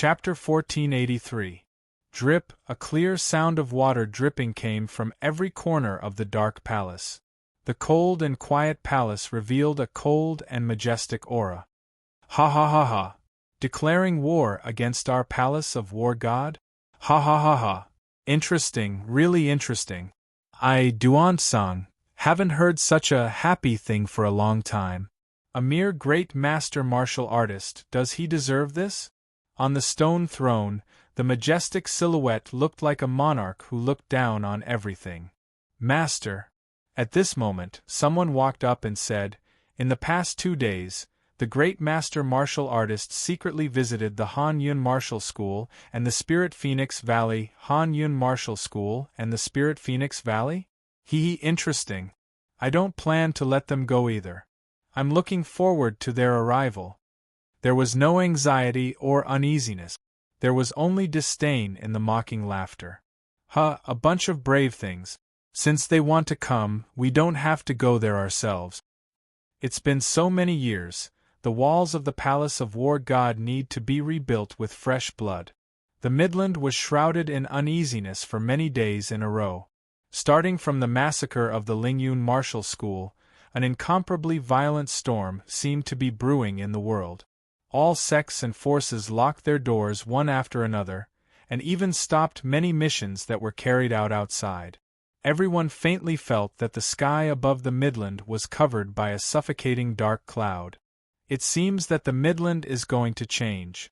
Chapter 1483. Drip, a clear sound of water dripping came from every corner of the dark palace. The cold and quiet palace revealed a cold and majestic aura. Ha ha ha ha! Declaring war against our palace of war god? Ha ha ha ha! Interesting, really interesting. Duan-sang, haven't heard such a happy thing for a long time. A mere great master martial artist, does he deserve this? On the stone throne, the majestic silhouette looked like a monarch who looked down on everything. Master. At this moment, someone walked up and said, in the past 2 days, the great master martial artist secretly visited the Han Yun Martial School and the Spirit Phoenix Valley. Han Yun Martial School and the Spirit Phoenix Valley? Interesting. I don't plan to let them go either. I'm looking forward to their arrival. There was no anxiety or uneasiness. There was only disdain in the mocking laughter. A bunch of brave things. Since they want to come, we don't have to go there ourselves. It's been so many years. The walls of the Palace of War God need to be rebuilt with fresh blood. The Midland was shrouded in uneasiness for many days in a row. Starting from the massacre of the Lingyun Martial School, an incomparably violent storm seemed to be brewing in the world. All sects and forces locked their doors one after another, and even stopped many missions that were carried out outside. Everyone faintly felt that the sky above the Midland was covered by a suffocating dark cloud. It seems that the Midland is going to change.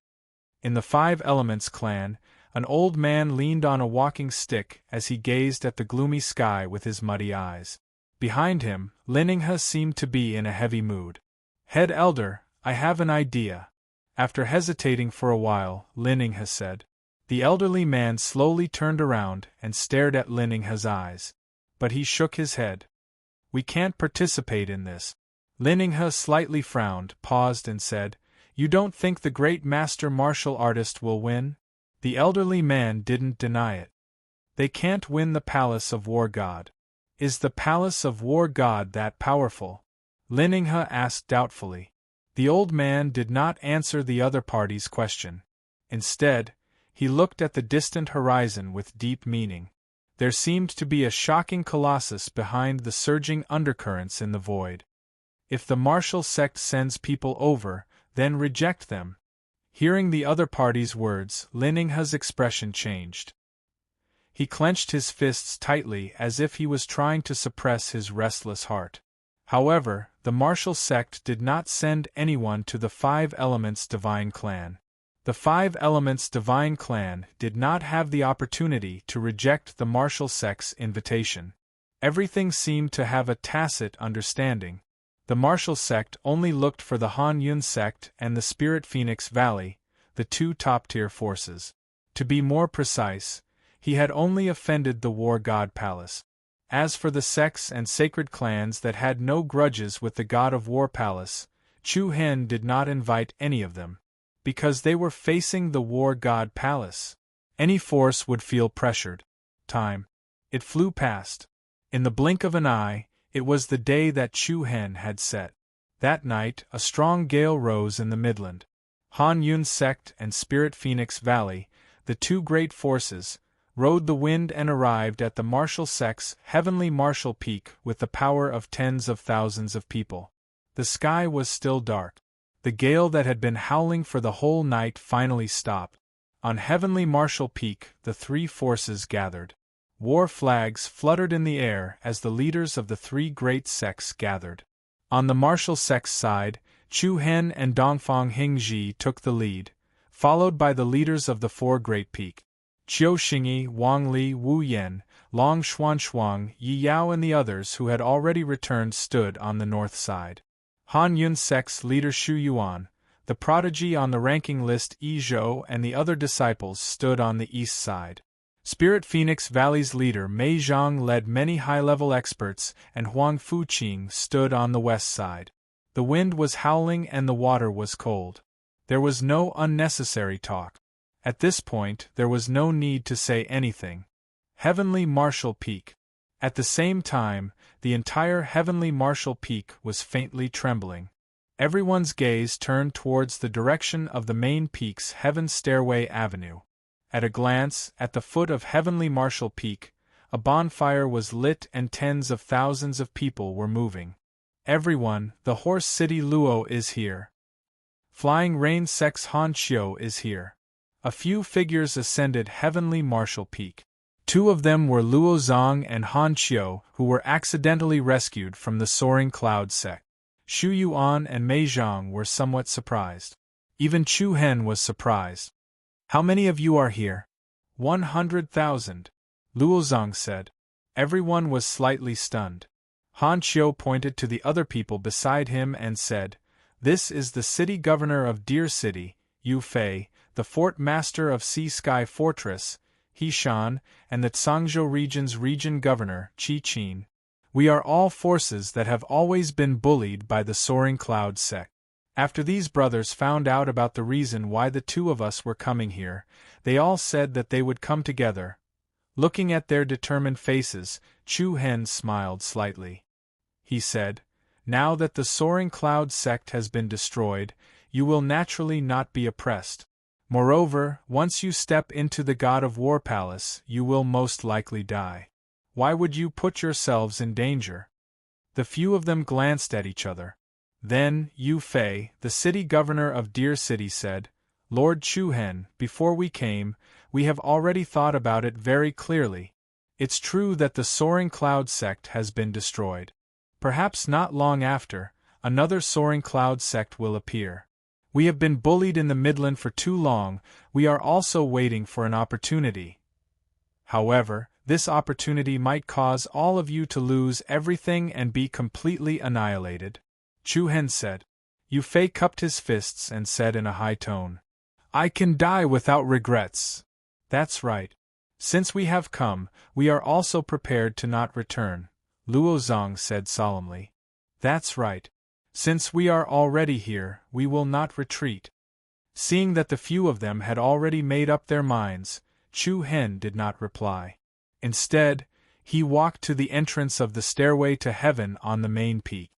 In the Five Elements clan, an old man leaned on a walking stick as he gazed at the gloomy sky with his muddy eyes. Behind him, Liningha seemed to be in a heavy mood. Head Elder, I have an idea. After hesitating for a while, Liningha said. The elderly man slowly turned around and stared at Liningha's eyes. But he shook his head. We can't participate in this. Liningha slightly frowned, paused and said, You don't think the great master martial artist will win? The elderly man didn't deny it. They can't win the Palace of War God. Is the Palace of War God that powerful? Liningha asked doubtfully. The old man did not answer the other party's question. Instead, he looked at the distant horizon with deep meaning. There seemed to be a shocking colossus behind the surging undercurrents in the void. If the martial sect sends people over, then reject them. Hearing the other party's words, Liningha's expression changed. He clenched his fists tightly as if he was trying to suppress his restless heart. However, the martial sect did not send anyone to the Five Elements Divine Clan. The Five Elements Divine Clan did not have the opportunity to reject the martial sect's invitation. Everything seemed to have a tacit understanding. The martial sect only looked for the Han Yun sect and the Spirit Phoenix Valley, the 2 top-tier forces. To be more precise, he had only offended the War God Palace. As for the sects and sacred clans that had no grudges with the God of War Palace, Chu Hen did not invite any of them. Because they were facing the War God Palace. Any force would feel pressured. Time. It flew past. In the blink of an eye, it was the day that Chu Hen had set. That night, a strong gale rose in the Midland. Han Yun sect and Spirit Phoenix Valley, the 2 great forces, rode the wind and arrived at the martial sect's heavenly martial peak with the power of tens of thousands of people. The sky was still dark. The gale that had been howling for the whole night finally stopped. On heavenly martial peak, the 3 forces gathered. War flags fluttered in the air as the leaders of the 3 great sects gathered. On the martial sect's side, Chu Hen and Dongfang Hingji took the lead, followed by the leaders of the 4 great peak. Qiu Xingyi, Wang Li, Wu Yan, Long Xuanshuang, Yi Yao and the others who had already returned stood on the north side. Han Yun sect's leader Xu Yuan, the prodigy on the ranking list Yi Zhou and the other disciples stood on the east side. Spirit Phoenix Valley's leader Mei Zhang led many high-level experts and Huang Fuqing stood on the west side. The wind was howling and the water was cold. There was no unnecessary talk. At this point, there was no need to say anything. Heavenly Martial Peak. At the same time, the entire heavenly martial peak was faintly trembling. Everyone's gaze turned towards the direction of the main peak's Heaven Stairway Avenue. At a glance, at the foot of Heavenly Marshall Peak, a bonfire was lit and tens of thousands of people were moving. Everyone, the Horse City Luo is here. Flying Rain Sex Han Chiu is here. A few figures ascended Heavenly Marshall Peak. Two of them were Luo Zong and Han Chiu, who were accidentally rescued from the soaring cloud sect. Xu Yuan and Mei Zhang were somewhat surprised. Even Chu Hen was surprised. "How many of you are here?" 100,000. Luo Zong said. Everyone was slightly stunned. Han Chiu pointed to the other people beside him and said, "This is the city governor of Deer City, Yu Fei, the fort master of Sea Sky Fortress, He Shan, and the Tsangzhou region's region governor, Qi Qin. We are all forces that have always been bullied by the soaring cloud sect." After these brothers found out about the reason why the two of us were coming here, they all said that they would come together. Looking at their determined faces, Chu Hen smiled slightly. He said, "Now that the soaring cloud sect has been destroyed, you will naturally not be oppressed. Moreover, once you step into the God of War Palace, you will most likely die. Why would you put yourselves in danger?" The few of them glanced at each other. Then, Yu Fei, the city governor of Deer City said, "Lord Chu Hen, before we came, we have already thought about it very clearly. It's true that the soaring cloud sect has been destroyed. Perhaps not long after, another soaring cloud sect will appear. We have been bullied in the Midland for too long, we are also waiting for an opportunity. However, this opportunity might cause all of you to lose everything and be completely annihilated." Chu Hen said. Yu Fei cupped his fists and said in a high tone, "I can die without regrets." "That's right. Since we have come, we are also prepared to not return," Luo Zong said solemnly. "That's right. Since we are already here, we will not retreat." Seeing that the few of them had already made up their minds, Chu Hen did not reply. Instead, he walked to the entrance of the stairway to heaven on the main peak.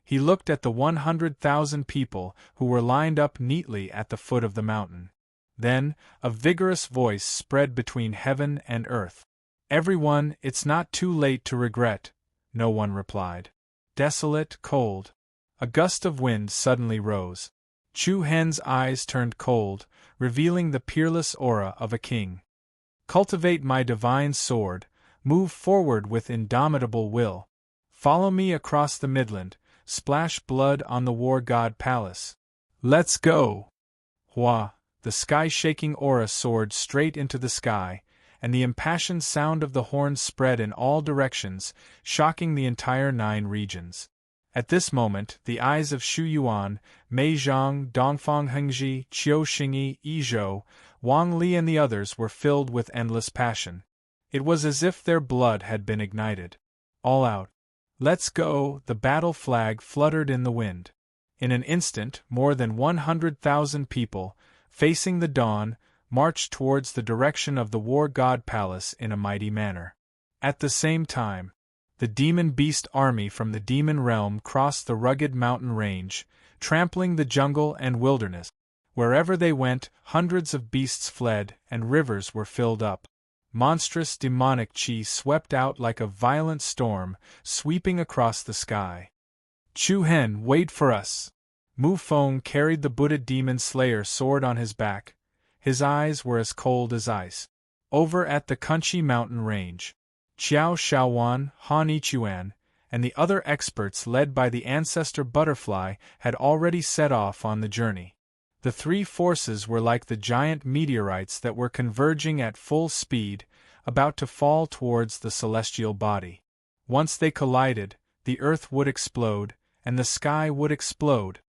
He looked at the 100,000 people who were lined up neatly at the foot of the mountain. Then, a vigorous voice spread between heaven and earth. "Everyone, it's not too late to regret," no one replied. Desolate, cold. A gust of wind suddenly rose. Chu Hen's eyes turned cold, revealing the peerless aura of a king. "Cultivate my divine sword, move forward with indomitable will. Follow me across the Midland, splash blood on the War God Palace. Let's go!" Hua, the sky-shaking aura soared straight into the sky, and the impassioned sound of the horns spread in all directions, shocking the entire 9 regions. At this moment, the eyes of Xu Yuan, Mei Zhang, Dongfang Hengji, Qiu Xingyi, Yi Zhou, Wang Li and the others were filled with endless passion. It was as if their blood had been ignited. All out. "Let's go!" The battle flag fluttered in the wind. In an instant, more than 100,000 people, facing the dawn, marched towards the direction of the War God Palace in a mighty manner. At the same time, the demon beast army from the demon realm crossed the rugged mountain range, trampling the jungle and wilderness. Wherever they went, hundreds of beasts fled, and rivers were filled up. Monstrous demonic chi swept out like a violent storm, sweeping across the sky. "Chu Hen, wait for us!" Mu Feng carried the Buddha demon slayer sword on his back. His eyes were as cold as ice. Over at the Kunchi mountain range, Qiao Shaowan, Han Ichuan, and the other experts led by the ancestor butterfly had already set off on the journey. The 3 forces were like the giant meteorites that were converging at full speed, about to fall towards the celestial body. Once they collided, the earth would explode, and the sky would explode.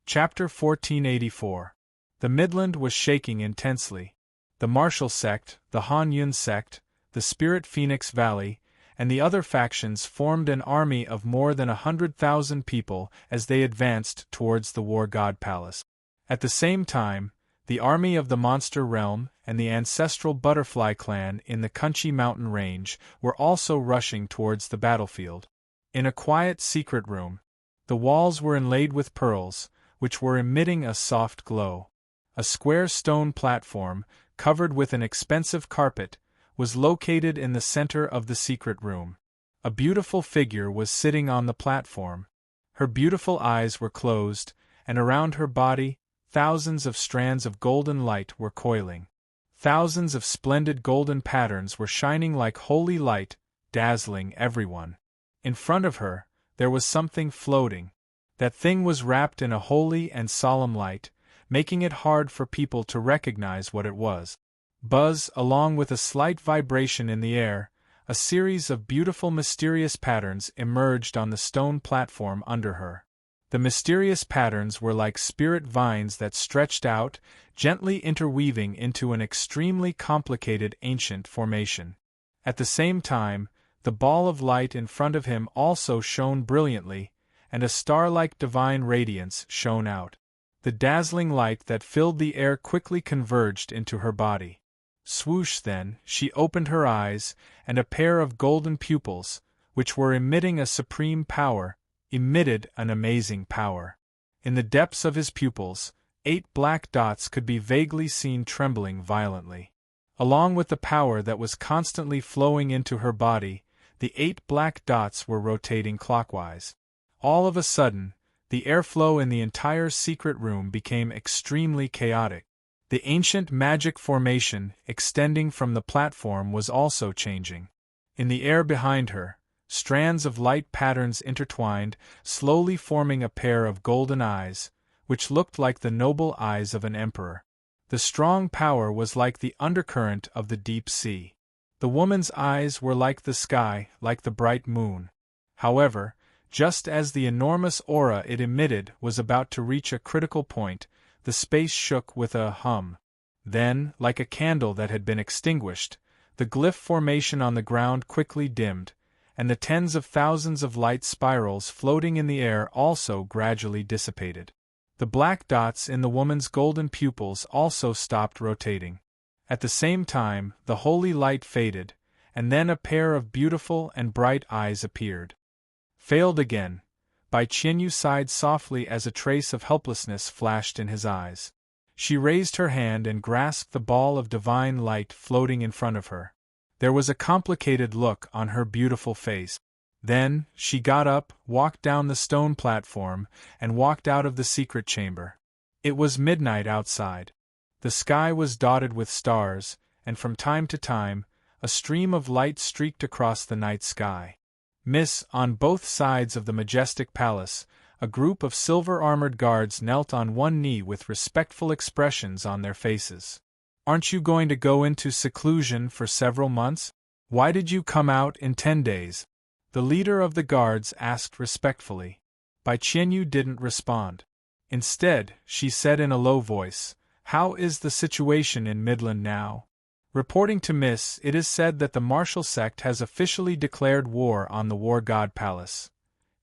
Chapter 1484. The Midland was shaking intensely. The Marshall sect, the Han Yun sect, the Spirit Phoenix Valley, and the other factions formed an army of more than 100,000 people as they advanced towards the War God Palace. At the same time, the army of the Monster Realm and the ancestral Butterfly clan in the Kunchi mountain range were also rushing towards the battlefield. In a quiet secret room, The walls were inlaid with pearls, which were emitting a soft glow. A square stone platform, covered with an expensive carpet, was located in the center of the secret room. A beautiful figure was sitting on the platform. Her beautiful eyes were closed, and around her body, thousands of strands of golden light were coiling. Thousands of splendid golden patterns were shining like holy light, dazzling everyone. In front of her, there was something floating. That thing was wrapped in a holy and solemn light, making it hard for people to recognize what it was. Buzz, along with a slight vibration in the air, a series of beautiful mysterious patterns emerged on the stone platform under her. The mysterious patterns were like spirit vines that stretched out, gently interweaving into an extremely complicated ancient formation. At the same time, the ball of light in front of him also shone brilliantly, and a star-like divine radiance shone out. The dazzling light that filled the air quickly converged into her body. Swoosh, then, she opened her eyes, and a pair of golden pupils, which were emitting a supreme power, emitted an amazing power. In the depths of his pupils, 8 black dots could be vaguely seen trembling violently. Along with the power that was constantly flowing into her body, the 8 black dots were rotating clockwise. All of a sudden, the airflow in the entire secret room became extremely chaotic. The ancient magic formation extending from the platform was also changing. In the air behind her, strands of light patterns intertwined, slowly forming a pair of golden eyes, which looked like the noble eyes of an emperor. The strong power was like the undercurrent of the deep sea. The woman's eyes were like the sky, like the bright moon. However, just as the enormous aura it emitted was about to reach a critical point, the space shook with a hum. Then, like a candle that had been extinguished, the glyph formation on the ground quickly dimmed, and the tens of thousands of light spirals floating in the air also gradually dissipated. The black dots in the woman's golden pupils also stopped rotating. At the same time, the holy light faded, and then a pair of beautiful and bright eyes appeared. Failed again. Bai Qianyu sighed softly as a trace of helplessness flashed in his eyes. She raised her hand and grasped the ball of divine light floating in front of her. There was a complicated look on her beautiful face. Then, she got up, walked down the stone platform, and walked out of the secret chamber. It was midnight outside. The sky was dotted with stars, and from time to time, a stream of light streaked across the night sky. On both sides of the majestic palace, a group of silver-armored guards knelt on one knee with respectful expressions on their faces. "Aren't you going to go into seclusion for several months? Why did you come out in 10 days? The leader of the guards asked respectfully. Bai Qianyu didn't respond. Instead, she said in a low voice, "How is the situation in Midland now?" Reporting to Miss, it is said that the martial sect has officially declared war on the War God Palace.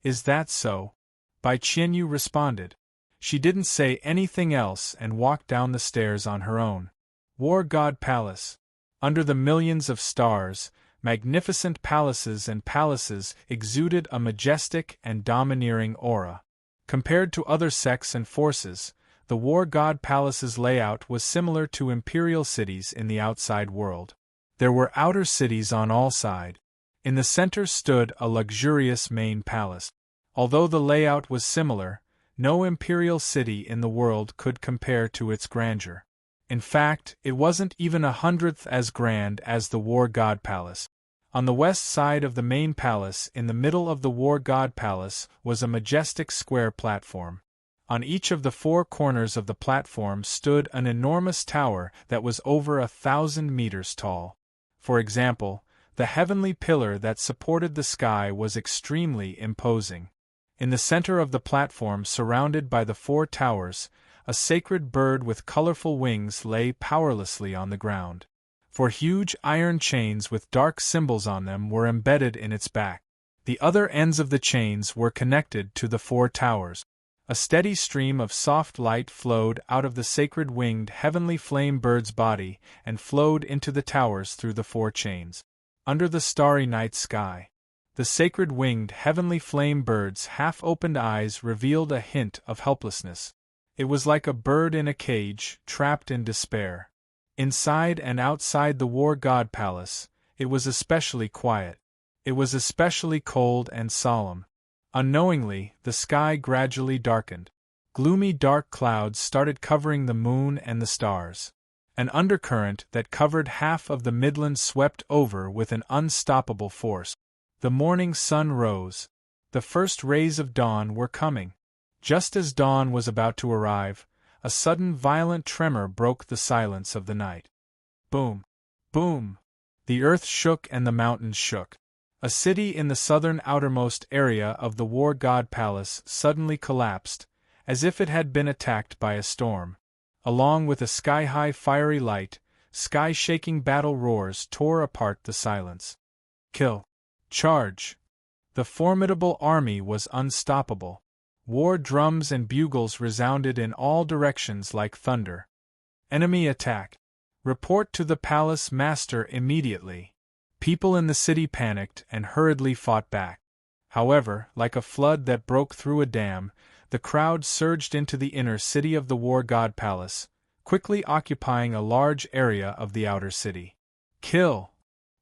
Is that so? Bai Qianyu responded. She didn't say anything else and walked down the stairs on her own. War God Palace. Under the millions of stars, magnificent palaces and palaces exuded a majestic and domineering aura. Compared to other sects and forces, the War God Palace's layout was similar to imperial cities in the outside world. There were outer cities on all sides. In the center stood a luxurious main palace. Although the layout was similar, no imperial city in the world could compare to its grandeur. In fact, it wasn't even 1/100th as grand as the War God Palace. On the west side of the main palace, in the middle of the War God Palace, was a majestic square platform. On each of the 4 corners of the platform stood an enormous tower that was over 1,000 meters tall. For example, the heavenly pillar that supported the sky was extremely imposing. In the center of the platform, surrounded by the 4 towers, a sacred bird with colorful wings lay powerlessly on the ground. 4 huge iron chains with dark symbols on them were embedded in its back. The other ends of the chains were connected to the 4 towers. A steady stream of soft light flowed out of the sacred winged heavenly flame bird's body and flowed into the towers through the 4 chains. Under the starry night sky, The sacred winged heavenly flame bird's half-opened eyes revealed a hint of helplessness. It was like a bird in a cage, trapped in despair. Inside and outside the war god palace, it was especially quiet. It was especially cold and solemn. Unknowingly, the sky gradually darkened. Gloomy dark clouds started covering the moon and the stars. An undercurrent that covered half of the Midlands swept over with an unstoppable force. The morning sun rose. The first rays of dawn were coming. Just as dawn was about to arrive, a sudden violent tremor broke the silence of the night. Boom! Boom! The earth shook and the mountains shook. A city in the southern outermost area of the war god palace suddenly collapsed, as if it had been attacked by a storm. Along with a sky-high fiery light, sky-shaking battle roars tore apart the silence. Kill! Charge! The formidable army was unstoppable. War drums and bugles resounded in all directions like thunder. Enemy attack! Report to the palace master immediately. People in the city panicked and hurriedly fought back. However, like a flood that broke through a dam, the crowd surged into the inner city of the war god palace, quickly occupying a large area of the outer city. Kill!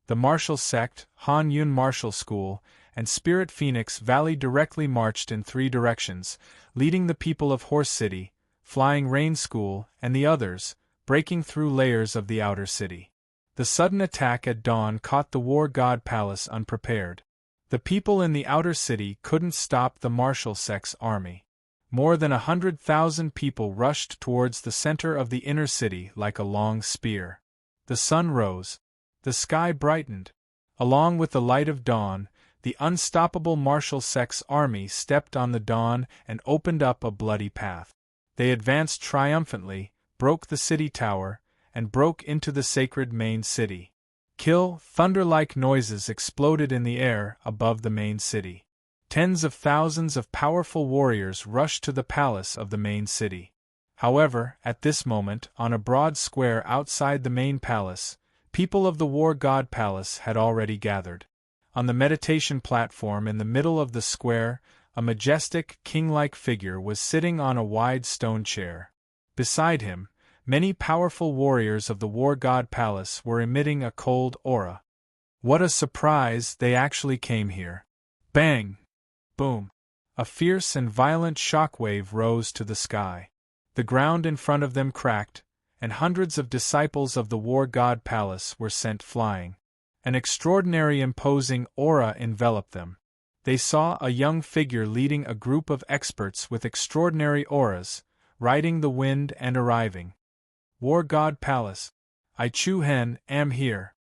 The martial sect, Han Yun Martial School, and Spirit Phoenix Valley directly marched in three directions, leading the people of Horse City, Flying Rain School, and the others, breaking through layers of the outer city. The sudden attack at dawn caught the war god palace unprepared. The people in the outer city couldn't stop the martial sect's army. More than 100,000 people rushed towards the center of the inner city like a long spear. The sun rose. The sky brightened. Along with the light of dawn, the unstoppable martial sect's army stepped on the dawn and opened up a bloody path. They advanced triumphantly, broke the city tower, and broke into the sacred main city. Kill! Thunder-like noises exploded in the air above the main city. Tens of thousands of powerful warriors rushed to the palace of the main city. However, at this moment, on a broad square outside the main palace, people of the war god palace had already gathered. On the meditation platform in the middle of the square, a majestic, king-like figure was sitting on a wide stone chair. Beside him, many powerful warriors of the war god palace were emitting a cold aura. What a surprise, they actually came here. Bang! Boom! A fierce and violent shockwave rose to the sky. The ground in front of them cracked, and hundreds of disciples of the war god palace were sent flying. An extraordinary imposing aura enveloped them. They saw a young figure leading a group of experts with extraordinary auras, riding the wind and arriving. War god palace. I Chu Hen am here.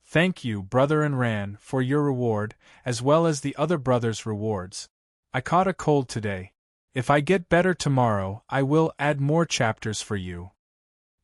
Thank you, brother and Ran, for your reward, as well as the other brothers' rewards. I caught a cold today. If I get better tomorrow, I will add more chapters for you.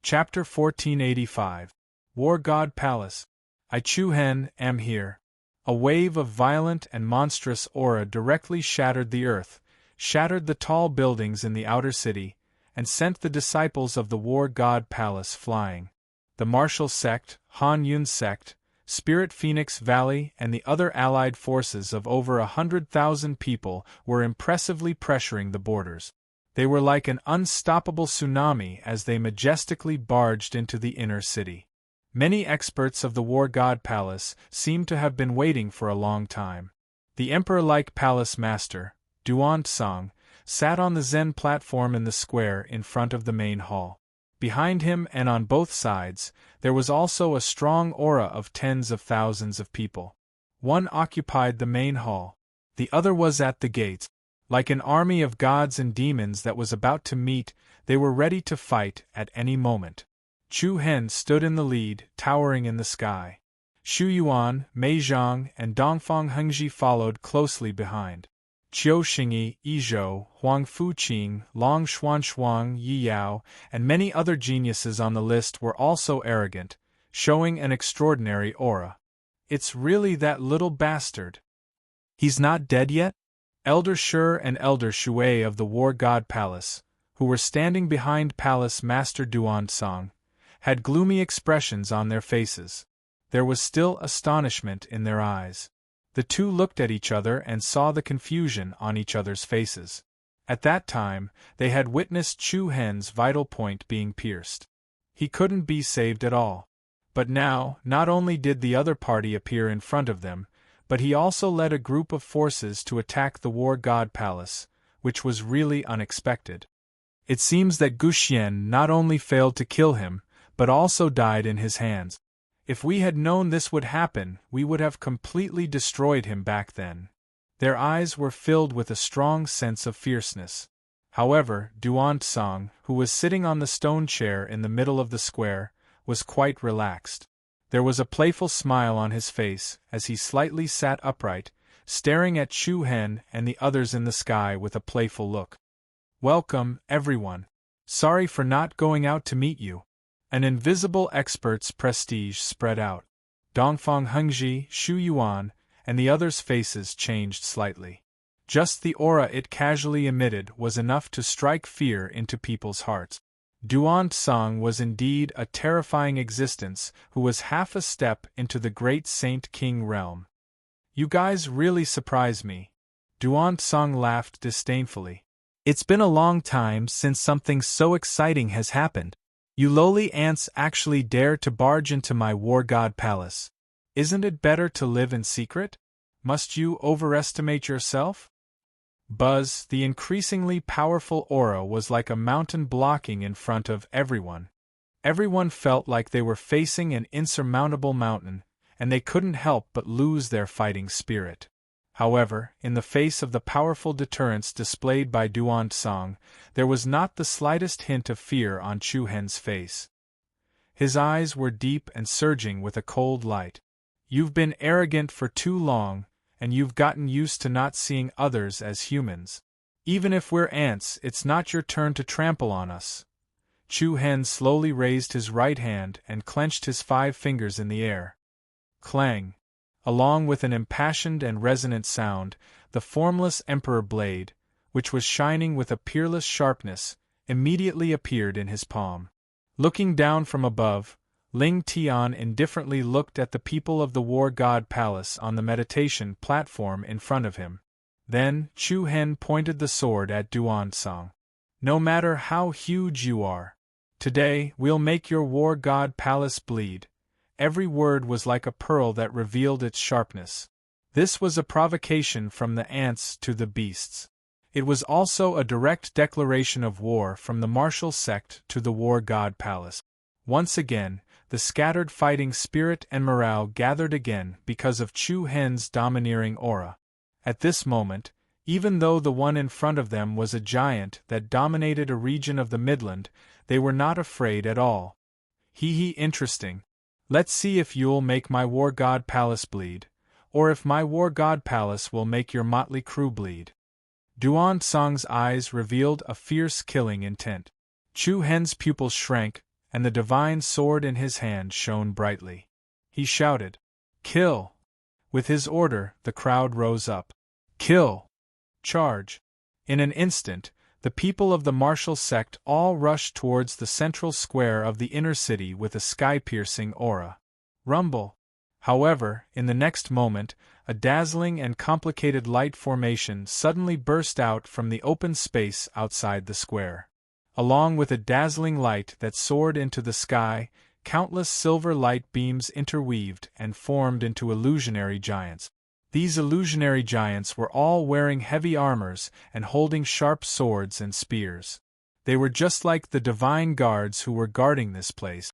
Chapter 1485. War God Palace. I Chu Hen am here. A wave of violent and monstrous aura directly shattered the earth, shattered the tall buildings in the outer city, and sent the disciples of the War God Palace flying. The martial sect, Han Yun sect, Spirit Phoenix Valley, and the other allied forces of over 100,000 people were impressively pressuring the borders. They were like an unstoppable tsunami as they majestically barged into the inner city. Many experts of the War God Palace seemed to have been waiting for a long time. The emperor-like palace master, Duan Tsang, sat on the Zen platform in the square in front of the main hall. Behind him and on both sides, there was also a strong aura of tens of thousands of people. One occupied the main hall. The other was at the gates. Like an army of gods and demons that was about to meet, they were ready to fight at any moment. Chu Hen stood in the lead, towering in the sky. Xu Yuan, Mei Zhang, and Dongfang Hengji followed closely behind. Qiu Xingyi, Yizhou, Huang Fuqing, Long Xuanshuang, Yi Yao, and many other geniuses on the list were also arrogant, showing an extraordinary aura. It's really that little bastard. He's not dead yet? Elder Shur and Elder Shui of the War God Palace, who were standing behind Palace Master Duan Song, had gloomy expressions on their faces. There was still astonishment in their eyes. The two looked at each other and saw the confusion on each other's faces. At that time, they had witnessed Chu Hen's vital point being pierced. He couldn't be saved at all. But now, not only did the other party appear in front of them, but he also led a group of forces to attack the War God Palace, which was really unexpected. It seems that Guxian not only failed to kill him, but also died in his hands. If we had known this would happen, we would have completely destroyed him back then. Their eyes were filled with a strong sense of fierceness. However, Duansong, who was sitting on the stone chair in the middle of the square, was quite relaxed. There was a playful smile on his face as he slightly sat upright, staring at Chu Hen and the others in the sky with a playful look. "Welcome, everyone. Sorry for not going out to meet you." An invisible expert's prestige spread out. Dongfang Hengji, Shu Yuan, and the others' faces changed slightly. Just the aura it casually emitted was enough to strike fear into people's hearts. Duansong was indeed a terrifying existence who was half a step into the great Saint King realm. "You guys really surprise me." Duansong laughed disdainfully. "It's been a long time since something so exciting has happened. You lowly ants actually dare to barge into my war god palace. Isn't it better to live in secret? Must you overestimate yourself?" Buzz, the increasingly powerful aura was like a mountain blocking in front of everyone. Everyone felt like they were facing an insurmountable mountain, and they couldn't help but lose their fighting spirit. However, in the face of the powerful deterrence displayed by Duansong, there was not the slightest hint of fear on Chu Hen's face. His eyes were deep and surging with a cold light. "You've been arrogant for too long, and you've gotten used to not seeing others as humans. Even if we're ants, it's not your turn to trample on us." Chu Hen slowly raised his right hand and clenched his 5 fingers in the air. Clang! Along with an impassioned and resonant sound, the formless Emperor blade, which was shining with a peerless sharpness, immediately appeared in his palm. Looking down from above, Ling Tian indifferently looked at the people of the War God Palace on the meditation platform in front of him. Then, Chu Hen pointed the sword at Duansong. "No matter how huge you are, today we'll make your War God Palace bleed." Every word was like a pearl that revealed its sharpness. This was a provocation from the ants to the beasts. It was also a direct declaration of war from the martial sect to the War God Palace. Once again, the scattered fighting spirit and morale gathered again because of Chu Hen's domineering aura. At this moment, even though the one in front of them was a giant that dominated a region of the Midland, they were not afraid at all. Interesting. Let's see if you'll make my War God Palace bleed, or if my War God Palace will make your motley crew bleed." Duansong's eyes revealed a fierce killing intent. Chu Hen's pupils shrank, and the divine sword in his hand shone brightly. He shouted, "Kill!" With his order, the crowd rose up. "Kill! Charge!" In an instant, the people of the martial sect all rushed towards the central square of the inner city with a sky-piercing aura. Rumble! However, in the next moment, a dazzling and complicated light formation suddenly burst out from the open space outside the square. Along with a dazzling light that soared into the sky, countless silver light beams interweaved and formed into illusionary giants. These illusionary giants were all wearing heavy armors and holding sharp swords and spears. They were just like the divine guards who were guarding this place.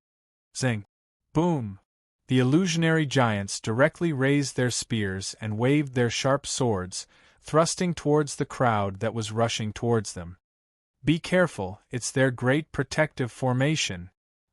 Zing! Boom! The illusionary giants directly raised their spears and waved their sharp swords, thrusting towards the crowd that was rushing towards them. "Be careful, it's their great protective formation,"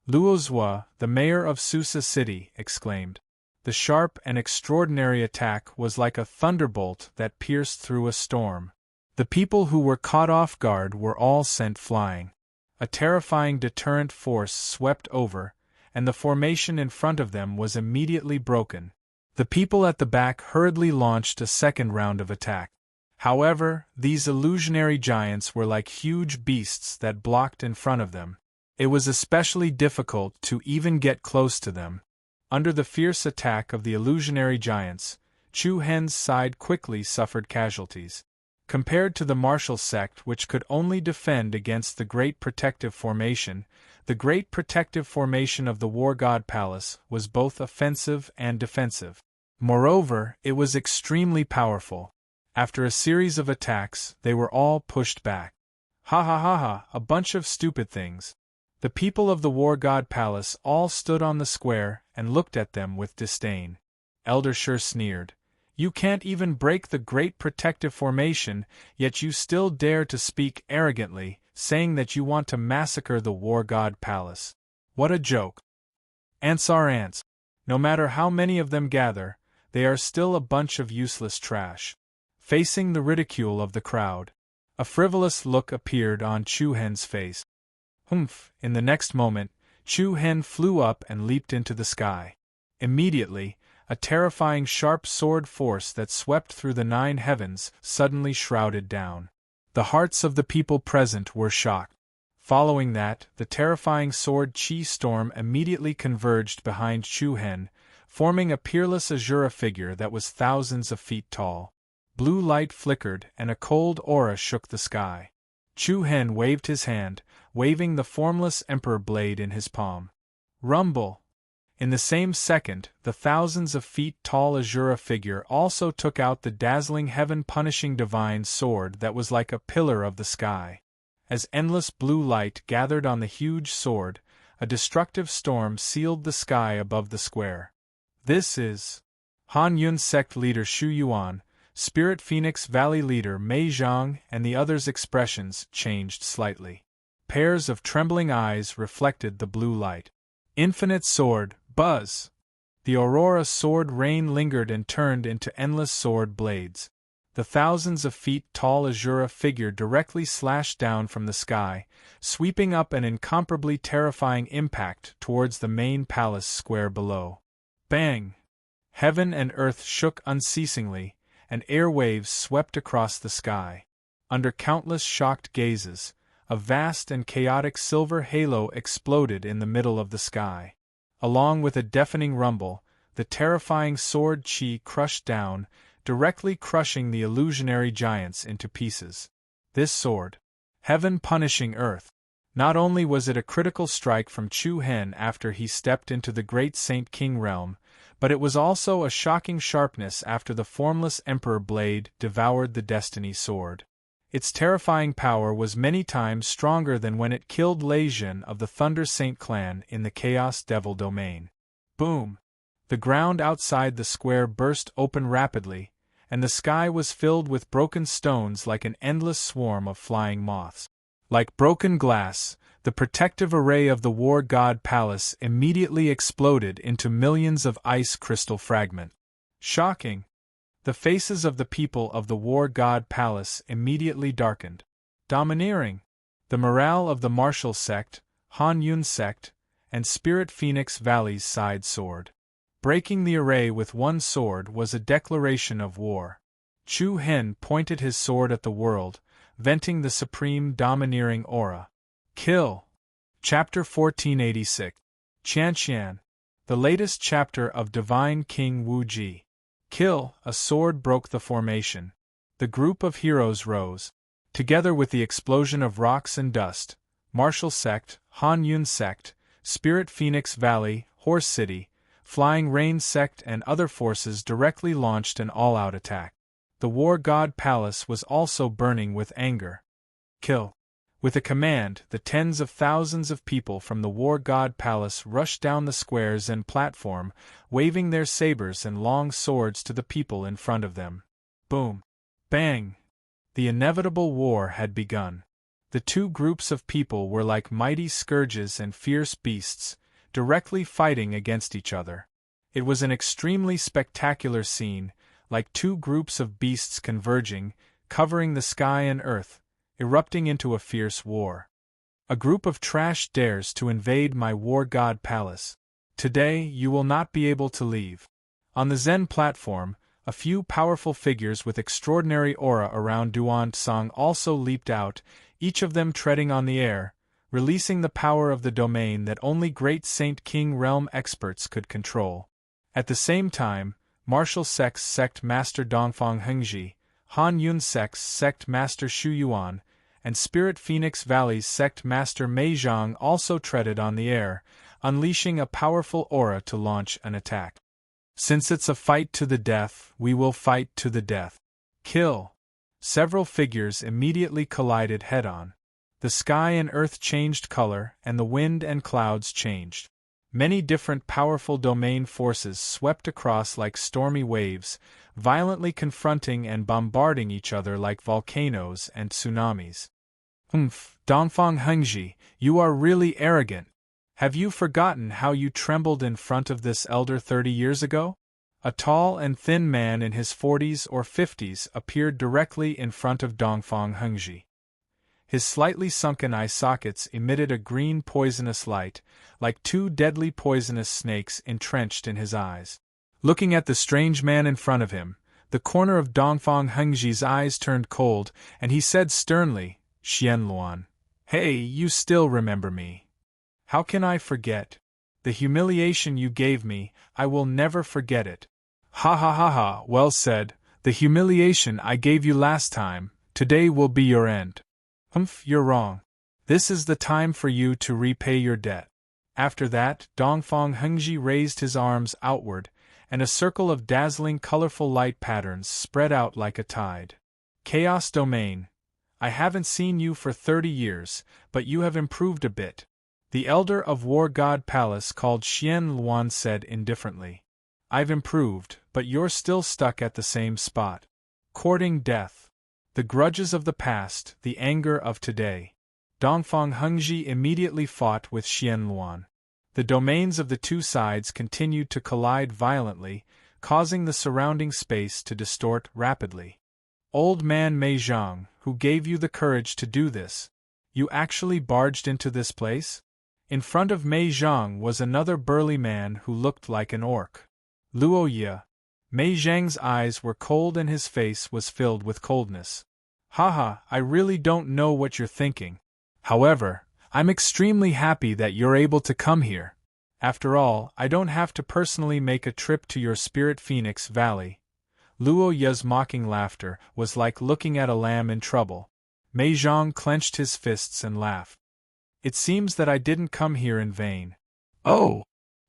Luozhua, the mayor of Susa City, exclaimed. The sharp and extraordinary attack was like a thunderbolt that pierced through a storm. The people who were caught off guard were all sent flying. A terrifying deterrent force swept over, and the formation in front of them was immediately broken. The people at the back hurriedly launched a second round of attack. However, these illusionary giants were like huge beasts that blocked in front of them. It was especially difficult to even get close to them. Under the fierce attack of the illusionary giants, Chu Hen's side quickly suffered casualties. Compared to the martial sect, which could only defend against the Great Protective Formation, the Great Protective Formation of the War God Palace was both offensive and defensive. Moreover, it was extremely powerful. After a series of attacks, they were all pushed back. Ha ha ha ha, a bunch of stupid things. The people of the War God Palace all stood on the square and looked at them with disdain. Elder Shur sneered. You can't even break the Great Protective Formation, yet you still dare to speak arrogantly, saying that you want to massacre the War God Palace. What a joke. Ants are ants. No matter how many of them gather, they are still a bunch of useless trash. Facing the ridicule of the crowd, a frivolous look appeared on Chu Hen's face. Humph! In the next moment, Chu Hen flew up and leaped into the sky. Immediately, a terrifying sharp sword force that swept through the 9 heavens suddenly shrouded down. The hearts of the people present were shocked. Following that, the terrifying sword chi storm immediately converged behind Chu Hen, forming a peerless azure figure that was thousands of feet tall. Blue light flickered and a cold aura shook the sky. Chu Hen waved his hand, waving the formless emperor blade in his palm. Rumble! In the same second, the thousands of feet tall azure figure also took out the dazzling heaven-punishing divine sword that was like a pillar of the sky. As endless blue light gathered on the huge sword, a destructive storm sealed the sky above the square. This is Han Yun sect leader Xu Yuan, Spirit Phoenix Valley leader Mei Zhang, and the others' expressions changed slightly. Pairs of trembling eyes reflected the blue light. Infinite sword, buzz! The aurora sword rain lingered and turned into endless sword blades. The thousands of feet tall azure figure directly slashed down from the sky, sweeping up an incomparably terrifying impact towards the main palace square below. Bang! Heaven and earth shook unceasingly, and air waves swept across the sky. Under countless shocked gazes, a vast and chaotic silver halo exploded in the middle of the sky. Along with a deafening rumble, the terrifying sword chi crushed down, directly crushing the illusionary giants into pieces. This sword, heaven punishing earth. Not only was it a critical strike from Chu Hen after he stepped into the great Saint King realm, but it was also a shocking sharpness after the formless Emperor blade devoured the Destiny sword. Its terrifying power was many times stronger than when it killed Lei Jin of the Thunder Saint clan in the Chaos Devil domain. Boom! The ground outside the square burst open rapidly, and the sky was filled with broken stones like an endless swarm of flying moths. Like broken glass, the protective array of the War God Palace immediately exploded into millions of ice crystal fragments. Shocking! The faces of the people of the War God Palace immediately darkened. Domineering! The morale of the martial sect, Han Yun sect, and Spirit Phoenix Valley's side soared. Breaking the array with one sword was a declaration of war. Chu Hen pointed his sword at the world, venting the supreme domineering aura. Kill! Chapter 1486. Qianqian. The latest chapter of Divine King Wu Ji. Kill! A sword broke the formation. The group of heroes rose. Together with the explosion of rocks and dust, Martial Sect, Han Yun Sect, Spirit Phoenix Valley, Horse City, Flying Rain Sect and other forces directly launched an all-out attack. The War God Palace was also burning with anger. Kill! With a command, the tens of thousands of people from the War God Palace rushed down the squares and platform, waving their sabers and long swords to the people in front of them. Boom! Bang! The inevitable war had begun. The two groups of people were like mighty scourges and fierce beasts, directly fighting against each other. It was an extremely spectacular scene, like two groups of beasts converging, covering the sky and earth, erupting into a fierce war. A group of trash dares to invade my War God Palace. Today you will not be able to leave. On the Zen platform, a few powerful figures with extraordinary aura around Duan Tsang also leaped out, each of them treading on the air, releasing the power of the domain that only great Saint King realm experts could control. At the same time, Martial Sects Sect Master Dongfang Hengji, Han Yun Sects Sect Master Xu Yuan, and Spirit Phoenix Valley's Sect Master Mei Zhang also treaded on the air, unleashing a powerful aura to launch an attack. Since it's a fight to the death, we will fight to the death. Kill! Several figures immediately collided head-on. The sky and earth changed color, and the wind and clouds changed. Many different powerful domain forces swept across like stormy waves, violently confronting and bombarding each other like volcanoes and tsunamis. Dongfang Hengji, you are really arrogant. Have you forgotten how you trembled in front of this elder 30 years ago? A tall and thin man in his 40s or 50s appeared directly in front of Dongfang Hengji. His slightly sunken eye sockets emitted a green poisonous light, like two deadly poisonous snakes entrenched in his eyes. Looking at the strange man in front of him, the corner of Dongfang Hengji's eyes turned cold, and he said sternly, "Xian Luan, hey, you still remember me? How can I forget? The humiliation you gave me, I will never forget it." "Ha ha ha ha, well said, the humiliation I gave you last time, today will be your end." You're wrong. This is the time for you to repay your debt." After that, Dongfang Hengji raised his arms outward, and a circle of dazzling colorful light patterns spread out like a tide. "Chaos Domain, I haven't seen you for 30 years, but you have improved a bit," the elder of War God Palace called Xian Luan said indifferently. "I've improved, but you're still stuck at the same spot. Courting death. The grudges of the past, the anger of today." Dongfang Hengji immediately fought with Xian Luan. The domains of the two sides continued to collide violently, causing the surrounding space to distort rapidly. "Old man Mei Zhang, who gave you the courage to do this? You actually barged into this place?" In front of Mei Zhang was another burly man who looked like an orc. Luo Ye. Mei Zhang's eyes were cold and his face was filled with coldness. "Haha, I really don't know what you're thinking. However, I'm extremely happy that you're able to come here. After all, I don't have to personally make a trip to your Spirit Phoenix Valley." Luo Ye's mocking laughter was like looking at a lamb in trouble. Mei Zhang clenched his fists and laughed. "It seems that I didn't come here in vain." "Oh!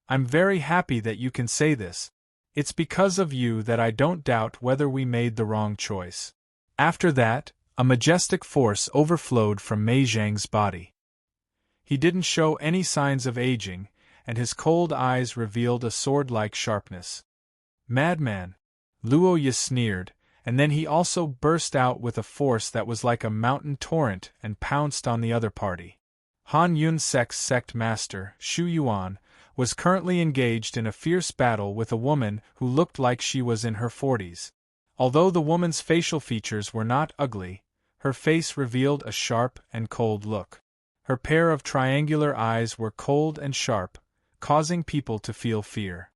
I'm very happy that you can say this. It's because of you that I don't doubt whether we made the wrong choice." After that, a majestic force overflowed from Mei Zhang's body. He didn't show any signs of aging, and his cold eyes revealed a sword-like sharpness. "Madman!" Luo Ye sneered, and then he also burst out with a force that was like a mountain torrent and pounced on the other party. Han Yun Sect's sect master, Xu Yuan, was currently engaged in a fierce battle with a woman who looked like she was in her 40s. Although the woman's facial features were not ugly, her face revealed a sharp and cold look. Her pair of triangular eyes were cold and sharp, causing people to feel fear.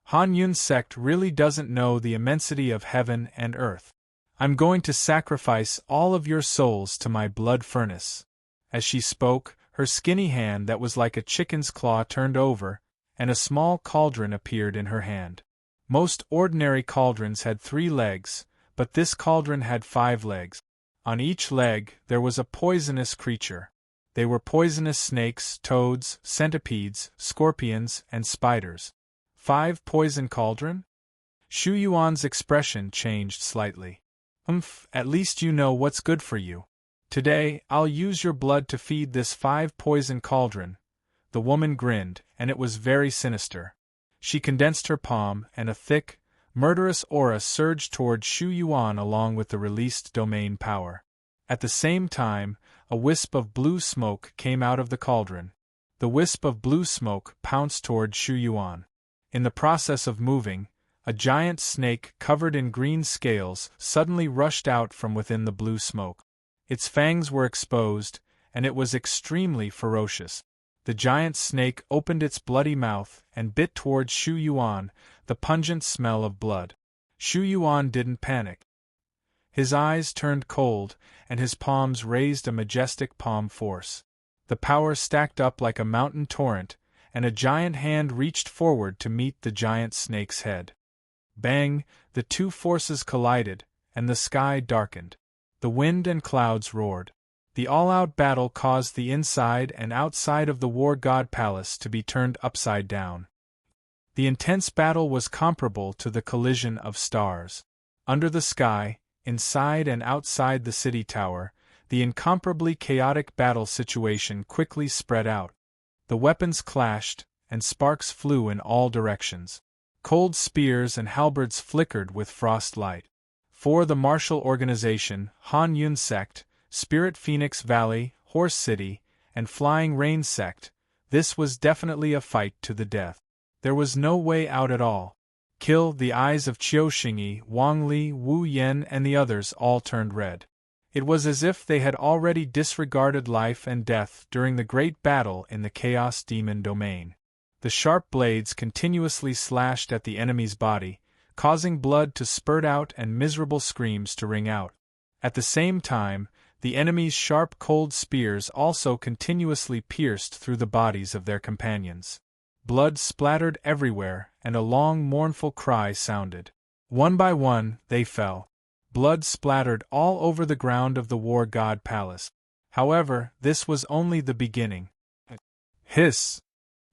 Han Yun's sect really doesn't know the immensity of heaven and earth. "I'm going to sacrifice all of your souls to my blood furnace." As she spoke, her skinny hand that was like a chicken's claw turned over, and a small cauldron appeared in her hand. Most ordinary cauldrons had 3 legs, but this cauldron had 5 legs. On each leg, there was a poisonous creature. They were poisonous snakes, toads, centipedes, scorpions, and spiders. 5 poison cauldron? Xu Yuan's expression changed slightly. At least you know what's good for you. Today, I'll use your blood to feed this 5 poison cauldron." The woman grinned, and it was very sinister. She condensed her palm, and a thick, murderous aura surged toward Xu Yuan along with the released domain power. At the same time, a wisp of blue smoke came out of the cauldron. The wisp of blue smoke pounced toward Xu Yuan. In the process of moving, a giant snake covered in green scales suddenly rushed out from within the blue smoke. Its fangs were exposed, and it was extremely ferocious. The giant snake opened its bloody mouth and bit towards Xu Yuan, the pungent smell of blood. Xu Yuan didn't panic. His eyes turned cold, and his palms raised a majestic palm force. The power stacked up like a mountain torrent, and a giant hand reached forward to meet the giant snake's head. Bang, the two forces collided, and the sky darkened. The wind and clouds roared. The all-out battle caused the inside and outside of the War God Palace to be turned upside down. The intense battle was comparable to the collision of stars. Under the sky, inside and outside the city tower, the incomparably chaotic battle situation quickly spread out. The weapons clashed, and sparks flew in all directions. Cold spears and halberds flickered with frost light. For the martial organization, Han Yun Sect, Spirit Phoenix Valley, Horse City, and Flying Rain Sect, this was definitely a fight to the death. There was no way out at all. The eyes of Qiu Xingyi, Wang Li, Wu Yen and the others all turned red. It was as if they had already disregarded life and death during the great battle in the Chaos Demon domain. The sharp blades continuously slashed at the enemy's body, causing blood to spurt out and miserable screams to ring out. At the same time, the enemy's sharp cold spears also continuously pierced through the bodies of their companions. Blood splattered everywhere, and a long mournful cry sounded. One by one, they fell. Blood splattered all over the ground of the War God Palace. However, this was only the beginning. Hiss!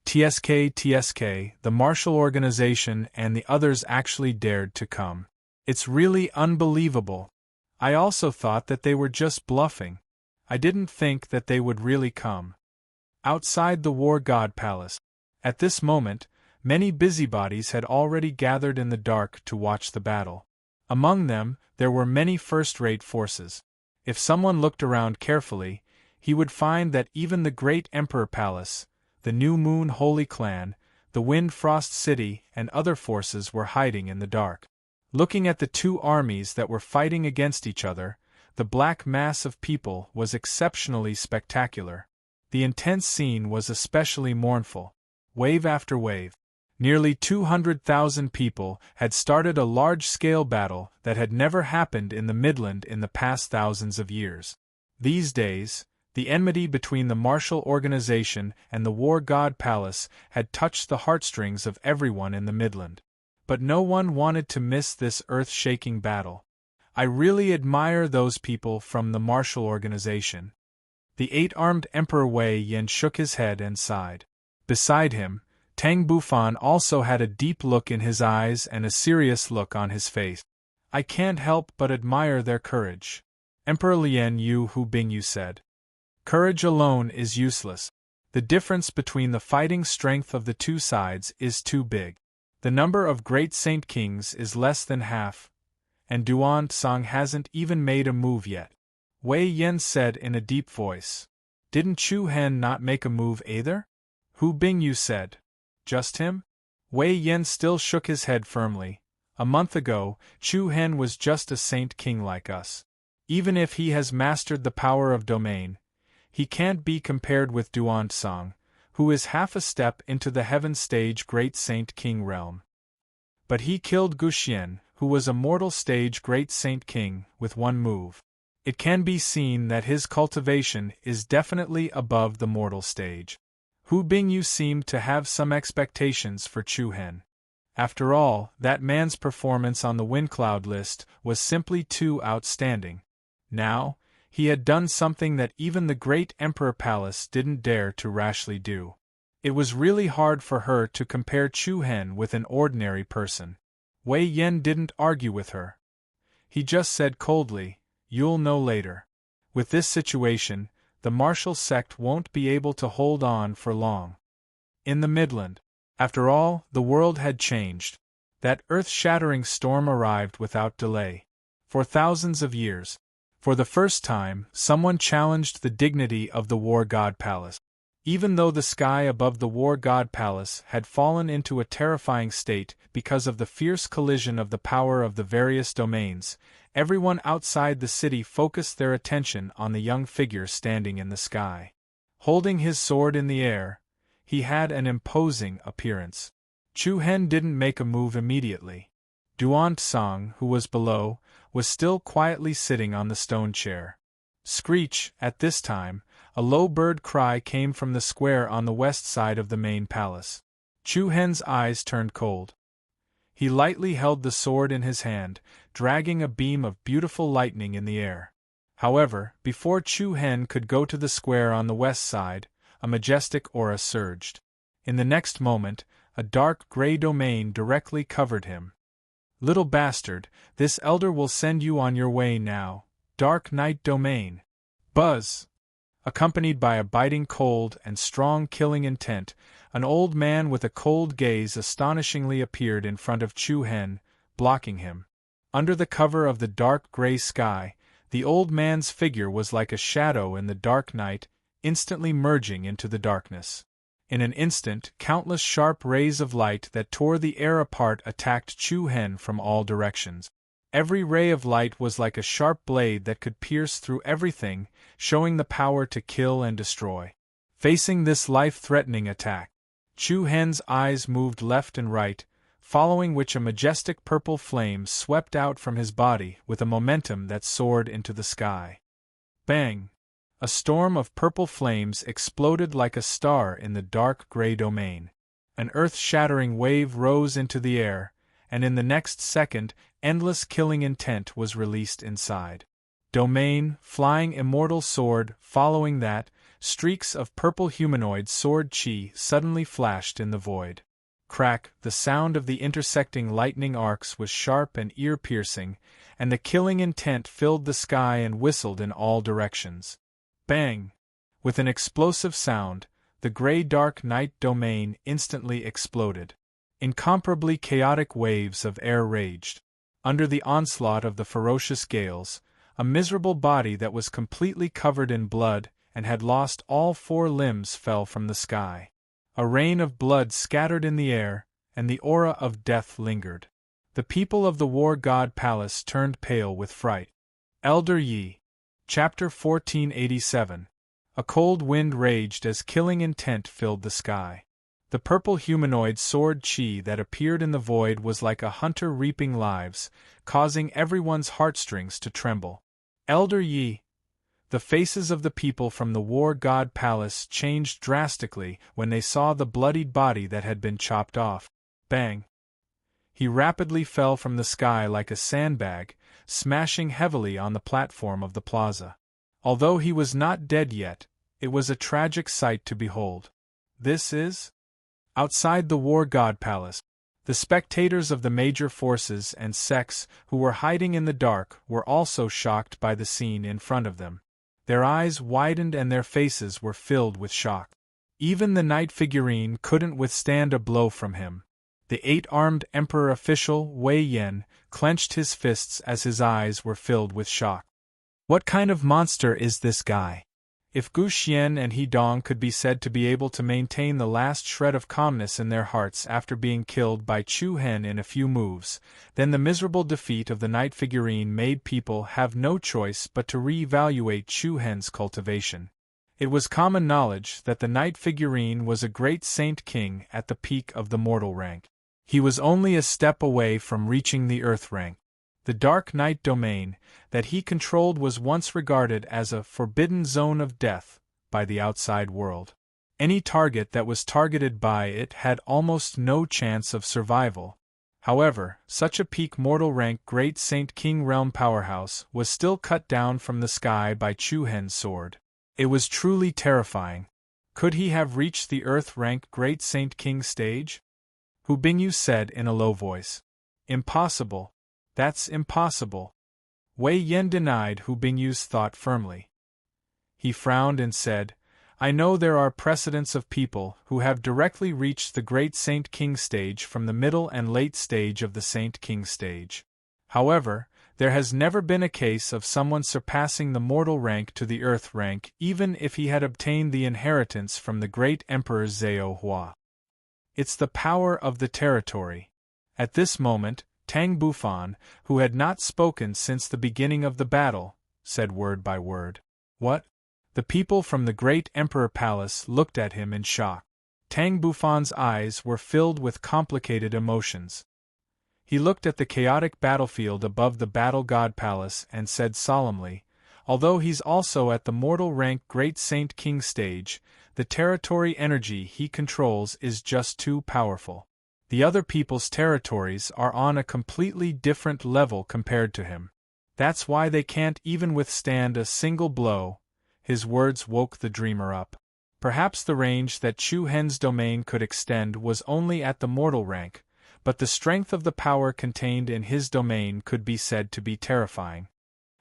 TSK, the martial organization and the others actually dared to come. It's really unbelievable. I also thought that they were just bluffing. I didn't think that they would really come. Outside the War God Palace. At this moment, many busybodies had already gathered in the dark to watch the battle. Among them, there were many first-rate forces. If someone looked around carefully, he would find that even the Great Emperor Palace, the New Moon Holy Clan, the Wind Frost City, and other forces were hiding in the dark. Looking at the two armies that were fighting against each other, the black mass of people was exceptionally spectacular. The intense scene was especially mournful. Wave after wave. Nearly 200,000 people had started a large-scale battle that had never happened in the Midland in the past thousands of years. These days, the enmity between the martial organization and the War God Palace had touched the heartstrings of everyone in the Midland. But no one wanted to miss this earth-shaking battle. I really admire those people from the martial organization. The eight-armed Emperor Wei Yan shook his head and sighed. Beside him, Tang Bufan also had a deep look in his eyes and a serious look on his face. I can't help but admire their courage. Emperor Lian Yu Hu Bingyu said. Courage alone is useless. The difference between the fighting strength of the two sides is too big. The number of great Saint Kings is less than half, and Duan Tsang hasn't even made a move yet. Wei Yan said in a deep voice. Didn't Chu Hen not make a move either? Hu Bingyu said. Just him? Wei Yan still shook his head firmly. A month ago, Chu Hen was just a Saint King like us. Even if he has mastered the power of domain, he can't be compared with Duan Tsang, who is half a step into the heaven stage Great Saint King realm. But he killed Guxian, who was a mortal stage Great Saint King, with one move. It can be seen that his cultivation is definitely above the mortal stage. Hu Bingyu seemed to have some expectations for Chu Hen. After all, that man's performance on the Windcloud list was simply too outstanding. Now, he had done something that even the Great Emperor Palace didn't dare to rashly do. It was really hard for her to compare Chu Hen with an ordinary person. Wei Yan didn't argue with her. He just said coldly, "You'll know later." With this situation, the martial sect won't be able to hold on for long. In the Midland, after all, the world had changed. That earth-shattering storm arrived without delay. For thousands of years, for the first time, someone challenged the dignity of the War God Palace. Even though the sky above the War God Palace had fallen into a terrifying state because of the fierce collision of the power of the various domains, everyone outside the city focused their attention on the young figure standing in the sky. Holding his sword in the air, he had an imposing appearance. Chu Hen didn't make a move immediately. Duan Tsang, who was below, was still quietly sitting on the stone chair. Screech, at this time, a low bird cry came from the square on the west side of the main palace. Chu Hen's eyes turned cold. He lightly held the sword in his hand, dragging a beam of beautiful lightning in the air. However, before Chu Hen could go to the square on the west side, a majestic aura surged. In the next moment, a dark gray domain directly covered him. "Little bastard, this elder will send you on your way now, dark night domain." Buzz! Accompanied by a biting cold and strong killing intent, an old man with a cold gaze astonishingly appeared in front of Chu Hen, blocking him. Under the cover of the dark gray sky, the old man's figure was like a shadow in the dark night, instantly merging into the darkness. In an instant, countless sharp rays of light that tore the air apart attacked Chu Hen from all directions. Every ray of light was like a sharp blade that could pierce through everything, showing the power to kill and destroy. Facing this life-threatening attack, Chu Hen's eyes moved left and right, following which a majestic purple flame swept out from his body with a momentum that soared into the sky. Bang! A storm of purple flames exploded like a star in the dark gray domain. An earth-shattering wave rose into the air, and in the next second, endless killing intent was released inside. Domain, flying immortal sword. Following that, streaks of purple humanoid sword chi suddenly flashed in the void. Crack! The sound of the intersecting lightning arcs was sharp and ear-piercing, and the killing intent filled the sky and whistled in all directions. Bang! With an explosive sound, the gray-dark night domain instantly exploded. Incomparably chaotic waves of air raged. Under the onslaught of the ferocious gales, a miserable body that was completely covered in blood and had lost all 4 limbs fell from the sky. A rain of blood scattered in the air, and the aura of death lingered. The people of the War God Palace turned pale with fright. Elder Yi. Chapter 1487. A cold wind raged as killing intent filled the sky. The purple humanoid sword chi that appeared in the void was like a hunter reaping lives, causing everyone's heartstrings to tremble. Elder Yi. The faces of the people from the War God Palace changed drastically when they saw the bloodied body that had been chopped off. Bang! He rapidly fell from the sky like a sandbag, smashing heavily on the platform of the plaza. Although he was not dead yet, it was a tragic sight to behold. This is? Outside the War God Palace, the spectators of the major forces and sects who were hiding in the dark were also shocked by the scene in front of them. Their eyes widened and their faces were filled with shock. Even the night figurine couldn't withstand a blow from him. The 8-armed emperor official, Wei Yan, clenched his fists as his eyes were filled with shock. What kind of monster is this guy? If Gu Xian and He Dong could be said to be able to maintain the last shred of calmness in their hearts after being killed by Chu Hen in a few moves, then the miserable defeat of the night figurine made people have no choice but to re-evaluate Chu Hen's cultivation. It was common knowledge that the night figurine was a great saint king at the peak of the mortal rank. He was only a step away from reaching the earth rank. The dark night domain that he controlled was once regarded as a forbidden zone of death by the outside world. Any target that was targeted by it had almost no chance of survival. However, such a peak mortal rank great Saint King realm powerhouse was still cut down from the sky by Chu Hen's sword. It was truly terrifying. Could he have reached the earth rank great Saint King stage? Hu Bingyu said in a low voice. Impossible. That's impossible. Wei Yan denied Hu Bingyu's thought firmly. He frowned and said, I know there are precedents of people who have directly reached the great Saint King stage from the middle and late stage of the Saint King stage. However, there has never been a case of someone surpassing the mortal rank to the earth rank even if he had obtained the inheritance from the great Emperor Zhao Hua. It's the power of the territory. At this moment, Tang Bufan, who had not spoken since the beginning of the battle, said word by word. What? The people from the great Emperor Palace looked at him in shock. Tang Bufan's eyes were filled with complicated emotions. He looked at the chaotic battlefield above the Battle God Palace and said solemnly, although he's also at the mortal rank Great Saint King stage, the territory energy he controls is just too powerful. The other people's territories are on a completely different level compared to him. That's why they can't even withstand a single blow. His words woke the dreamer up. Perhaps the range that Chu Hen's domain could extend was only at the mortal rank, but the strength of the power contained in his domain could be said to be terrifying.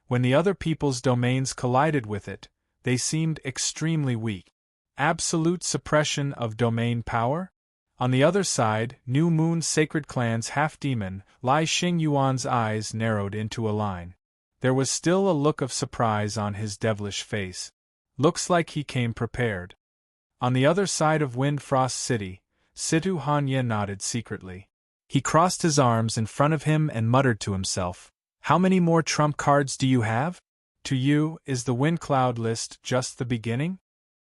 When the other people's domains collided with it, they seemed extremely weak. Absolute suppression of domain power? On the other side, New Moon's sacred clan's half-demon, Lai Xingyuan's eyes narrowed into a line. There was still a look of surprise on his devilish face. Looks like he came prepared. On the other side of Wind Frost City, Situ Hanya nodded secretly. He crossed his arms in front of him and muttered to himself, "How many more trump cards do you have? To you, is the wind cloud list just the beginning?"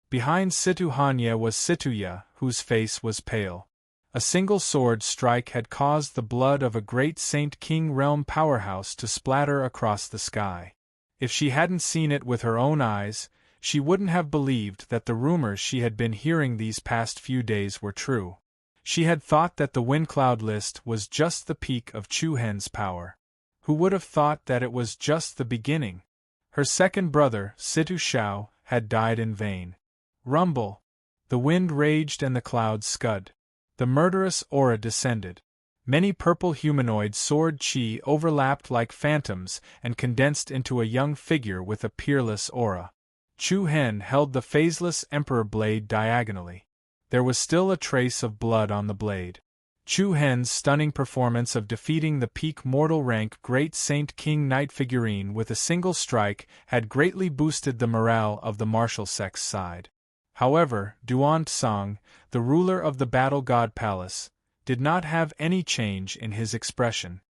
Behind Situ Hanya was Situya, whose face was pale. A single sword strike had caused the blood of a great Saint King realm powerhouse to splatter across the sky. If she hadn't seen it with her own eyes, she wouldn't have believed that the rumors she had been hearing these past few days were true. She had thought that the wind cloud list was just the peak of Chu Hen's power. Who would have thought that it was just the beginning? Her second brother, Situ Shao, had died in vain. Rumble! The wind raged and the clouds scud. The murderous aura descended. Many purple humanoid sword chi overlapped like phantoms and condensed into a young figure with a peerless aura. Chu Hen held the phaseless emperor blade diagonally. There was still a trace of blood on the blade. Chu Hen's stunning performance of defeating the peak mortal rank Great Saint King Knight figurine with a single strike had greatly boosted the morale of the martial sect's side. However, Duan Tsang, the ruler of the Battle God Palace, did not have any change in his expression.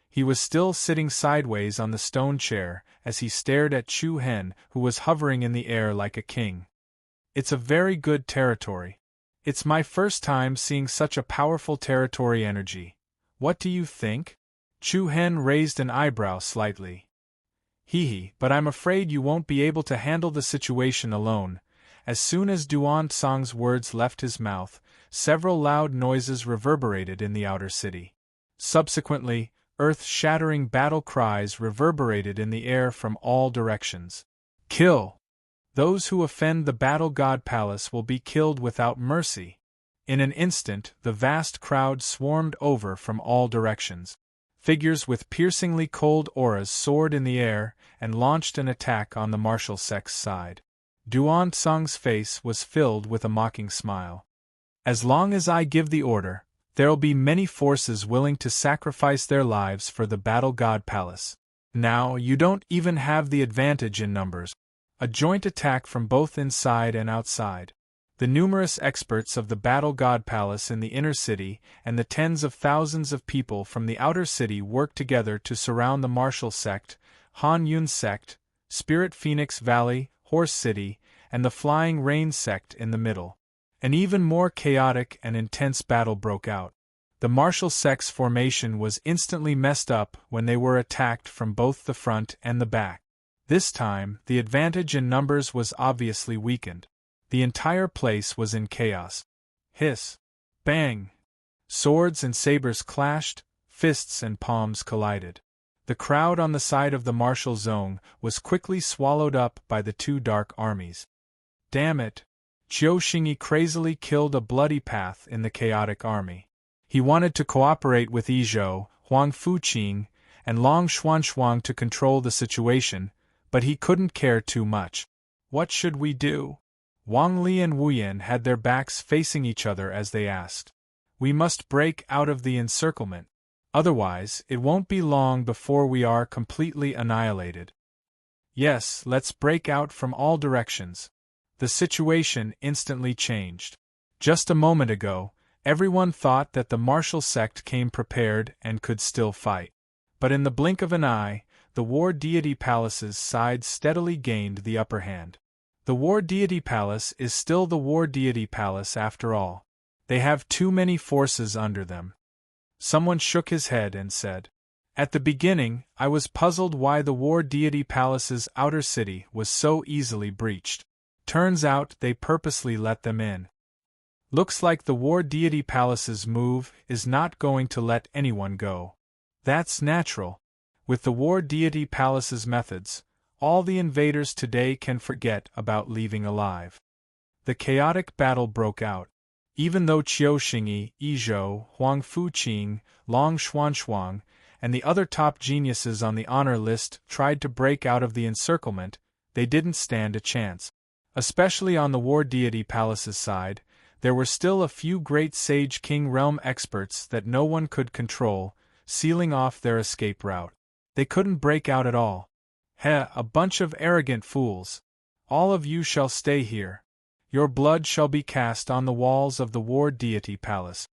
He was still sitting sideways on the stone chair as he stared at Chu Hen, who was hovering in the air like a king. "It's a very good territory. It's my first time seeing such a powerful territory energy. What do you think?" Chu Hen raised an eyebrow slightly. "Hee, but I'm afraid you won't be able to handle the situation alone." As soon as Duan Tsang's words left his mouth, several loud noises reverberated in the outer city. Subsequently, earth-shattering battle cries reverberated in the air from all directions. "Kill! Those who offend the Battle God Palace will be killed without mercy." In an instant, the vast crowd swarmed over from all directions. Figures with piercingly cold auras soared in the air and launched an attack on the martial sect's side. Duan Tsang's face was filled with a mocking smile. "As long as I give the order, there'll be many forces willing to sacrifice their lives for the Battle God Palace. Now, you don't even have the advantage in numbers. A joint attack from both inside and outside. The numerous experts of the Battle God Palace in the inner city and the tens of thousands of people from the outer city work together to surround the martial sect, Han Yun sect, Spirit Phoenix Valley, Horse City, and the Flying Rain sect in the middle. An even more chaotic and intense battle broke out. The martial sect's formation was instantly messed up when they were attacked from both the front and the back. This time, the advantage in numbers was obviously weakened. The entire place was in chaos. Hiss! Bang! Swords and sabers clashed, fists and palms collided. The crowd on the side of the martial zone was quickly swallowed up by the two dark armies. Damn it! Jiu Xingyi crazily killed a bloody path in the chaotic army. He wanted to cooperate with Yizhou, Huang Fuqing, and Long Xuanshuang to control the situation, but he couldn't care too much. What should we do? Wang Li and Wu Yan had their backs facing each other as they asked. We must break out of the encirclement. Otherwise, it won't be long before we are completely annihilated. Yes, let's break out from all directions. The situation instantly changed. Just a moment ago, everyone thought that the martial sect came prepared and could still fight. But in the blink of an eye, the War Deity Palace's side steadily gained the upper hand. The War Deity Palace is still the War Deity Palace after all. They have too many forces under them. Someone shook his head and said, "At the beginning, I was puzzled why the War Deity Palace's outer city was so easily breached. Turns out they purposely let them in." Looks like the war deity palace's move is not going to let anyone go. That's natural. With the war deity palace's methods, all the invaders today can forget about leaving alive. The chaotic battle broke out. Even though Qiu Xingyi, Yizhou, Huang Fuqing, Long Xuanshuang, and the other top geniuses on the honor list tried to break out of the encirclement, they didn't stand a chance. Especially on the war deity palace's side, there were still a few great Sage King realm experts that no one could control, sealing off their escape route. They couldn't break out at all. A bunch of arrogant fools. All of you shall stay here. Your blood shall be cast on the walls of the war deity palace.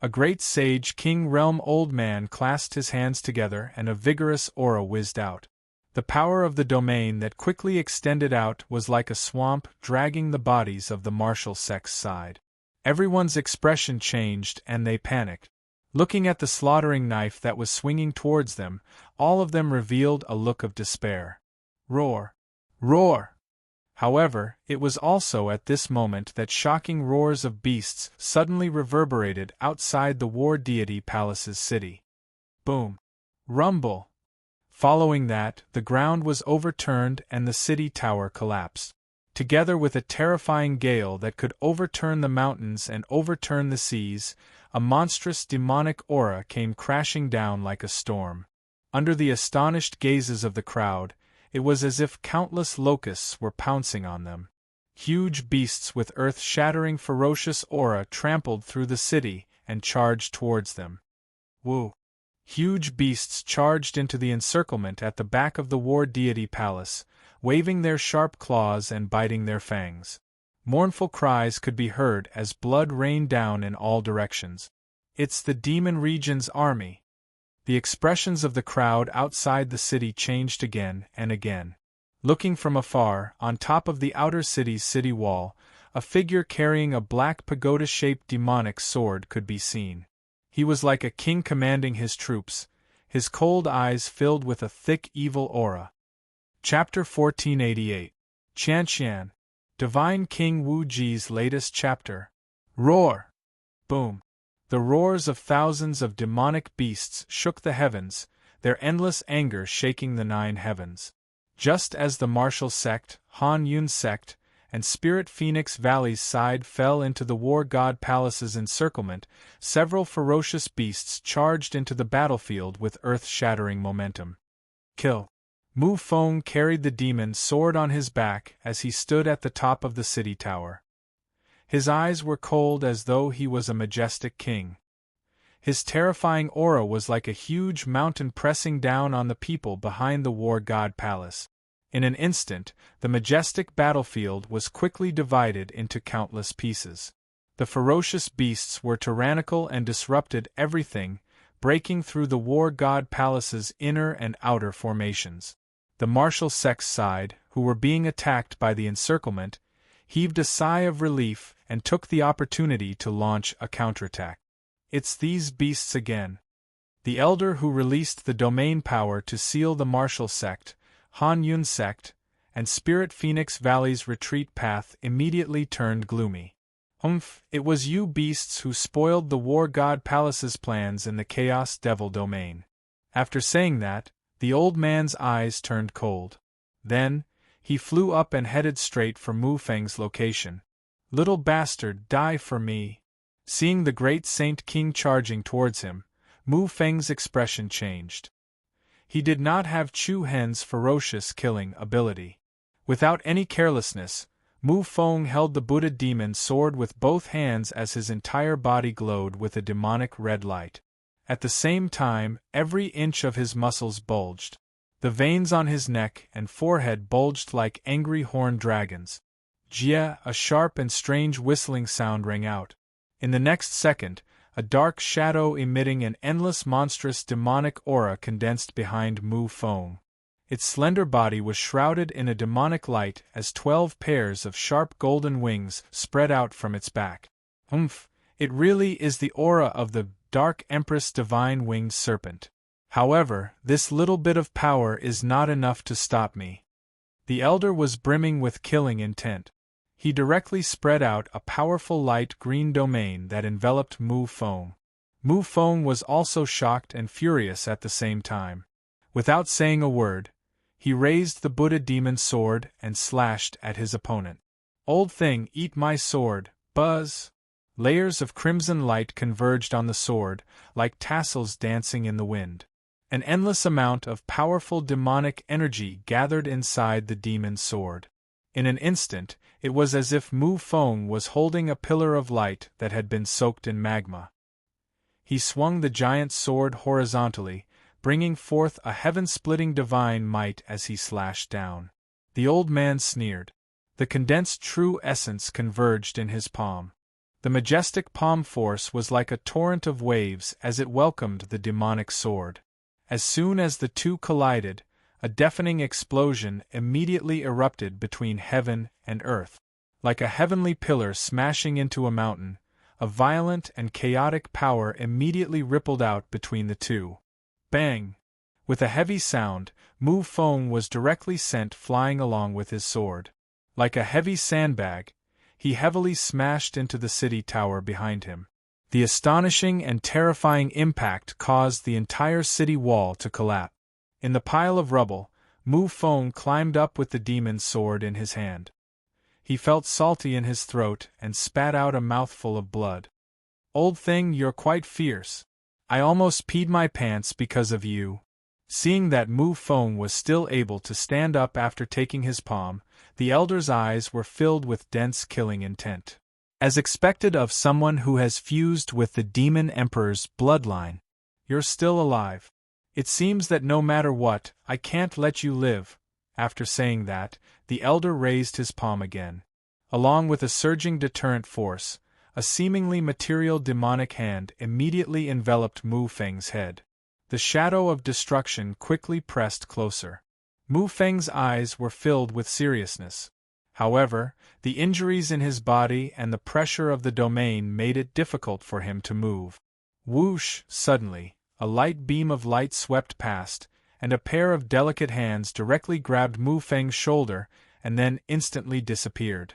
A great Sage King realm old man clasped his hands together and a vigorous aura whizzed out. The power of the domain that quickly extended out was like a swamp dragging the bodies of the martial sect's side. Everyone's expression changed and they panicked. Looking at the slaughtering knife that was swinging towards them, all of them revealed a look of despair. Roar! Roar! However, it was also at this moment that shocking roars of beasts suddenly reverberated outside the war deity palace's city. Boom! Rumble! Following that, the ground was overturned and the city tower collapsed. Together with a terrifying gale that could overturn the mountains and overturn the seas, a monstrous demonic aura came crashing down like a storm. Under the astonished gazes of the crowd, it was as if countless locusts were pouncing on them. Huge beasts with earth-shattering ferocious aura trampled through the city and charged towards them. Woo! Huge beasts charged into the encirclement at the back of the war deity palace, waving their sharp claws and biting their fangs. Mournful cries could be heard as blood rained down in all directions. It's the demon region's army. The expressions of the crowd outside the city changed again and again. Looking from afar, on top of the outer city's city wall, a figure carrying a black pagoda-shaped demonic sword could be seen. He was like a king commanding his troops, his cold eyes filled with a thick evil aura. Chapter 1488. Qianqian, Divine King Wu Ji's latest chapter. Roar! Boom! The roars of thousands of demonic beasts shook the heavens, their endless anger shaking the 9 heavens. Just as the martial sect, Han Yun sect, and Spirit Phoenix Valley's side fell into the war god palace's encirclement, several ferocious beasts charged into the battlefield with earth-shattering momentum. Kill! Mu Feng carried the demon sword on his back as he stood at the top of the city tower. His eyes were cold as though he was a majestic king. His terrifying aura was like a huge mountain pressing down on the people behind the war god palace. In an instant, the majestic battlefield was quickly divided into countless pieces. The ferocious beasts were tyrannical and disrupted everything, breaking through the war god palace's inner and outer formations. The martial sect's side, who were being attacked by the encirclement, heaved a sigh of relief and took the opportunity to launch a counterattack. It's these beasts again. The elder who released the domain power to seal the martial sect, Han Yun sect, and Spirit Phoenix Valley's retreat path immediately turned gloomy. It was you beasts who spoiled the war god palace's plans in the Chaos Devil domain. After saying that, the old man's eyes turned cold. Then, he flew up and headed straight for Mu Feng's location. Little bastard, die for me. Seeing the great Saint King charging towards him, Mu Feng's expression changed. He did not have Chu Hen's ferocious killing ability. Without any carelessness, Mu Feng held the Buddha demon sword with both hands as his entire body glowed with a demonic red light. At the same time, every inch of his muscles bulged. The veins on his neck and forehead bulged like angry horned dragons. Jia, a sharp and strange whistling sound rang out. In the next second, a dark shadow emitting an endless monstrous demonic aura condensed behind Mu Feng. Its slender body was shrouded in a demonic light as 12 pairs of sharp golden wings spread out from its back. It really is the aura of the Dark Empress Divine Winged Serpent. However, this little bit of power is not enough to stop me. The elder was brimming with killing intent. He directly spread out a powerful light green domain that enveloped Mu Feng. Mu Feng was also shocked and furious at the same time. Without saying a word, he raised the Buddha demon sword and slashed at his opponent. Old thing, eat my sword, buzz! Layers of crimson light converged on the sword, like tassels dancing in the wind. An endless amount of powerful demonic energy gathered inside the demon's sword. In an instant, it was as if Mu Feng was holding a pillar of light that had been soaked in magma. He swung the giant sword horizontally, bringing forth a heaven-splitting divine might as he slashed down. The old man sneered. The condensed true essence converged in his palm. The majestic palm force was like a torrent of waves as it welcomed the demonic sword. As soon as the two collided, a deafening explosion immediately erupted between heaven and earth. Like a heavenly pillar smashing into a mountain, a violent and chaotic power immediately rippled out between the two. Bang! With a heavy sound, Mu Feng was directly sent flying along with his sword. Like a heavy sandbag, he heavily smashed into the city tower behind him. The astonishing and terrifying impact caused the entire city wall to collapse. In the pile of rubble, Mu Feng climbed up with the demon's sword in his hand. He felt salty in his throat and spat out a mouthful of blood. Old thing, you're quite fierce. I almost peed my pants because of you. Seeing that Mu Feng was still able to stand up after taking his palm, the elder's eyes were filled with dense killing intent. As expected of someone who has fused with the demon emperor's bloodline, you're still alive. It seems that no matter what, I can't let you live. After saying that, the elder raised his palm again. Along with a surging deterrent force, a seemingly material demonic hand immediately enveloped Mu Feng's head. The shadow of destruction quickly pressed closer. Mu Feng's eyes were filled with seriousness. However, the injuries in his body and the pressure of the domain made it difficult for him to move. Whoosh! Suddenly, a light beam of light swept past, and a pair of delicate hands directly grabbed Mu Feng's shoulder and then instantly disappeared.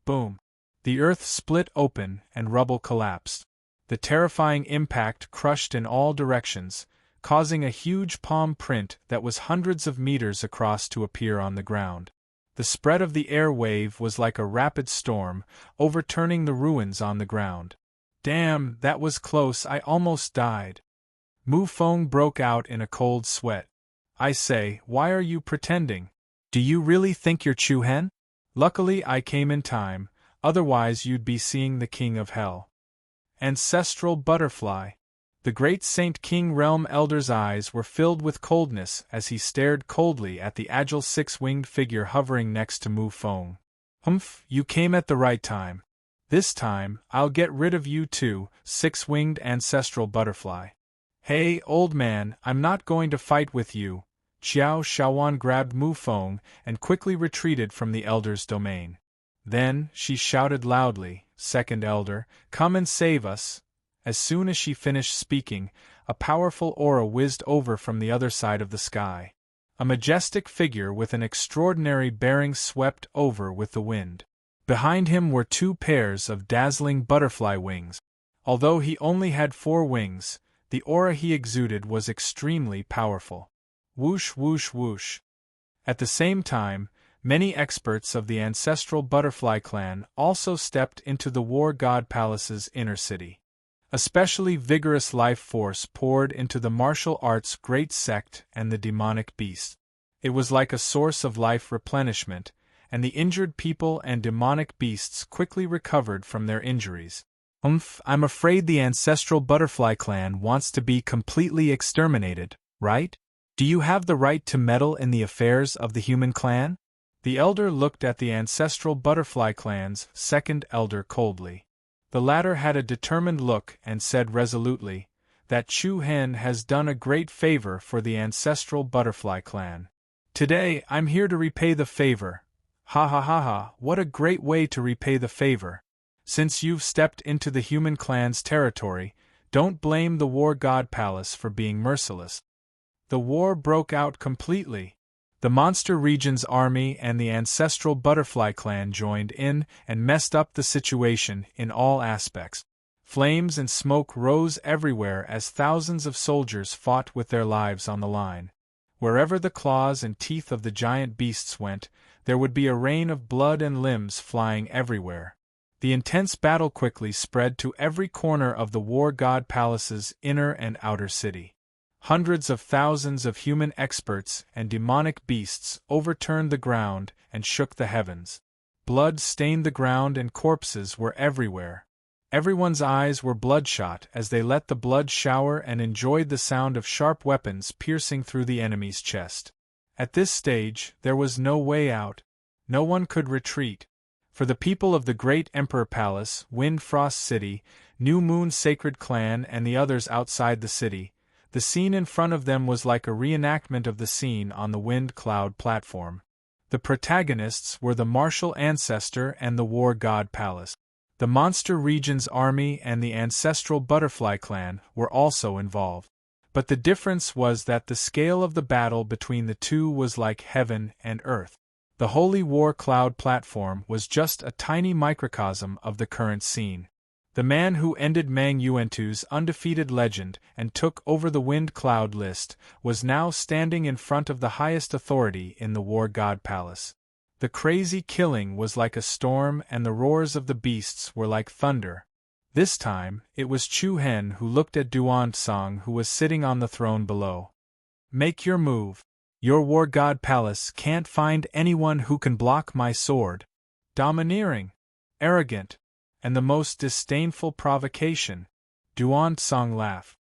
Boom! The earth split open and rubble collapsed. The terrifying impact crushed in all directions, causing a huge palm print that was hundreds of meters across to appear on the ground. The spread of the air wave was like a rapid storm, overturning the ruins on the ground. Damn, that was close, I almost died. Mu Feng broke out in a cold sweat. I say, why are you pretending? Do you really think you're Chu Hen? Luckily I came in time, otherwise you'd be seeing the King of Hell. Ancestral butterfly. The great Saint King Realm Elder's eyes were filled with coldness as he stared coldly at the agile six-winged figure hovering next to Mu Feng. Humph, you came at the right time. This time, I'll get rid of you too, six-winged ancestral butterfly. Hey, old man, I'm not going to fight with you. Xiao Shaowan grabbed Mu Feng and quickly retreated from the elder's domain. Then, she shouted loudly, Second Elder, come and save us. As soon as she finished speaking, a powerful aura whizzed over from the other side of the sky. A majestic figure with an extraordinary bearing swept over with the wind. Behind him were two pairs of dazzling butterfly wings. Although he only had 4 wings, the aura he exuded was extremely powerful. Whoosh whoosh whoosh. At the same time, many experts of the ancestral butterfly clan also stepped into the war god palace's inner city. Especially vigorous life force poured into the martial arts great sect and the demonic beast. It was like a source of life replenishment, and the injured people and demonic beasts quickly recovered from their injuries. I'm afraid the ancestral butterfly clan wants to be completely exterminated, right? Do you have the right to meddle in the affairs of the human clan? The elder looked at the ancestral butterfly clan's second elder coldly. The latter had a determined look and said resolutely, that Chu Hen has done a great favor for the ancestral butterfly clan. Today, I'm here to repay the favor. Ha ha ha ha, what a great way to repay the favor. Since you've stepped into the human clan's territory, don't blame the war god palace for being merciless. The war broke out completely. The Monster Region's army and the ancestral Butterfly clan joined in and messed up the situation in all aspects. Flames and smoke rose everywhere as thousands of soldiers fought with their lives on the line. Wherever the claws and teeth of the giant beasts went, there would be a rain of blood and limbs flying everywhere. The intense battle quickly spread to every corner of the War God Palace's inner and outer city. Hundreds of thousands of human experts and demonic beasts overturned the ground and shook the heavens. Blood stained the ground and corpses were everywhere. Everyone's eyes were bloodshot as they let the blood shower and enjoyed the sound of sharp weapons piercing through the enemy's chest. At this stage, there was no way out. No one could retreat. For the people of the Great Emperor Palace, Wind Frost City, New Moon Sacred Clan and the others outside the city, the scene in front of them was like a reenactment of the scene on the Wind Cloud platform. The protagonists were the martial ancestor and the War God Palace. The Monster Region's army and the ancestral Butterfly clan were also involved. But the difference was that the scale of the battle between the two was like heaven and earth. The Holy War Cloud platform was just a tiny microcosm of the current scene. The man who ended Mang Yuantu's undefeated legend and took over the Wind Cloud list was now standing in front of the highest authority in the War God Palace. The crazy killing was like a storm and the roars of the beasts were like thunder. This time, it was Chu Hen who looked at Duan Song who was sitting on the throne below. "Make your move. Your War God Palace can't find anyone who can block my sword." Domineering, arrogant, and the most disdainful provocation. Duan Song laughed.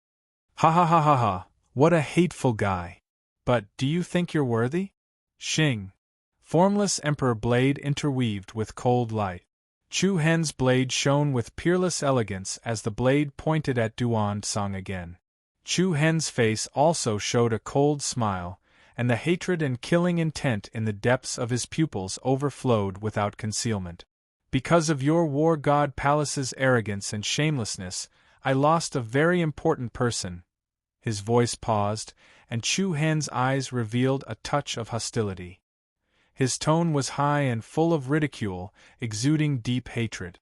"Ha ha ha ha ha, what a hateful guy. But do you think you're worthy?" Xing. Formless Emperor blade interweaved with cold light. Chu Hen's blade shone with peerless elegance as the blade pointed at Duan Song again. Chu Hen's face also showed a cold smile, and the hatred and killing intent in the depths of his pupils overflowed without concealment. "Because of your War God Palace's arrogance and shamelessness, I lost a very important person." His voice paused, and Chu Hen's eyes revealed a touch of hostility. His tone was high and full of ridicule, exuding deep hatred.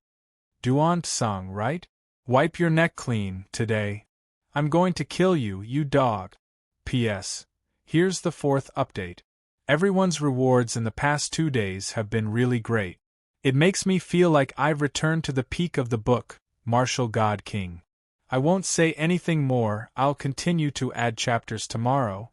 "Duan Song, right? Wipe your neck clean, today. I'm going to kill you, you dog." P.S. Here's the fourth update. Everyone's rewards in the past 2 days have been really great. It makes me feel like I've returned to the peak of the book, Martial God King. I won't say anything more, I'll continue to add chapters tomorrow.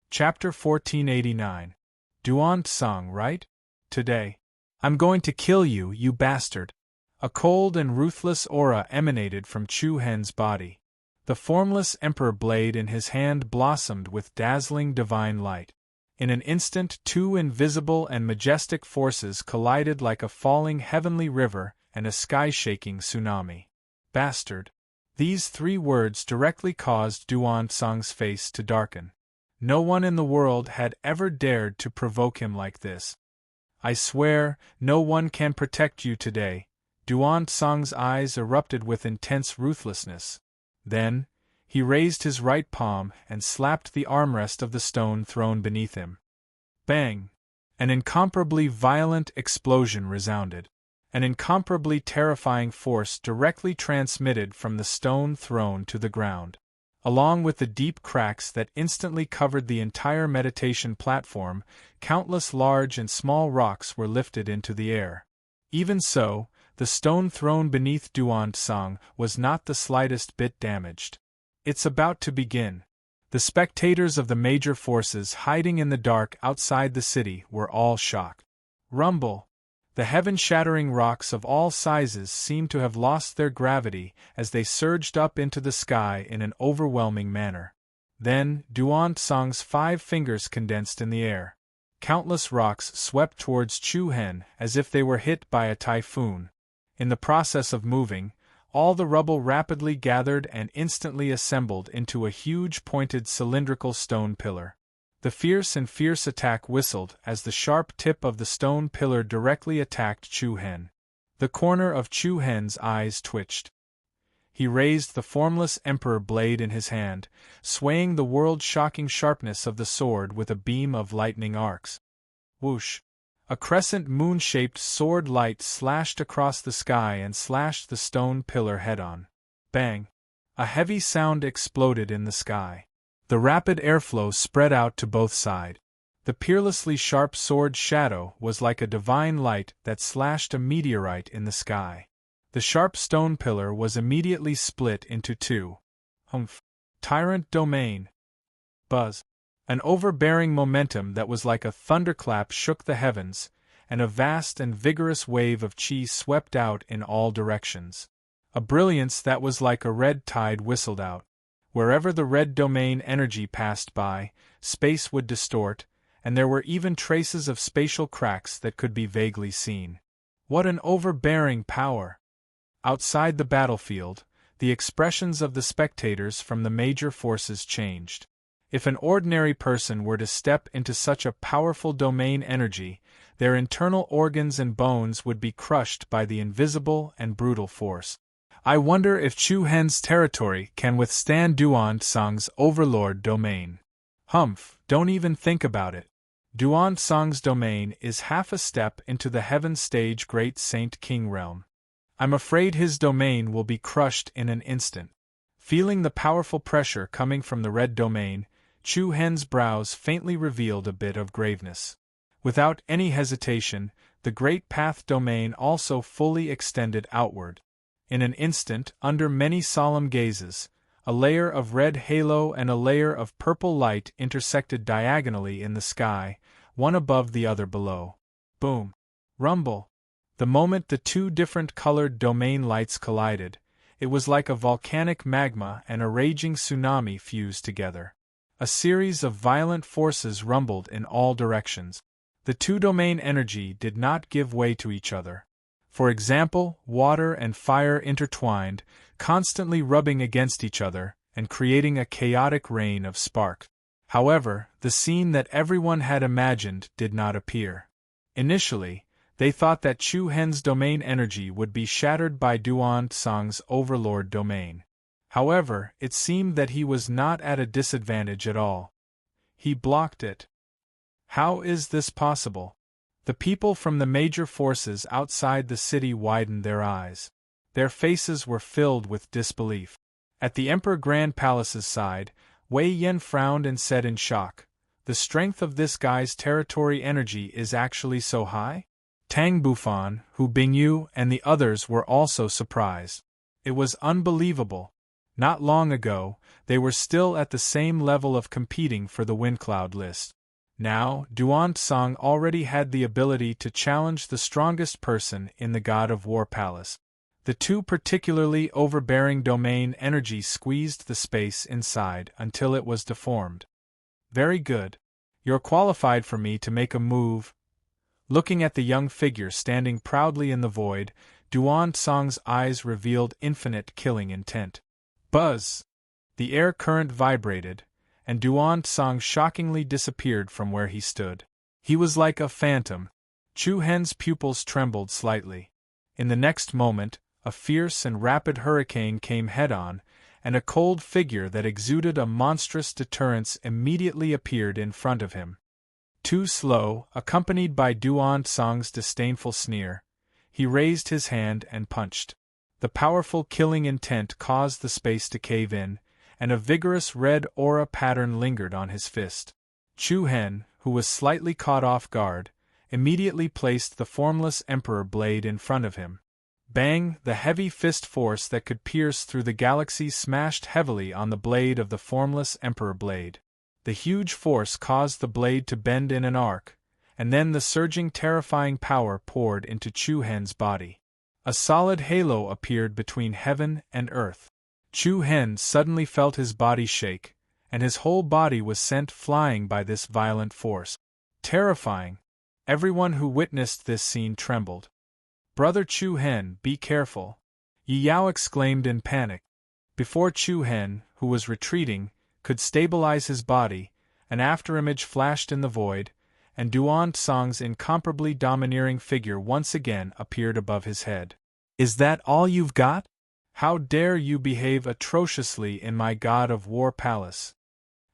Chapter 1489. Duan Song, right? Today. I'm going to kill you, you bastard. A cold and ruthless aura emanated from Chu Hen's body. The formless emperor blade in his hand blossomed with dazzling divine light. In an instant, two invisible and majestic forces collided like a falling heavenly river and a sky-shaking tsunami. Bastard. These 3 words directly caused Duan Song's face to darken. No one in the world had ever dared to provoke him like this. "I swear, no one can protect you today." Duan Song's eyes erupted with intense ruthlessness. Then, he raised his right palm and slapped the armrest of the stone throne beneath him. Bang! An incomparably violent explosion resounded. An incomparably terrifying force directly transmitted from the stone throne to the ground. Along with the deep cracks that instantly covered the entire meditation platform, countless large and small rocks were lifted into the air. Even so, the stone throne beneath Duan Song was not the slightest bit damaged. "It's about to begin." The spectators of the major forces hiding in the dark outside the city were all shocked. Rumble! The heaven-shattering rocks of all sizes seemed to have lost their gravity as they surged up into the sky in an overwhelming manner. Then, Duan Song's 5 fingers condensed in the air. Countless rocks swept towards Chu Hen as if they were hit by a typhoon. In the process of moving, all the rubble rapidly gathered and instantly assembled into a huge pointed cylindrical stone pillar. The fierce attack whistled as the sharp tip of the stone pillar directly attacked Chu Hen. The corner of Chu Hen's eyes twitched. He raised the formless emperor blade in his hand, swaying the world-shocking sharpness of the sword with a beam of lightning arcs. Whoosh! A crescent moon-shaped sword light slashed across the sky and slashed the stone pillar head-on. Bang! A heavy sound exploded in the sky. The rapid airflow spread out to both sides. The peerlessly sharp sword shadow was like a divine light that slashed a meteorite in the sky. The sharp stone pillar was immediately split into two. Humph! Tyrant domain! Buzz! An overbearing momentum that was like a thunderclap shook the heavens, and a vast and vigorous wave of chi swept out in all directions. A brilliance that was like a red tide whistled out. Wherever the red domain energy passed by, space would distort, and there were even traces of spatial cracks that could be vaguely seen. What an overbearing power! Outside the battlefield, the expressions of the spectators from the major forces changed. If an ordinary person were to step into such a powerful domain energy, their internal organs and bones would be crushed by the invisible and brutal force. I wonder if Chu Hen's territory can withstand Duan Tsang's overlord domain. Humph, don't even think about it. Duan Tsang's domain is half a step into the heaven stage Great Saint King realm. I'm afraid his domain will be crushed in an instant. Feeling the powerful pressure coming from the red domain, Chu Hen's brows faintly revealed a bit of graveness. Without any hesitation, the Great Path domain also fully extended outward. In an instant, under many solemn gazes, a layer of red halo and a layer of purple light intersected diagonally in the sky, one above the other below. Boom! Rumble! The moment the two different colored domain lights collided, it was like a volcanic magma and a raging tsunami fused together. A series of violent forces rumbled in all directions. The two domain energy did not give way to each other. For example, water and fire intertwined, constantly rubbing against each other and creating a chaotic rain of sparks. However, the scene that everyone had imagined did not appear. Initially, they thought that Chu Hen's domain energy would be shattered by Duan Tsang's overlord domain. However, it seemed that he was not at a disadvantage at all. He blocked it. How is this possible? The people from the major forces outside the city widened their eyes. Their faces were filled with disbelief. At the Emperor Grand Palace's side, Wei Yan frowned and said in shock, "The strength of this guy's territory energy is actually so high?" Tang Bufan, Hu Bingyu, and the others were also surprised. It was unbelievable. Not long ago, they were still at the same level of competing for the Windcloud list. Now, Duan Tsang already had the ability to challenge the strongest person in the God of War Palace. The two particularly overbearing domain energies squeezed the space inside until it was deformed. Very good. You're qualified for me to make a move. Looking at the young figure standing proudly in the void, Duan Tsang's eyes revealed infinite killing intent. Buzz! The air current vibrated, and Duan Tsang shockingly disappeared from where he stood. He was like a phantom. Chu Hen's pupils trembled slightly. In the next moment, a fierce and rapid hurricane came head-on, and a cold figure that exuded a monstrous deterrence immediately appeared in front of him. Too slow, accompanied by Duan Tsang's disdainful sneer, he raised his hand and punched. The powerful killing intent caused the space to cave in, and a vigorous red aura pattern lingered on his fist. Chu Hen, who was slightly caught off guard, immediately placed the formless emperor blade in front of him. Bang! The heavy fist force that could pierce through the galaxy smashed heavily on the blade of the formless emperor blade. The huge force caused the blade to bend in an arc, and then the surging terrifying power poured into Chu Hen's body. A solid halo appeared between heaven and earth. Chu Hen suddenly felt his body shake, and his whole body was sent flying by this violent force. Terrifying! Everyone who witnessed this scene trembled. "Brother Chu Hen, be careful!" Yi Yao exclaimed in panic. Before Chu Hen, who was retreating, could stabilize his body, an afterimage flashed in the void, and Duan Tsang's incomparably domineering figure once again appeared above his head. "Is that all you've got? How dare you behave atrociously in my god of war palace?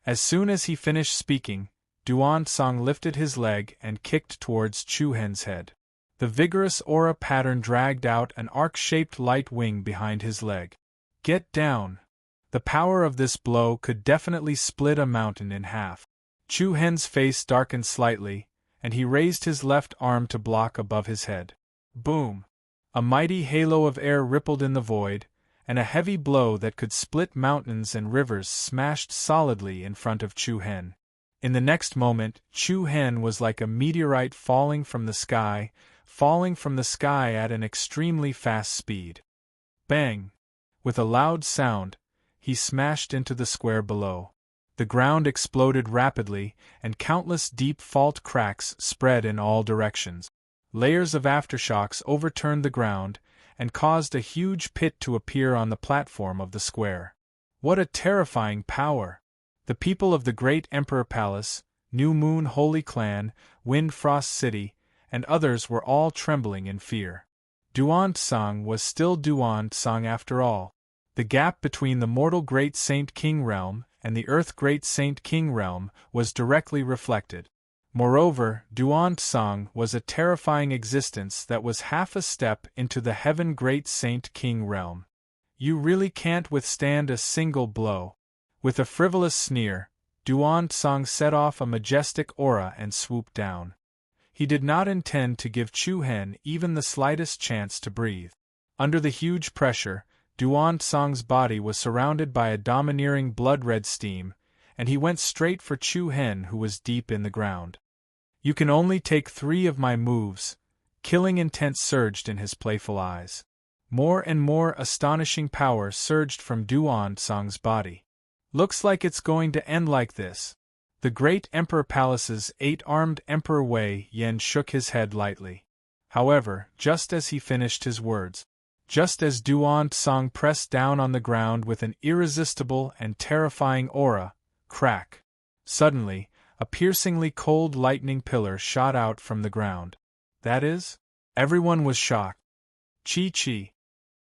As soon as he finished speaking, Duan-Song lifted his leg and kicked towards Chu-Hen's head. The vigorous aura pattern dragged out an arc-shaped light wing behind his leg. Get down! The power of this blow could definitely split a mountain in half. Chu-Hen's face darkened slightly, and he raised his left arm to block above his head. Boom! A mighty halo of air rippled in the void, and a heavy blow that could split mountains and rivers smashed solidly in front of Chu-Hen. In the next moment, Chu-Hen was like a meteorite falling from the sky at an extremely fast speed. Bang! With a loud sound, he smashed into the square below. The ground exploded rapidly, and countless deep fault cracks spread in all directions. Layers of aftershocks overturned the ground, and caused a huge pit to appear on the platform of the square. What a terrifying power! The people of the Great Emperor Palace, New Moon Holy Clan, Wind Frost City, and others were all trembling in fear. Duan-Song was still Duan-Song after all. The gap between the mortal Great Saint King Realm and the Earth Great Saint King Realm was directly reflected. Moreover, Duan-Song was a terrifying existence that was half a step into the Heaven Great Saint King Realm. You really can't withstand a single blow. With a frivolous sneer, Duan-Song set off a majestic aura and swooped down. He did not intend to give Chu-Hen even the slightest chance to breathe. Under the huge pressure, Duan-Song's body was surrounded by a domineering blood-red steam, and he went straight for Chu-Hen, who was deep in the ground. You can only take 3 of my moves. Killing intent surged in his playful eyes. More and more astonishing power surged from Duan-Song's body. Looks like it's going to end like this. The Great Emperor Palace's 8-armed Emperor Wei Yan shook his head lightly. However, just as he finished his words, just as Duan-Song pressed down on the ground with an irresistible and terrifying aura, crack! Suddenly, a piercingly cold lightning pillar shot out from the ground. That is? Everyone was shocked. Chi-Chi!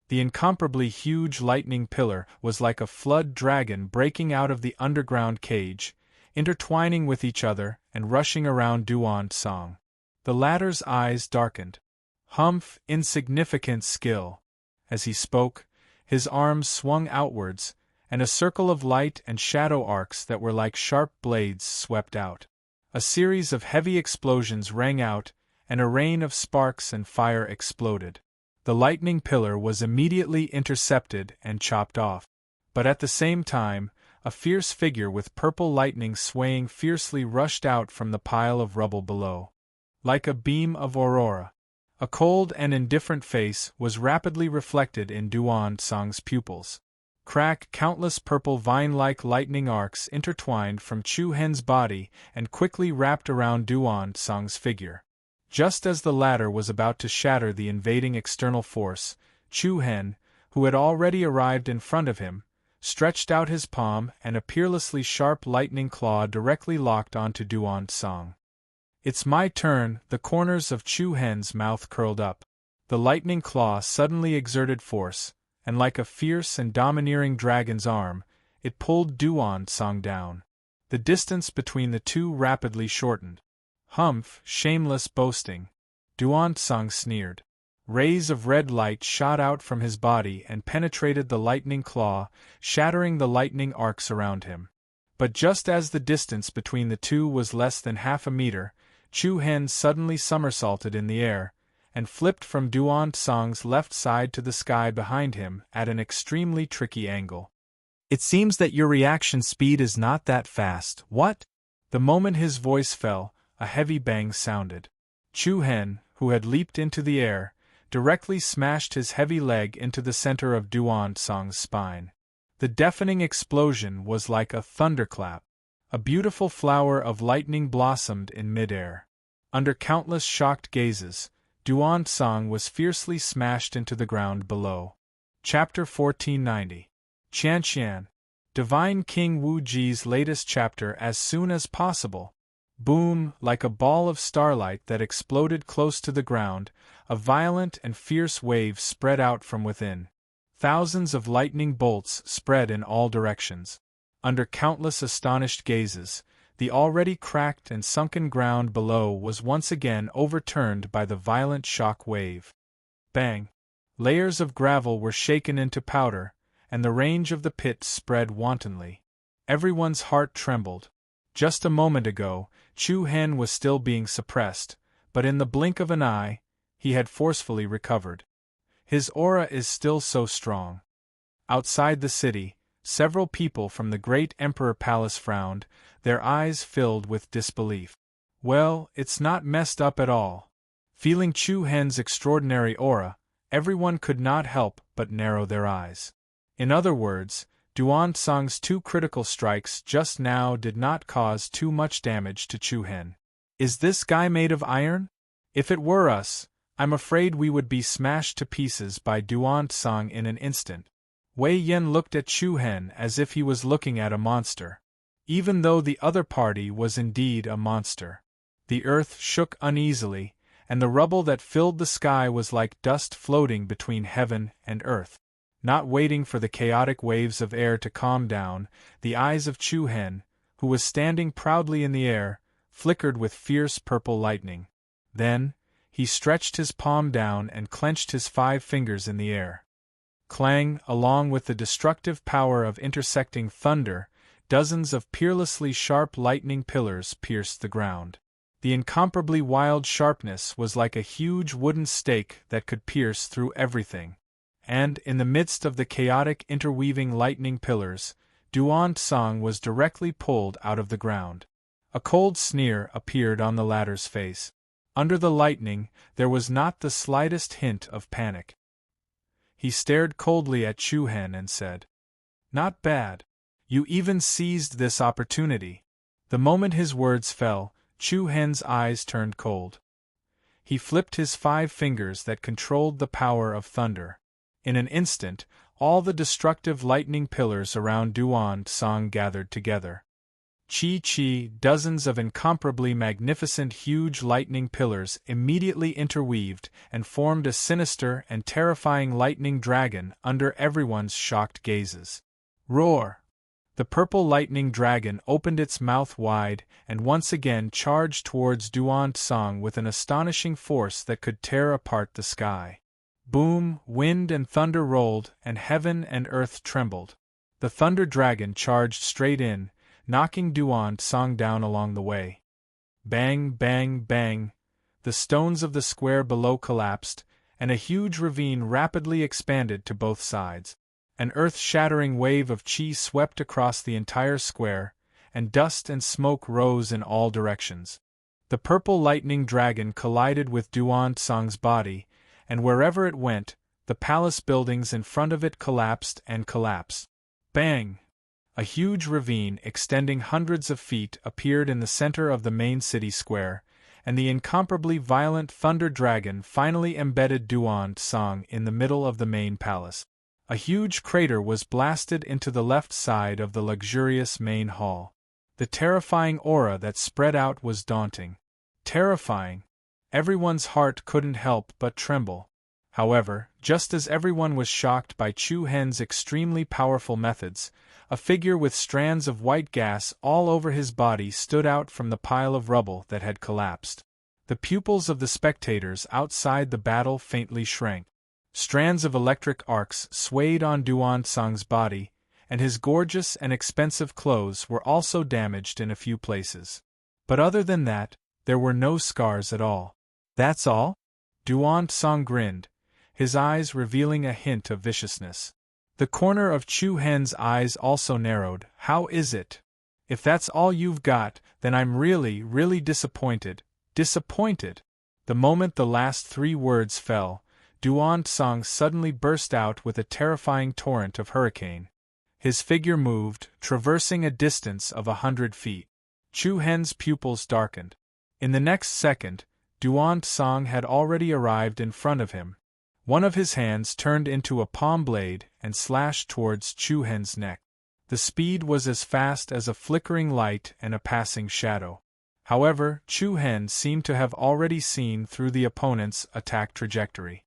The incomparably huge lightning pillar was like a flood dragon breaking out of the underground cage, intertwining with each other and rushing around Duan-Song. The latter's eyes darkened. Humph, insignificant skill. As he spoke, his arms swung outwards, and a circle of light and shadow arcs that were like sharp blades swept out. A series of heavy explosions rang out, and a rain of sparks and fire exploded. The lightning pillar was immediately intercepted and chopped off. But at the same time, a fierce figure with purple lightning swaying fiercely rushed out from the pile of rubble below. Like a beam of aurora, a cold and indifferent face was rapidly reflected in Duan-Song's pupils. Crack! Countless purple vine-like lightning arcs intertwined from Chu-Hen's body and quickly wrapped around Duan-Song's figure. Just as the latter was about to shatter the invading external force, Chu-Hen, who had already arrived in front of him, stretched out his palm and a peerlessly sharp lightning claw directly locked onto Duan-Song. It's my turn. The corners of Chu-Hen's mouth curled up. The lightning claw suddenly exerted force, and like a fierce and domineering dragon's arm, it pulled Duan-Song down. The distance between the two rapidly shortened. Humph, shameless boasting. Duan-Song sneered. Rays of red light shot out from his body and penetrated the lightning claw, shattering the lightning arcs around him. But just as the distance between the two was less than half a meter, Chu-Hen suddenly somersaulted in the air, and flipped from Duan-Song's left side to the sky behind him at an extremely tricky angle. It seems that your reaction speed is not that fast, what? The moment his voice fell, a heavy bang sounded. Chu-Hen, who had leaped into the air, directly smashed his heavy leg into the center of Duan-Song's spine. The deafening explosion was like a thunderclap. A beautiful flower of lightning blossomed in midair. Under countless shocked gazes, Duan-Song was fiercely smashed into the ground below. Chapter 1490. Qianqian. Divine King Wu Ji's latest chapter as soon as possible. Boom! Like a ball of starlight that exploded close to the ground, a violent and fierce wave spread out from within. Thousands of lightning bolts spread in all directions. Under countless astonished gazes, the already cracked and sunken ground below was once again overturned by the violent shock wave. Bang! Layers of gravel were shaken into powder, and the range of the pit spread wantonly. Everyone's heart trembled. Just a moment ago, Chu Hen was still being suppressed, but in the blink of an eye, he had forcefully recovered. His aura is still so strong. Outside the city, several people from the great Emperor Palace frowned, their eyes filled with disbelief. Well, it's not messed up at all. Feeling Chu Hen's extraordinary aura, everyone could not help but narrow their eyes. In other words, Duan Tsang's two critical strikes just now did not cause too much damage to Chu Hen. Is this guy made of iron? If it were us, I'm afraid we would be smashed to pieces by Duan Tsang in an instant. Wei Yan looked at Chu Hen as if he was looking at a monster. Even though the other party was indeed a monster. The earth shook uneasily, and the rubble that filled the sky was like dust floating between heaven and earth. Not waiting for the chaotic waves of air to calm down, the eyes of Chu Hen, who was standing proudly in the air, flickered with fierce purple lightning. Then, he stretched his palm down and clenched his 5 fingers in the air. Clang! Along with the destructive power of intersecting thunder, dozens of peerlessly sharp lightning pillars pierced the ground. The incomparably wild sharpness was like a huge wooden stake that could pierce through everything. And, in the midst of the chaotic interweaving lightning pillars, Duan Tsang was directly pulled out of the ground. A cold sneer appeared on the latter's face. Under the lightning, there was not the slightest hint of panic. He stared coldly at Chu Hen and said, "Not bad. You even seized this opportunity." The moment his words fell, Chu Hen's eyes turned cold. He flipped his 5 fingers that controlled the power of thunder. In an instant, all the destructive lightning pillars around Duan Tsang gathered together. Chi, dozens of incomparably magnificent huge lightning pillars immediately interweaved and formed a sinister and terrifying lightning dragon under everyone's shocked gazes. Roar! The purple lightning dragon opened its mouth wide and once again charged towards Duan Tsang with an astonishing force that could tear apart the sky. Boom! Wind and thunder rolled, and heaven and earth trembled. The thunder dragon charged straight in, knocking Duan Tsang down along the way. Bang, bang, bang! The stones of the square below collapsed, and a huge ravine rapidly expanded to both sides. An earth-shattering wave of chi swept across the entire square, and dust and smoke rose in all directions. The purple lightning dragon collided with Duan Tsang's body, and wherever it went, the palace buildings in front of it collapsed and collapsed. Bang! A huge ravine extending hundreds of feet appeared in the center of the main city square, and the incomparably violent thunder dragon finally embedded Duan Tsang in the middle of the main palace. A huge crater was blasted into the left side of the luxurious main hall. The terrifying aura that spread out was daunting. Terrifying! Everyone's heart couldn't help but tremble. However, just as everyone was shocked by Chu Hen's extremely powerful methods, a figure with strands of white gas all over his body stood out from the pile of rubble that had collapsed. The pupils of the spectators outside the battle faintly shrank. Strands of electric arcs swayed on Duan Tsang's body, and his gorgeous and expensive clothes were also damaged in a few places. But other than that, there were no scars at all. "That's all?" Duan Tsang grinned, his eyes revealing a hint of viciousness. The corner of Chu Hen's eyes also narrowed. "How is it? If that's all you've got, then I'm really, really disappointed." Disappointed! The moment the last 3 words fell, Duan Tsang suddenly burst out with a terrifying torrent of hurricane. His figure moved, traversing a distance of 100 feet. Chu Hen's pupils darkened. In the next second, Duan Tsang had already arrived in front of him. One of his hands turned into a palm blade and slashed towards Chu Hen's neck. The speed was as fast as a flickering light and a passing shadow. However, Chu Hen seemed to have already seen through the opponent's attack trajectory.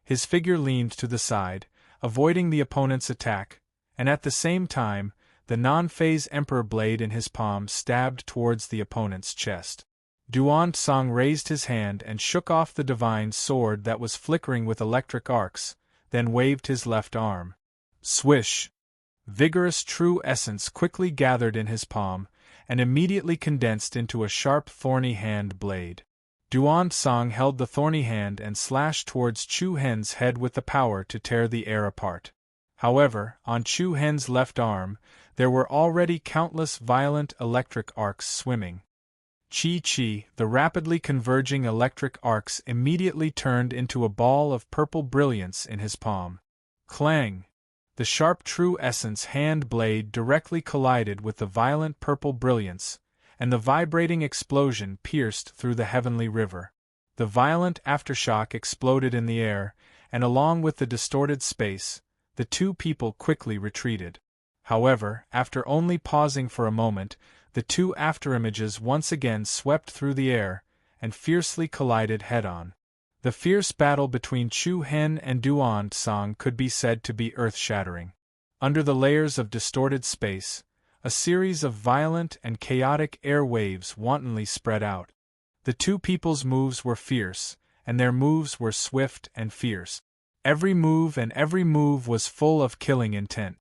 His figure leaned to the side, avoiding the opponent's attack, and at the same time, the non-phase Emperor blade in his palm stabbed towards the opponent's chest. Duan Tsang raised his hand and shook off the divine sword that was flickering with electric arcs, then waved his left arm. Swish! Vigorous true essence quickly gathered in his palm, and immediately condensed into a sharp thorny hand blade. Duan Tsang held the thorny hand and slashed towards Chu Hen's head with the power to tear the air apart. However, on Chu Hen's left arm, there were already countless violent electric arcs swimming. Chi, the rapidly converging electric arcs immediately turned into a ball of purple brilliance in his palm. Clang! The sharp true essence hand blade directly collided with the violent purple brilliance, and the vibrating explosion pierced through the heavenly river. The violent aftershock exploded in the air, and along with the distorted space, the two people quickly retreated. However, after only pausing for a moment, the two afterimages once again swept through the air, and fiercely collided head-on. The fierce battle between Chu Hen and Duan Tsang could be said to be earth-shattering. Under the layers of distorted space, a series of violent and chaotic air waves wantonly spread out. The two people's moves were fierce, and their moves were swift and fierce. Every move was full of killing intent.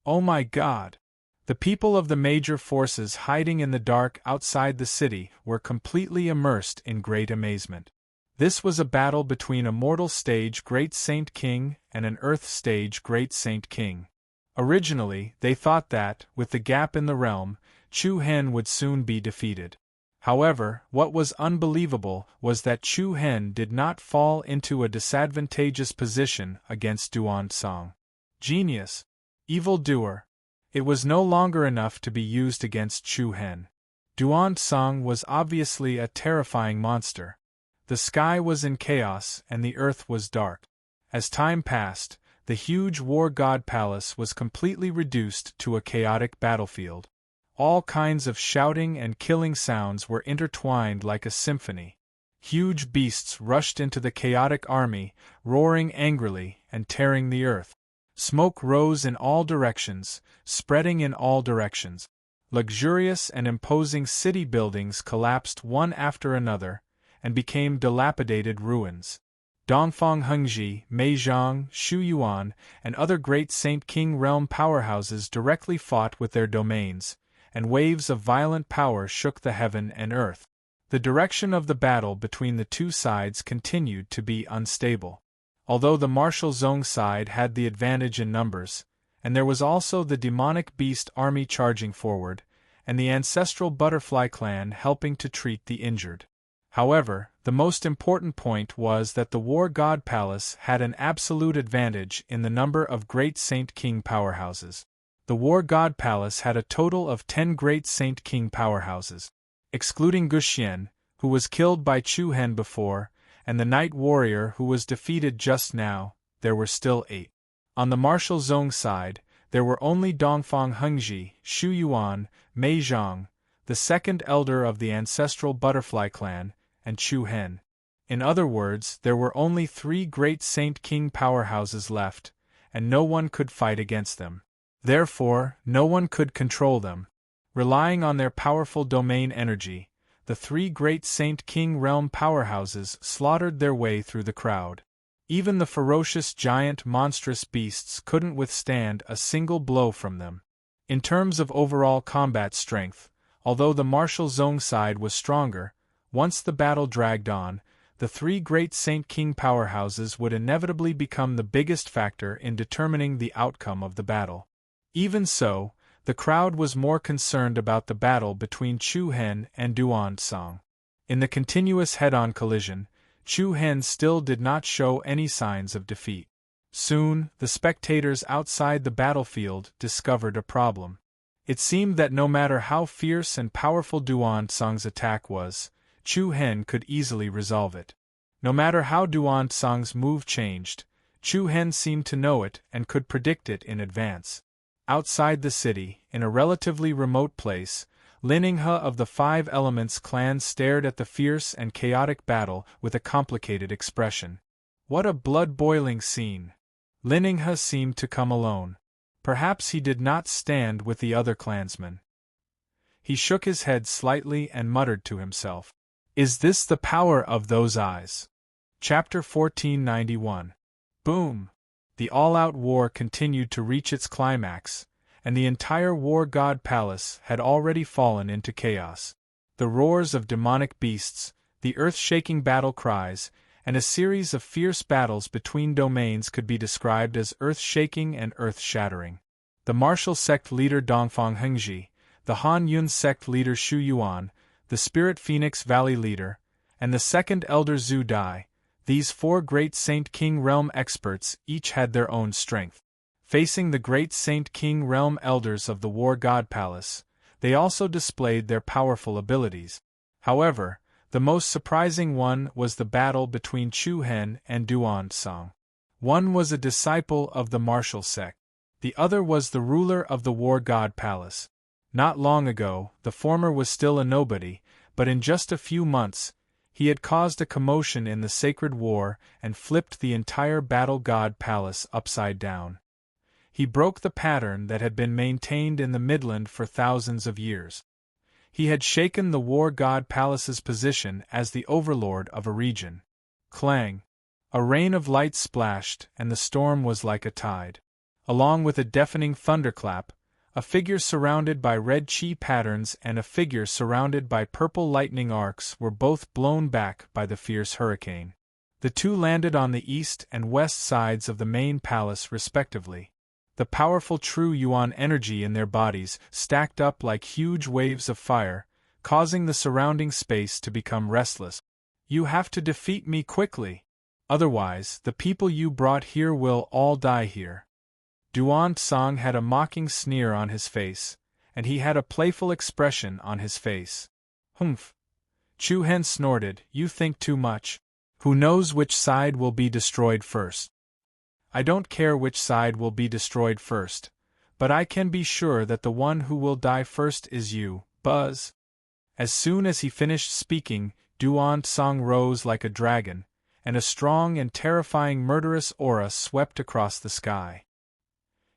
Oh my God! The people of the major forces hiding in the dark outside the city were completely immersed in great amazement. This was a battle between a mortal stage Great Saint King and an earth stage Great Saint King. Originally, they thought that, with the gap in the realm, Chu Hen would soon be defeated. However, what was unbelievable was that Chu Hen did not fall into a disadvantageous position against Duan Tsang. Genius! Evildoer! It was no longer enough to be used against Chu Hen. Duan Tsang was obviously a terrifying monster. The sky was in chaos and the earth was dark. As time passed, the huge war god palace was completely reduced to a chaotic battlefield. All kinds of shouting and killing sounds were intertwined like a symphony. Huge beasts rushed into the chaotic army, roaring angrily and tearing the earth. Smoke rose in all directions, spreading in all directions. Luxurious and imposing city buildings collapsed one after another, and became dilapidated ruins. Dongfang Hengji, Meizhang, Shuyuan, and other great Saint King realm powerhouses directly fought with their domains, and waves of violent power shook the heaven and earth. The direction of the battle between the two sides continued to be unstable. Although the martial Zhong side had the advantage in numbers, and there was also the demonic beast army charging forward, and the ancestral butterfly clan helping to treat the injured. However, the most important point was that the War God Palace had an absolute advantage in the number of Great Saint King powerhouses. The War God Palace had a total of 10 Great Saint King powerhouses. Excluding Guxian, who was killed by Chu Hen before, and the Night Warrior who was defeated just now, there were still 8. On the martial Zhong side, there were only Dongfang Hengji, Shuyuan, Meizhang, the second elder of the ancestral butterfly clan, and Chu Hen. In other words, there were only 3 Great Saint King powerhouses left, and no one could fight against them. Therefore, no one could control them. Relying on their powerful domain energy, the 3 Great Saint King realm powerhouses slaughtered their way through the crowd. Even the ferocious giant monstrous beasts couldn't withstand a single blow from them. In terms of overall combat strength, although the martial Zhong side was stronger, once the battle dragged on, the 3 Great Saint King powerhouses would inevitably become the biggest factor in determining the outcome of the battle. Even so, the crowd was more concerned about the battle between Chu Hen and Duan Tsang. In the continuous head-on collision, Chu Hen still did not show any signs of defeat. Soon, the spectators outside the battlefield discovered a problem. It seemed that no matter how fierce and powerful Duan Tsang's attack was, Chu Hen could easily resolve it. No matter how Duan Tsang's move changed, Chu Hen seemed to know it and could predict it in advance. Outside the city, in a relatively remote place, Lininghe of the 5 Elements clan stared at the fierce and chaotic battle with a complicated expression. What a blood-boiling scene! Liningha seemed to come alone. Perhaps he did not stand with the other clansmen. He shook his head slightly and muttered to himself, "Is this the power of those eyes?" Chapter 1491. Boom! The all-out war continued to reach its climax, and the entire war god palace had already fallen into chaos. The roars of demonic beasts, the earth-shaking battle cries, and a series of fierce battles between domains could be described as earth-shaking and earth-shattering. The martial sect leader Dongfang Hengji, the Han Yun sect leader Shu Yuan, the Spirit Phoenix Valley leader, and the second elder Zhu Dai, these four great Saint King Realm experts each had their own strength. Facing the great Saint King Realm elders of the War God Palace, they also displayed their powerful abilities. However, the most surprising one was the battle between Chu Hen and Duan Song. One was a disciple of the martial sect. The other was the ruler of the War God Palace. Not long ago, the former was still a nobody, but in just a few months, he had caused a commotion in the sacred war and flipped the entire Battle God Palace upside down. He broke the pattern that had been maintained in the Midland for thousands of years. He had shaken the War God Palace's position as the overlord of a region. Clang! A rain of light splashed, and the storm was like a tide. Along with a deafening thunderclap, a figure surrounded by red chi patterns and a figure surrounded by purple lightning arcs were both blown back by the fierce hurricane. The two landed on the east and west sides of the main palace respectively. The powerful true Yuan energy in their bodies stacked up like huge waves of fire, causing the surrounding space to become restless. "You have to defeat me quickly. Otherwise, the people you brought here will all die here." Duan Song had a mocking sneer on his face, and he had a playful expression on his face. "Humph!" Chu Hen snorted, "You think too much. Who knows which side will be destroyed first?" "I don't care which side will be destroyed first, but I can be sure that the one who will die first is you, Buzz." As soon as he finished speaking, Duan Song rose like a dragon, and a strong and terrifying murderous aura swept across the sky.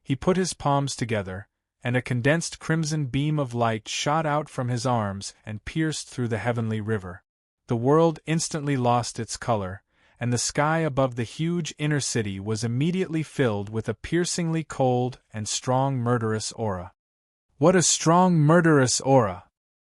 He put his palms together, and a condensed crimson beam of light shot out from his arms and pierced through the heavenly river. The world instantly lost its color, and the sky above the huge inner city was immediately filled with a piercingly cold and strong murderous aura. What a strong murderous aura!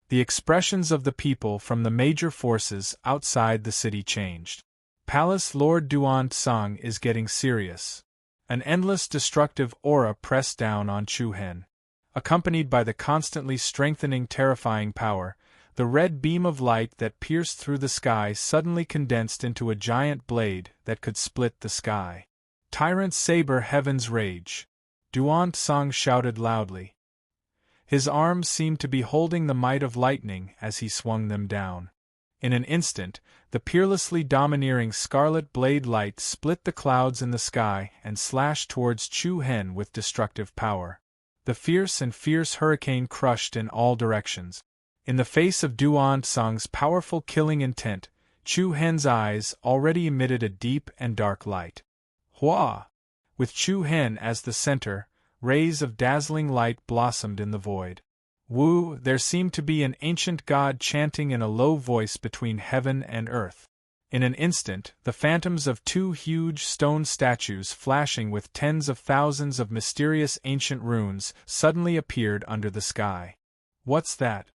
The expressions of the people from the major forces outside the city changed. Palace Lord Duan Song is getting serious. An endless destructive aura pressed down on Chu Hen. Accompanied by the constantly strengthening terrifying power, the red beam of light that pierced through the sky suddenly condensed into a giant blade that could split the sky. "Tyrant saber heaven's rage!" Duan Song shouted loudly. His arms seemed to be holding the might of lightning as he swung them down. In an instant, the peerlessly domineering scarlet blade light split the clouds in the sky and slashed towards Chu Hen with destructive power. The fierce hurricane crushed in all directions. In the face of Duan Song's powerful killing intent, Chu Hen's eyes already emitted a deep and dark light. Hua! With Chu Hen as the center, rays of dazzling light blossomed in the void. Wu, there seemed to be an ancient god chanting in a low voice between heaven and earth. In an instant, the phantoms of two huge stone statues flashing with tens of thousands of mysterious ancient runes suddenly appeared under the sky. "What's that?"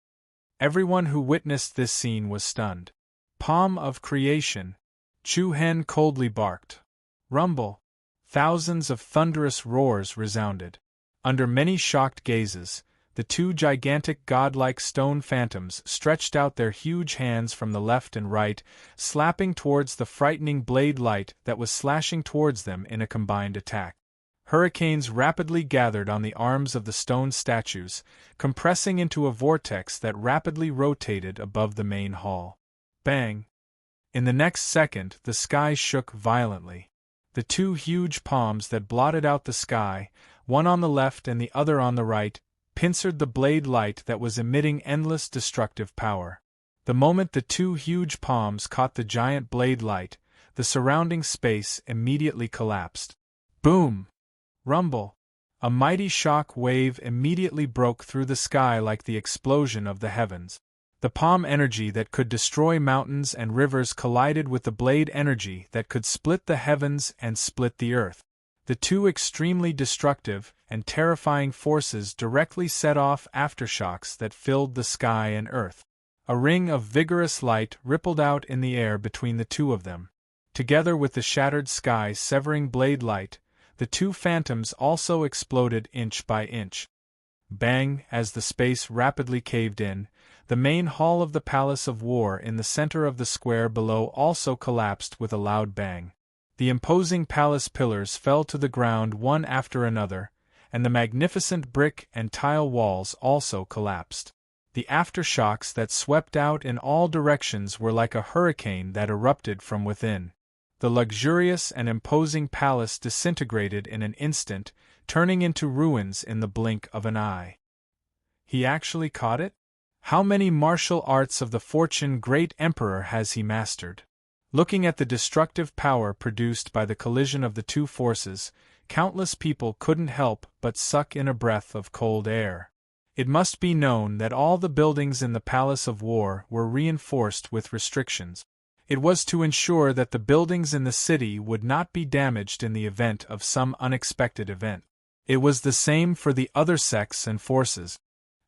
Everyone who witnessed this scene was stunned. "Palm of creation," Chu Hen coldly barked. Rumble! Thousands of thunderous roars resounded. Under many shocked gazes, the two gigantic godlike stone phantoms stretched out their huge hands from the left and right, slapping towards the frightening blade light that was slashing towards them in a combined attack. Hurricanes rapidly gathered on the arms of the stone statues, compressing into a vortex that rapidly rotated above the main hall. Bang! In the next second, the sky shook violently. The two huge palms that blotted out the sky, one on the left and the other on the right, pincered the blade light that was emitting endless destructive power. The moment the two huge palms caught the giant blade light, the surrounding space immediately collapsed. Boom! Rumble! A mighty shock wave immediately broke through the sky like the explosion of the heavens. The palm energy that could destroy mountains and rivers collided with the blade energy that could split the heavens and split the earth. The two extremely destructive and terrifying forces directly set off aftershocks that filled the sky and earth. A ring of vigorous light rippled out in the air between the two of them. Together with the shattered sky severing blade light, the two phantoms also exploded inch by inch. Bang! As the space rapidly caved in, the main hall of the Palace of War in the center of the square below also collapsed with a loud bang. The imposing palace pillars fell to the ground one after another, and the magnificent brick and tile walls also collapsed. The aftershocks that swept out in all directions were like a hurricane that erupted from within. The luxurious and imposing palace disintegrated in an instant, turning into ruins in the blink of an eye. He actually caught it? How many martial arts of the fortune great emperor has he mastered? Looking at the destructive power produced by the collision of the two forces, countless people couldn't help but suck in a breath of cold air. It must be known that all the buildings in the Palace of War were reinforced with restrictions. It was to ensure that the buildings in the city would not be damaged in the event of some unexpected event. It was the same for the other sects and forces.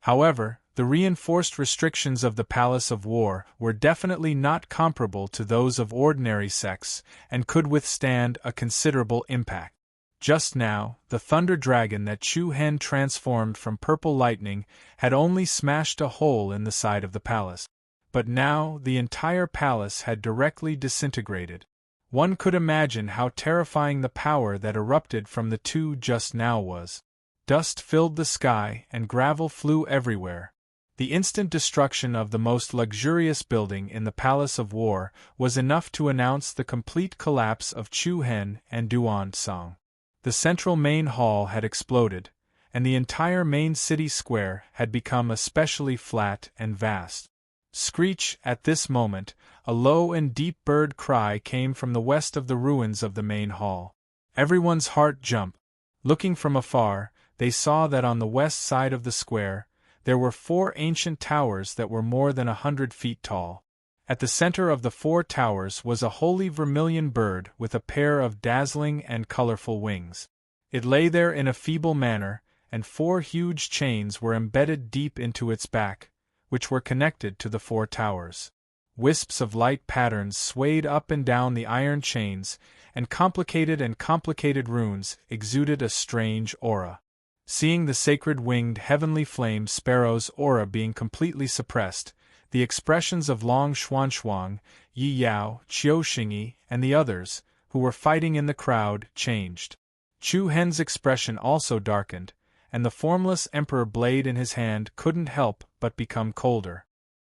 However, the reinforced restrictions of the Palace of War were definitely not comparable to those of ordinary sects and could withstand a considerable impact. Just now, the thunder dragon that Chu Hen transformed from purple lightning had only smashed a hole in the side of the palace. But now the entire palace had directly disintegrated. One could imagine how terrifying the power that erupted from the two just now was. Dust filled the sky and gravel flew everywhere. The instant destruction of the most luxurious building in the Palace of War was enough to announce the complete collapse of Chu Hen and Duan Song. The central main hall had exploded, and the entire main city square had become especially flat and vast. Screech! At this moment, a low and deep bird cry came from the west of the ruins of the main hall. Everyone's heart jumped. Looking from afar, they saw that on the west side of the square, there were 4 ancient towers that were more than 100 feet tall. At the center of the 4 towers was a wholly vermilion bird with a pair of dazzling and colorful wings. It lay there in a feeble manner, and 4 huge chains were embedded deep into its back, which were connected to the 4 towers. Wisps of light patterns swayed up and down the iron chains, and complicated runes exuded a strange aura. Seeing the sacred winged heavenly flame sparrow's aura being completely suppressed, the expressions of Long Xuanxuang, Yi Yao, Qiu Xingyi, and the others, who were fighting in the crowd, changed. Chu Hen's expression also darkened, and the formless emperor blade in his hand couldn't help but become colder.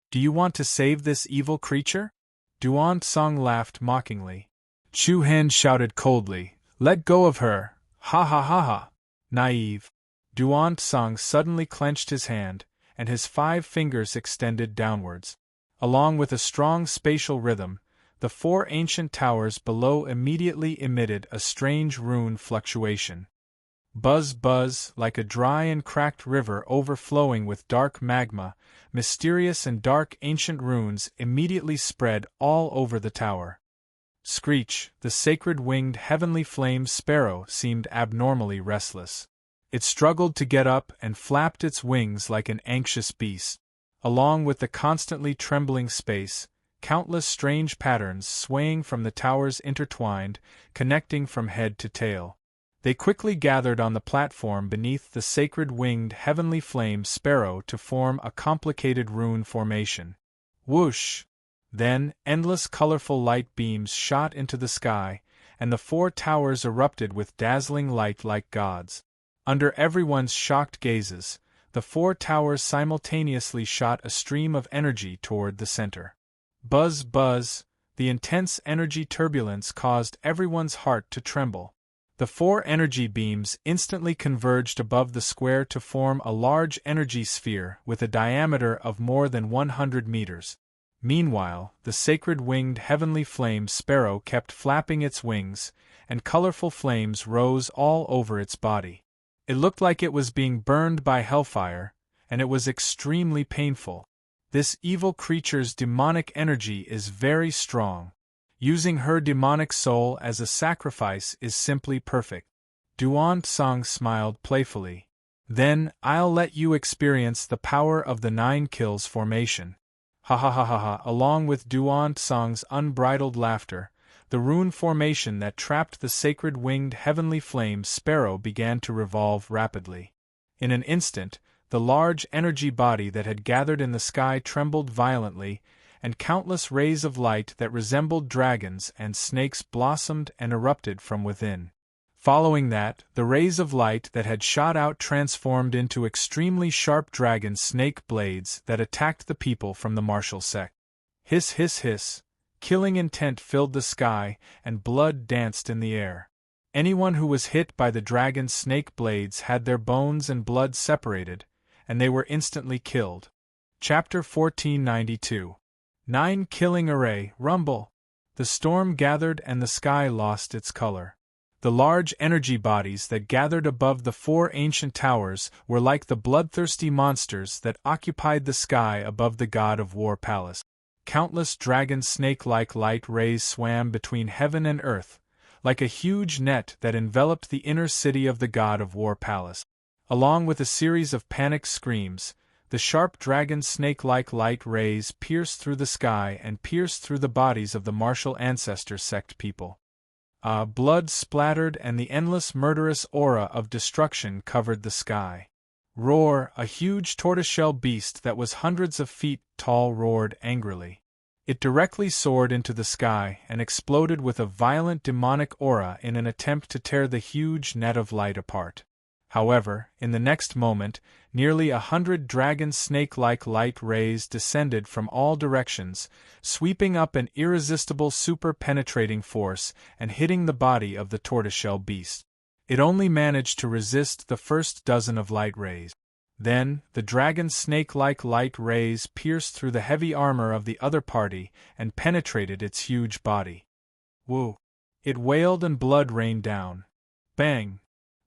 "Do you want to save this evil creature?" Duan Song laughed mockingly. Chu Hen shouted coldly, "Let go of her! Ha ha ha ha! Naive!" Duan Song suddenly clenched his hand, and his 5 fingers extended downwards. Along with a strong spatial rhythm, the 4 ancient towers below immediately emitted a strange rune fluctuation. Buzz buzz, like a dry and cracked river overflowing with dark magma, mysterious and dark ancient runes immediately spread all over the tower. Screech! The sacred winged heavenly flame sparrow seemed abnormally restless. It struggled to get up and flapped its wings like an anxious beast. Along with the constantly trembling space, countless strange patterns swaying from the towers intertwined, connecting from head to tail. They quickly gathered on the platform beneath the sacred winged heavenly flame sparrow to form a complicated rune formation. Whoosh! Then, endless colorful light beams shot into the sky, and the 4 towers erupted with dazzling light like gods. Under everyone's shocked gazes, the 4 towers simultaneously shot a stream of energy toward the center. Buzz buzz! The intense energy turbulence caused everyone's heart to tremble. The 4 energy beams instantly converged above the square to form a large energy sphere with a diameter of more than 100 meters. Meanwhile, the sacred winged heavenly flame sparrow kept flapping its wings, and colorful flames rose all over its body. It looked like it was being burned by hellfire, and it was extremely painful. This evil creature's demonic energy is very strong. Using her demonic soul as a sacrifice is simply perfect. Duan Tsang smiled playfully. Then, I'll let you experience the power of the 9 kills formation. Ha ha ha ha ha. Along with Duan Tsang's unbridled laughter, the rune formation that trapped the sacred winged heavenly flame sparrow began to revolve rapidly. In an instant, the large energy body that had gathered in the sky trembled violently, and countless rays of light that resembled dragons and snakes blossomed and erupted from within. Following that, the rays of light that had shot out transformed into extremely sharp dragon snake blades that attacked the people from the martial sect. Hiss hiss hiss, killing intent filled the sky, and blood danced in the air. Anyone who was hit by the dragon's snake blades had their bones and blood separated, and they were instantly killed. Chapter 1492. 9 Killing Array, Rumble. The storm gathered and the sky lost its color. The large energy bodies that gathered above the 4 ancient towers were like the bloodthirsty monsters that occupied the sky above the God of War palace. Countless dragon snake-like light rays swam between heaven and earth, like a huge net that enveloped the inner city of the God of War palace. Along with a series of panicked screams, the sharp dragon snake-like light rays pierced through the sky and pierced through the bodies of the martial ancestor sect people. Blood splattered and the endless murderous aura of destruction covered the sky. Roar, a huge tortoiseshell beast that was hundreds of feet tall roared angrily. It directly soared into the sky and exploded with a violent demonic aura in an attempt to tear the huge net of light apart. However, in the next moment, nearly 100 dragon snake-like light rays descended from all directions, sweeping up an irresistible super-penetrating force and hitting the body of the tortoiseshell beast. It only managed to resist the first dozen of light rays. Then, the dragon snake-like light rays pierced through the heavy armor of the other party and penetrated its huge body. Woo! It wailed and blood rained down. Bang!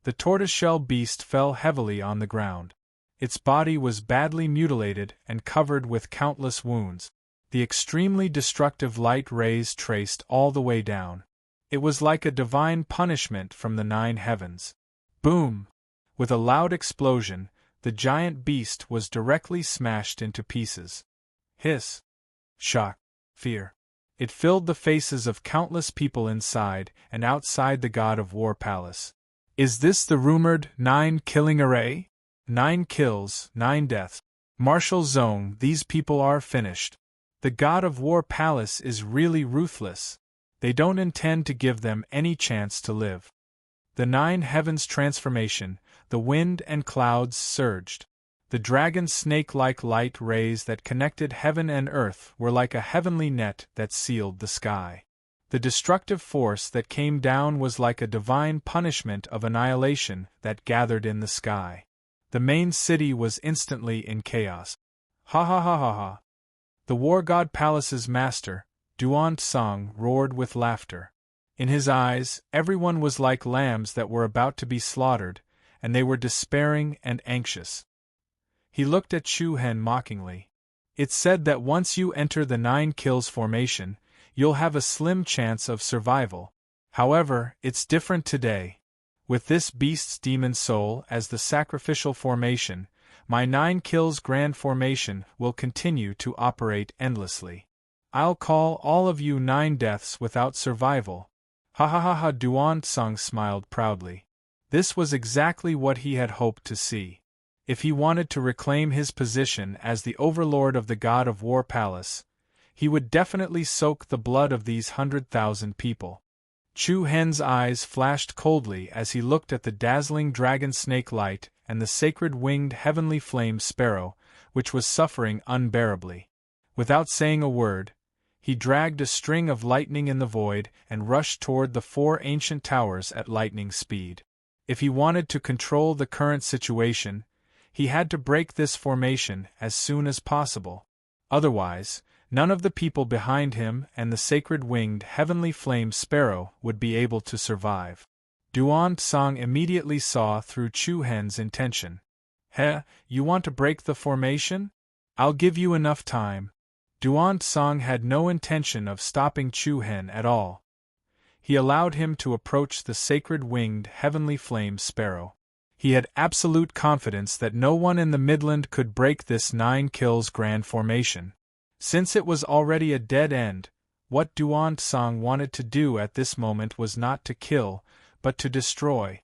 The tortoiseshell beast fell heavily on the ground. Its body was badly mutilated and covered with countless wounds. The extremely destructive light rays traced all the way down. It was like a divine punishment from the 9 heavens. Boom! With a loud explosion, the giant beast was directly smashed into pieces. Hiss! Shock! Fear! It filled the faces of countless people inside and outside the God of War palace. Is this the rumored 9 killing array? 9 kills, 9 deaths. Martial zone, these people are finished. The God of War palace is really ruthless. They don't intend to give them any chance to live. The 9 heavens transformation, the wind and clouds surged. The dragon snake-like light rays that connected heaven and earth were like a heavenly net that sealed the sky. The destructive force that came down was like a divine punishment of annihilation that gathered in the sky. The main city was instantly in chaos. Ha ha ha ha ha. The War God Palace's master, Duan Tsang, roared with laughter. In his eyes, everyone was like lambs that were about to be slaughtered, and they were despairing and anxious. He looked at Chu Hen mockingly. It's said that once you enter the 9 kills formation, you'll have a slim chance of survival. However, it's different today. With this beast's demon soul as the sacrificial formation, my 9 kills grand formation will continue to operate endlessly. I'll call all of you 9 deaths without survival. Ha ha ha ha. Duan Tsang smiled proudly. This was exactly what he had hoped to see. If he wanted to reclaim his position as the overlord of the God of War palace, he would definitely soak the blood of these 100,000 people. Chu Hen's eyes flashed coldly as he looked at the dazzling dragon snake light and the sacred winged heavenly flame sparrow, which was suffering unbearably. Without saying a word, he dragged a string of lightning in the void and rushed toward the 4 ancient towers at lightning speed. If he wanted to control the current situation, he had to break this formation as soon as possible. Otherwise, None of the people behind him and the sacred winged heavenly flame sparrow would be able to survive. Duan Tsang immediately saw through Chu Hen's intention. "Heh, you want to break the formation? I'll give you enough time." Duan Tsang had no intention of stopping Chu Hen at all. He allowed him to approach the sacred winged heavenly flame sparrow. He had absolute confidence that no one in the Midland could break this 9 kills grand formation. Since it was already a dead end, what Duan Tsang wanted to do at this moment was not to kill, but to destroy.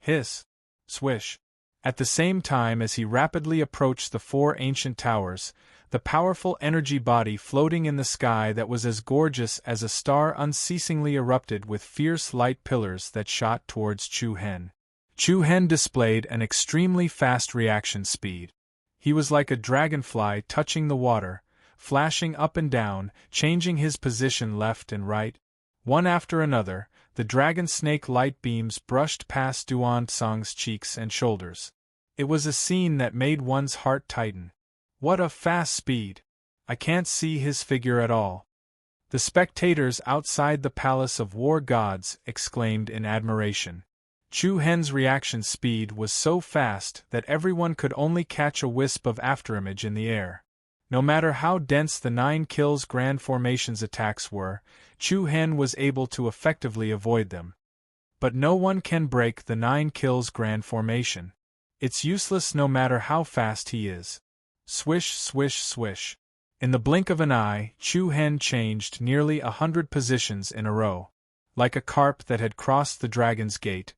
Hiss! Swish! At the same time as he rapidly approached the 4 ancient towers, the powerful energy body floating in the sky that was as gorgeous as a star unceasingly erupted with fierce light pillars that shot towards Chu Hen. Chu Hen displayed an extremely fast reaction speed. He was like a dragonfly touching the water, flashing up and down, changing his position left and right. One after another, the dragon snake light beams brushed past Duan Tsang's cheeks and shoulders. It was a scene that made one's heart tighten. What a fast speed! I can't see his figure at all. The spectators outside the Palace of War Gods exclaimed in admiration. Chu Hen's reaction speed was so fast that everyone could only catch a wisp of afterimage in the air. No matter how dense the 9 kills grand formation's attacks were, Chu Hen was able to effectively avoid them. But no one can break the 9 kills grand formation. It's useless no matter how fast he is. Swish, swish, swish. In the blink of an eye, Chu Hen changed nearly 100 positions in a row. Like a carp that had crossed the dragon's gate,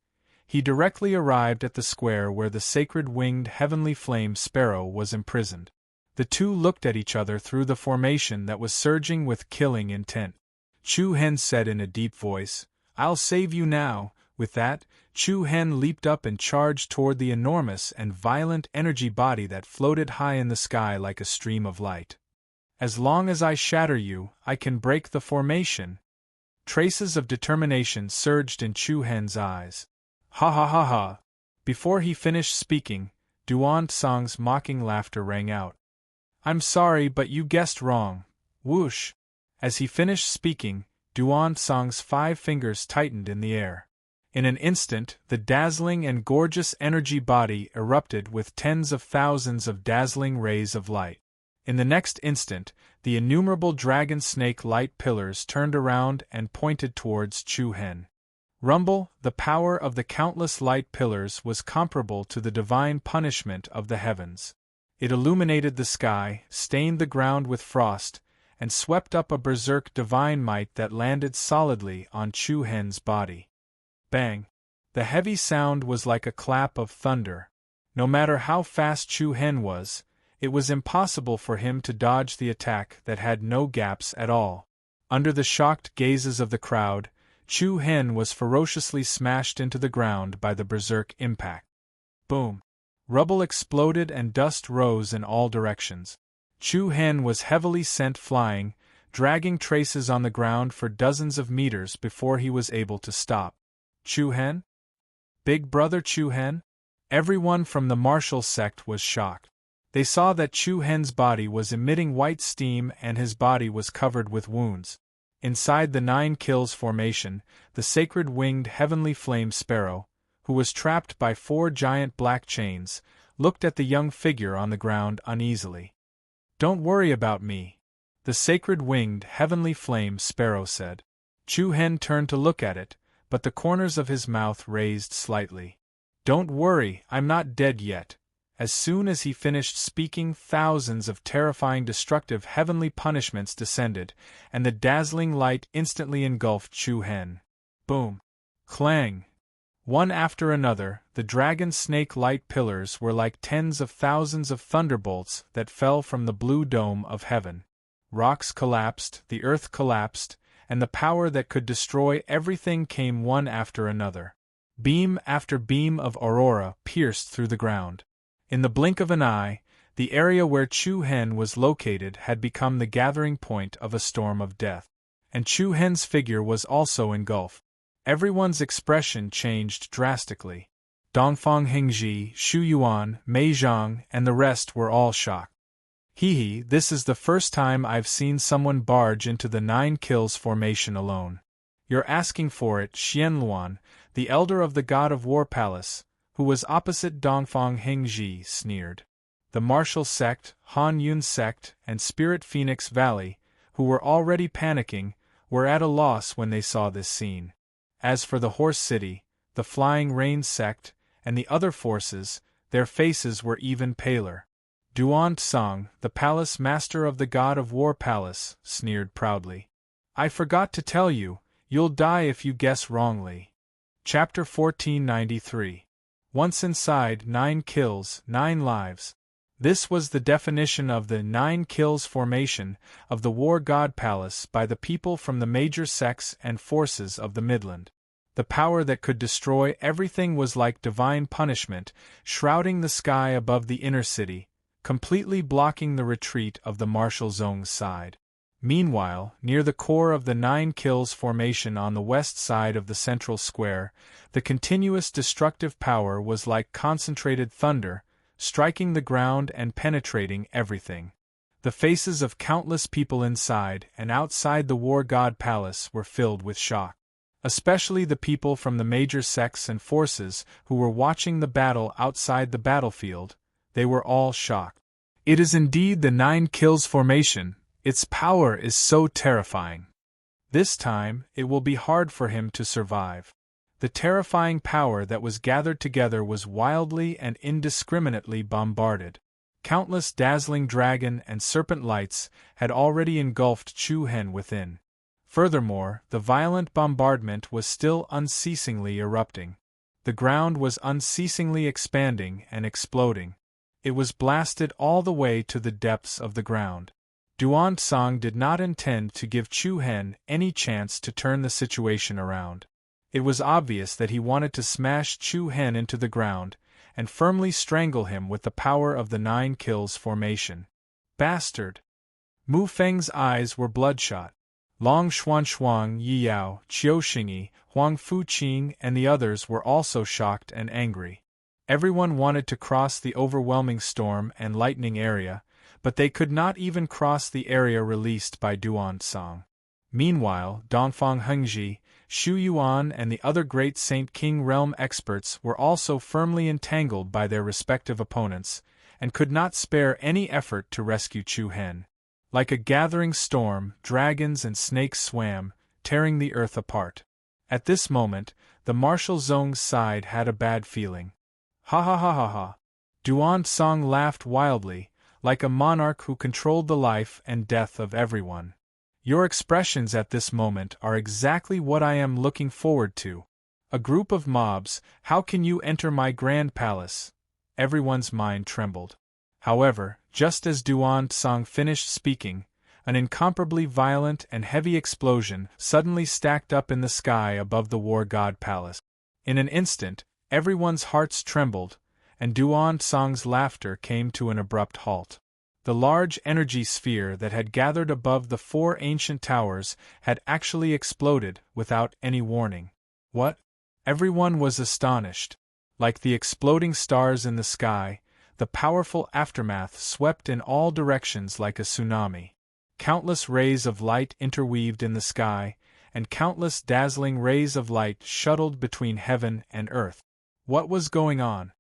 he directly arrived at the square where the sacred winged heavenly flame sparrow was imprisoned. The two looked at each other through the formation that was surging with killing intent. Chu Hen said in a deep voice, "I'll save you now." With that, Chu Hen leaped up and charged toward the enormous and violent energy body that floated high in the sky like a stream of light. "As long as I shatter you, I can break the formation." Traces of determination surged in Chu Hen's eyes. "Ha ha ha ha!" Before he finished speaking, Duan Tsang's mocking laughter rang out. "I'm sorry, but you guessed wrong." Whoosh! As he finished speaking, Duan Tsang's 5 fingers tightened in the air. In an instant, the dazzling and gorgeous energy body erupted with tens of thousands of dazzling rays of light. In the next instant, the innumerable dragon snake light pillars turned around and pointed towards Chu Hen. Rumble, the power of the countless light pillars was comparable to the divine punishment of the heavens. It illuminated the sky, stained the ground with frost, and swept up a berserk divine might that landed solidly on Chu Hen's body. Bang! The heavy sound was like a clap of thunder. No matter how fast Chu Hen was, it was impossible for him to dodge the attack that had no gaps at all. Under the shocked gazes of the crowd, Chu Hen was ferociously smashed into the ground by the berserk impact. Boom! Rubble exploded and dust rose in all directions. Chu Hen was heavily sent flying, dragging traces on the ground for dozens of meters before he was able to stop. Chu Hen? Big brother Chu Hen? Everyone from the martial sect was shocked. They saw that Chu Hen's body was emitting white steam and his body was covered with wounds. Inside the 9 kills formation, the sacred winged heavenly flame sparrow, who was trapped by 4 giant black chains, looked at the young figure on the ground uneasily. "Don't worry about me," the sacred winged heavenly flame sparrow said. Chu Hen turned to look at it, but the corners of his mouth raised slightly. "Don't worry, I'm not dead yet." As soon as he finished speaking, thousands of terrifying destructive heavenly punishments descended, and the dazzling light instantly engulfed Chu Hen. Boom! Clang! One after another, the dragon snake light pillars were like tens of thousands of thunderbolts that fell from the blue dome of heaven. Rocks collapsed, the earth collapsed, and the power that could destroy everything came one after another. Beam after beam of aurora pierced through the ground. In the blink of an eye, the area where Chu Hen was located had become the gathering point of a storm of death. And Chu Hen's figure was also engulfed. Everyone's expression changed drastically. Dongfang Hingji, Xu Yuan, Mei Zhang, and the rest were all shocked. Hee, this is the first time I've seen someone barge into the 9 kills formation alone. You're asking for it, Xianluan, the elder of the god of war palace, who was opposite Dongfang Hengji, sneered. The martial sect, Han Yun sect, and Spirit Phoenix Valley, who were already panicking, were at a loss when they saw this scene. As for the Horse City, the Flying Rain sect, and the other forces, their faces were even paler. Duan Tsang, the palace master of the god of war palace, sneered proudly. I forgot to tell you, you'll die if you guess wrongly. Chapter 1493. Once inside, 9 kills, 9 lives. This was the definition of the 9 kills formation of the War God Palace by the people from the major sects and forces of the Midland. The power that could destroy everything was like divine punishment, shrouding the sky above the inner city, completely blocking the retreat of the Marshal Zong's side. Meanwhile, near the core of the 9 kills formation on the west side of the central square, the continuous destructive power was like concentrated thunder, striking the ground and penetrating everything. The faces of countless people inside and outside the War God Palace were filled with shock. Especially the people from the major sects and forces who were watching the battle outside the battlefield, they were all shocked. It is indeed the 9 kills formation. Its power is so terrifying. This time, it will be hard for him to survive. The terrifying power that was gathered together was wildly and indiscriminately bombarded. Countless dazzling dragon and serpent lights had already engulfed Chu Hen within. Furthermore, the violent bombardment was still unceasingly erupting. The ground was unceasingly expanding and exploding. It was blasted all the way to the depths of the ground. Duan Tsang did not intend to give Chu Hen any chance to turn the situation around. It was obvious that he wanted to smash Chu Hen into the ground and firmly strangle him with the power of the 9 kills formation. Bastard! Mu Feng's eyes were bloodshot. Long Xuan, Yi Yao, Qiu Xingyi, Huang Fuqing, and the others were also shocked and angry. Everyone wanted to cross the overwhelming storm and lightning area, but they could not even cross the area released by Duan Tsang. Meanwhile, Dongfang Hengji, Xu Yuan, and the other great Saint King realm experts were also firmly entangled by their respective opponents, and could not spare any effort to rescue Chu Hen. Like a gathering storm, dragons and snakes swam, tearing the earth apart. At this moment, the Marshal Zong's side had a bad feeling. Ha ha ha ha ha. Duan Tsang laughed wildly, like a monarch who controlled the life and death of everyone. Your expressions at this moment are exactly what I am looking forward to. A group of mobs, how can you enter my grand palace? Everyone's mind trembled. However, just as Duan Tsang finished speaking, an incomparably violent and heavy explosion suddenly stacked up in the sky above the War God Palace. In an instant, everyone's hearts trembled, and Duan Tsang's laughter came to an abrupt halt. The large energy sphere that had gathered above the 4 ancient towers had actually exploded without any warning. What? Everyone was astonished. Like the exploding stars in the sky, the powerful aftermath swept in all directions like a tsunami. Countless rays of light interweaved in the sky, and countless dazzling rays of light shuttled between heaven and earth. What was going on?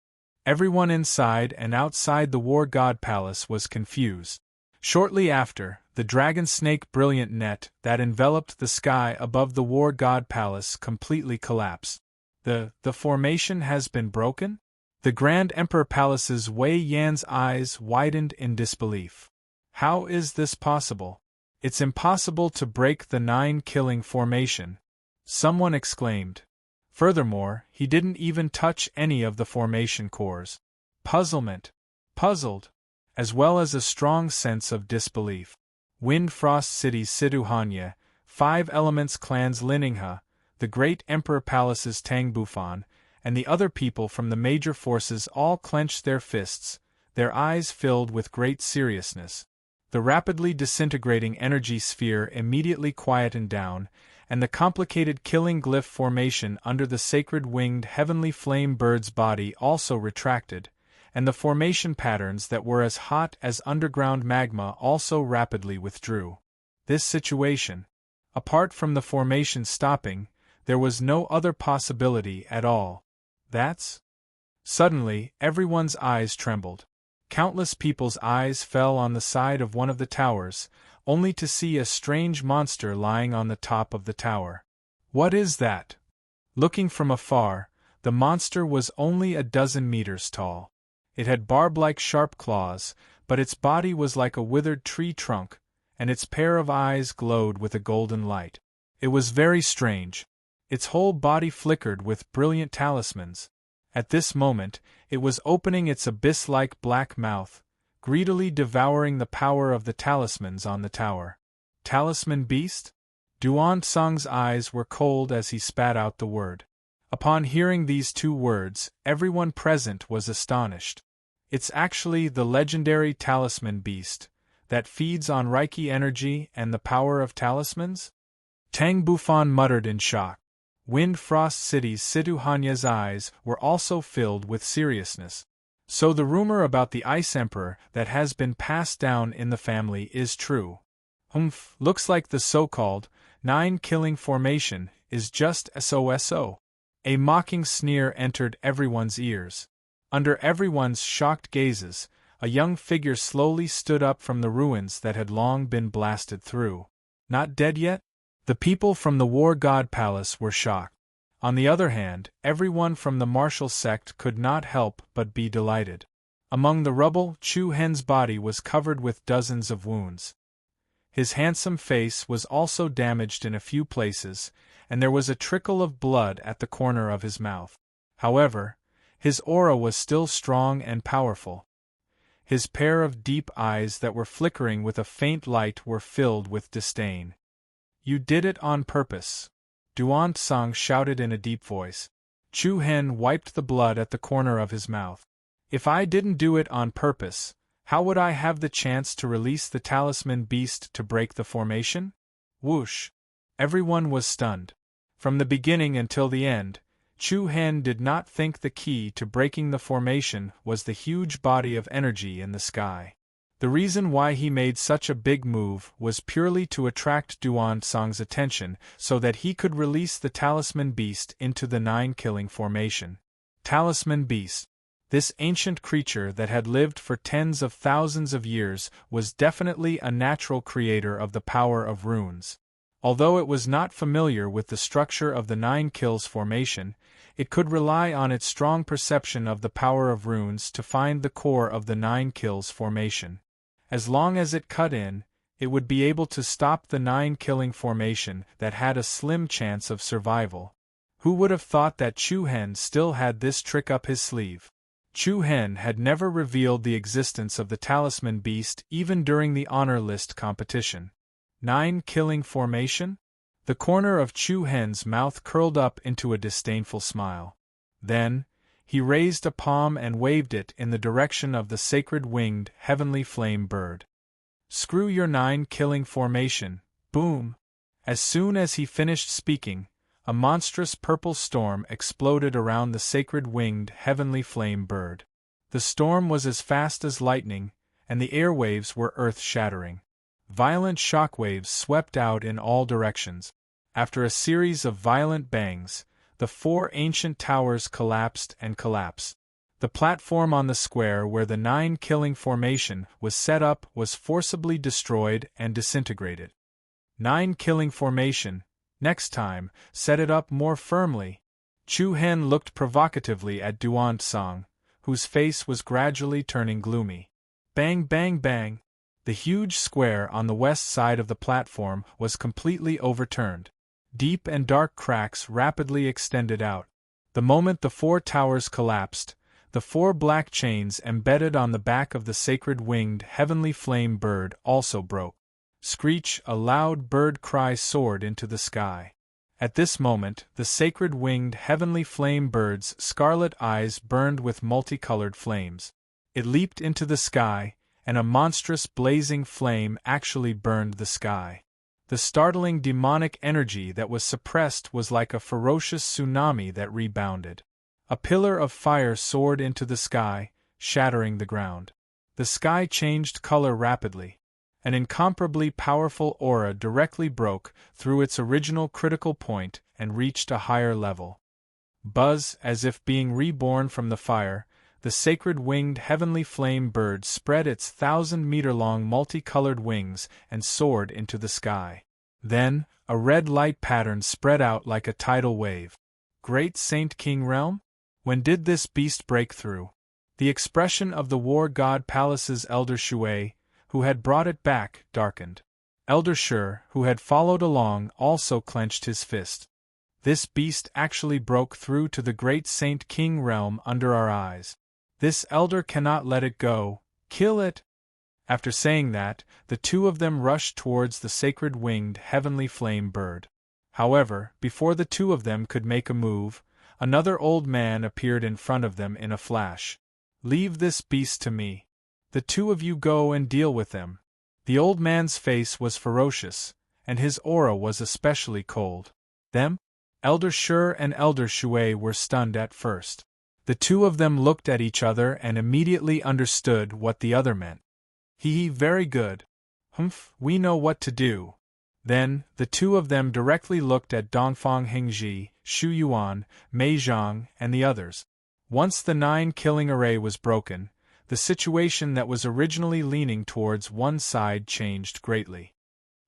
Everyone inside and outside the War God Palace was confused. Shortly after, the dragon snake brilliant net that enveloped the sky above the War God Palace completely collapsed. The formation has been broken? The Grand Emperor Palace's Wei Yan's eyes widened in disbelief. How is this possible? It's impossible to break the 9 killing formation, someone exclaimed. Furthermore, he didn't even touch any of the formation cores. Puzzlement. Puzzled. As well as a strong sense of disbelief. Wind Frost City's Situhanya, 5 Elements Clan's Liningha, the Great Emperor Palace's Tang Bufan, and the other people from the major forces all clenched their fists, their eyes filled with great seriousness. The rapidly disintegrating energy sphere immediately quietened down, and the complicated killing glyph formation under the sacred winged heavenly flame bird's body also retracted, and the formation patterns that were as hot as underground magma also rapidly withdrew. This situation, apart from the formation stopping, there was no other possibility at all. That's... Suddenly, everyone's eyes trembled. Countless people's eyes fell on the side of one of the towers, only to see a strange monster lying on the top of the tower. What is that? Looking from afar, the monster was only a dozen meters tall. It had barb-like sharp claws, but its body was like a withered tree trunk, and its pair of eyes glowed with a golden light. It was very strange. Its whole body flickered with brilliant talismans. At this moment, it was opening its abyss-like black mouth, greedily devouring the power of the talismans on the tower. Talisman beast? Duan-Sang's eyes were cold as he spat out the word. Upon hearing these two words, everyone present was astonished. It's actually the legendary talisman beast, that feeds on Reiki energy and the power of talismans? Tang Bufan muttered in shock. Wind Frost City's Situ Hanya's eyes were also filled with seriousness. So the rumor about the Ice Emperor that has been passed down in the family is true. Looks like the so-called 9-killing formation is just SOSO. A mocking sneer entered everyone's ears. Under everyone's shocked gazes, a young figure slowly stood up from the ruins that had long been blasted through. Not dead yet? The people from the War God Palace were shocked. On the other hand, everyone from the martial sect could not help but be delighted. Among the rubble, Chu Hen's body was covered with dozens of wounds. His handsome face was also damaged in a few places, and there was a trickle of blood at the corner of his mouth. However, his aura was still strong and powerful. His pair of deep eyes that were flickering with a faint light were filled with disdain. You did it on purpose, Duan-Sang shouted in a deep voice. Chu Hen wiped the blood at the corner of his mouth. If I didn't do it on purpose, how would I have the chance to release the talisman beast to break the formation? Whoosh! Everyone was stunned. From the beginning until the end, Chu Hen did not think the key to breaking the formation was the huge body of energy in the sky. The reason why he made such a big move was purely to attract Duan-Sang's attention so that he could release the talisman beast into the 9-killing formation. Talisman beast. This ancient creature that had lived for tens of thousands of years was definitely a natural creator of the power of runes. Although it was not familiar with the structure of the 9 kills formation, it could rely on its strong perception of the power of runes to find the core of the 9 kills formation. As long as it cut in, it would be able to stop the 9-killing formation that had a slim chance of survival. Who would have thought that Chu Hen still had this trick up his sleeve? Chu Hen had never revealed the existence of the talisman beast even during the honor list competition. 9-killing formation? The corner of Chu Hen's mouth curled up into a disdainful smile. Then, he raised a palm and waved it in the direction of the sacred winged heavenly flame bird. Screw your 9-killing formation, boom! As soon as he finished speaking, a monstrous purple storm exploded around the sacred winged heavenly flame bird. The storm was as fast as lightning, and the airwaves were earth-shattering. Violent shockwaves swept out in all directions. After a series of violent bangs, the 4 ancient towers collapsed and collapsed. The platform on the square where the 9-killing formation was set up was forcibly destroyed and disintegrated. 9-killing formation, next time, set it up more firmly. Chu Hen looked provocatively at Duan-Sang, whose face was gradually turning gloomy. Bang bang bang! The huge square on the west side of the platform was completely overturned. Deep and dark cracks rapidly extended out. The moment the 4 towers collapsed, the 4 black chains embedded on the back of the sacred winged heavenly flame bird also broke. Screech! A loud bird cry soared into the sky. At this moment, the sacred winged heavenly flame bird's scarlet eyes burned with multicolored flames. It leaped into the sky, and a monstrous blazing flame actually burned the sky. The startling demonic energy that was suppressed was like a ferocious tsunami that rebounded. A pillar of fire soared into the sky, shattering the ground. The sky changed color rapidly. An incomparably powerful aura directly broke through its original critical point and reached a higher level. Buzz, as if being reborn from the fire, the sacred winged heavenly flame bird spread its 1,000-meter-long multicolored wings and soared into the sky. Then, a red light pattern spread out like a tidal wave. Great Saint King Realm? When did this beast break through? The expression of the war god palace's elder Shui, who had brought it back, darkened. Elder Shur, who had followed along, also clenched his fist. This beast actually broke through to the great Saint King Realm under our eyes. This elder cannot let it go. Kill it! After saying that, the two of them rushed towards the sacred winged heavenly flame bird. However, before the two of them could make a move, another old man appeared in front of them in a flash. Leave this beast to me. The two of you go and deal with them. The old man's face was ferocious, and his aura was especially cold. Them? Elder Shur and Elder Shui were stunned at first. The two of them looked at each other and immediately understood what the other meant. Very good. Humph, we know what to do. Then, the two of them directly looked at Dongfang Hingji, Shu Yuan, Mei Zhang, and the others. Once the 9-killing array was broken, the situation that was originally leaning towards one side changed greatly.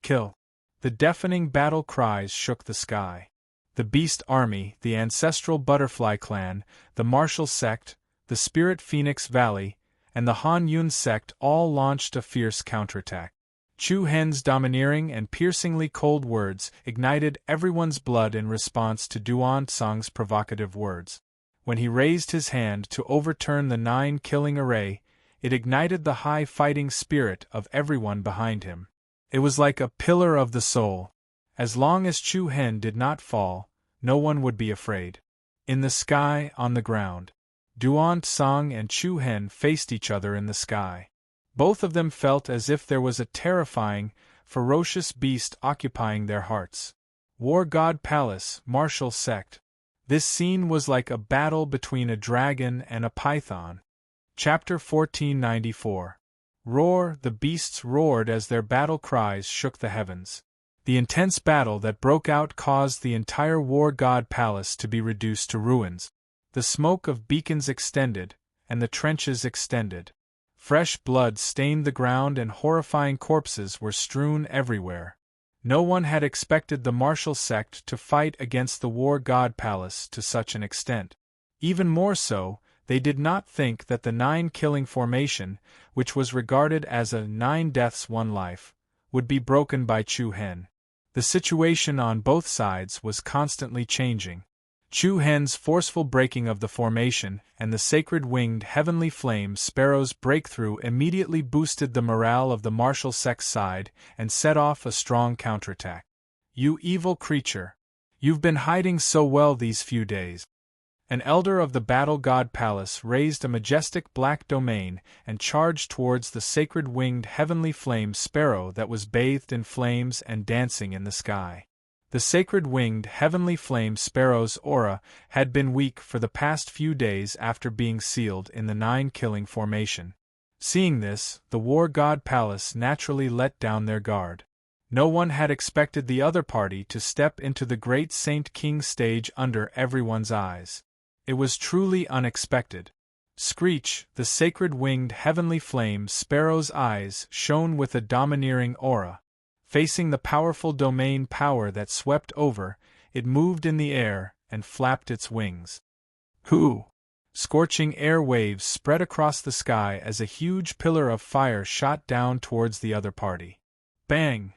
Kill! The deafening battle cries shook the sky. The Beast Army, the Ancestral Butterfly Clan, the Martial Sect, the Spirit Phoenix Valley, and the Han Yun Sect all launched a fierce counterattack. Chu Hen's domineering and piercingly cold words ignited everyone's blood in response to Duan Tsang's provocative words. When he raised his hand to overturn the 9-killing array, it ignited the high fighting spirit of everyone behind him. It was like a pillar of the soul. As long as Chu Hen did not fall, no one would be afraid. In the sky, on the ground, Duan Tsang and Chu Hen faced each other in the sky. Both of them felt as if there was a terrifying, ferocious beast occupying their hearts. War God Palace, Martial Sect. This scene was like a battle between a dragon and a python. Chapter 1494. Roar! The beasts roared as their battle cries shook the heavens. The intense battle that broke out caused the entire War God Palace to be reduced to ruins. The smoke of beacons extended, and the trenches extended. Fresh blood stained the ground and horrifying corpses were strewn everywhere. No one had expected the Martial Sect to fight against the War God Palace to such an extent. Even more so, they did not think that the 9-killing formation, which was regarded as a 9 deaths 1 life, would be broken by Chu Hen. The situation on both sides was constantly changing. Chu Hen's forceful breaking of the formation and the sacred winged heavenly flame sparrow's breakthrough immediately boosted the morale of the Martial Sect's side and set off a strong counterattack. You evil creature! You've been hiding so well these few days. An elder of the Battle God Palace raised a majestic black domain and charged towards the sacred winged heavenly flame sparrow that was bathed in flames and dancing in the sky. The sacred winged heavenly flame sparrow's aura had been weak for the past few days after being sealed in the 9-killing formation. Seeing this, the War God Palace naturally let down their guard. No one had expected the other party to step into the great Saint King stage under everyone's eyes. It was truly unexpected. Screech, the sacred winged heavenly flame sparrow's eyes shone with a domineering aura. Facing the powerful domain power that swept over, it moved in the air and flapped its wings. Hoo! Scorching air waves spread across the sky as a huge pillar of fire shot down towards the other party. Bang!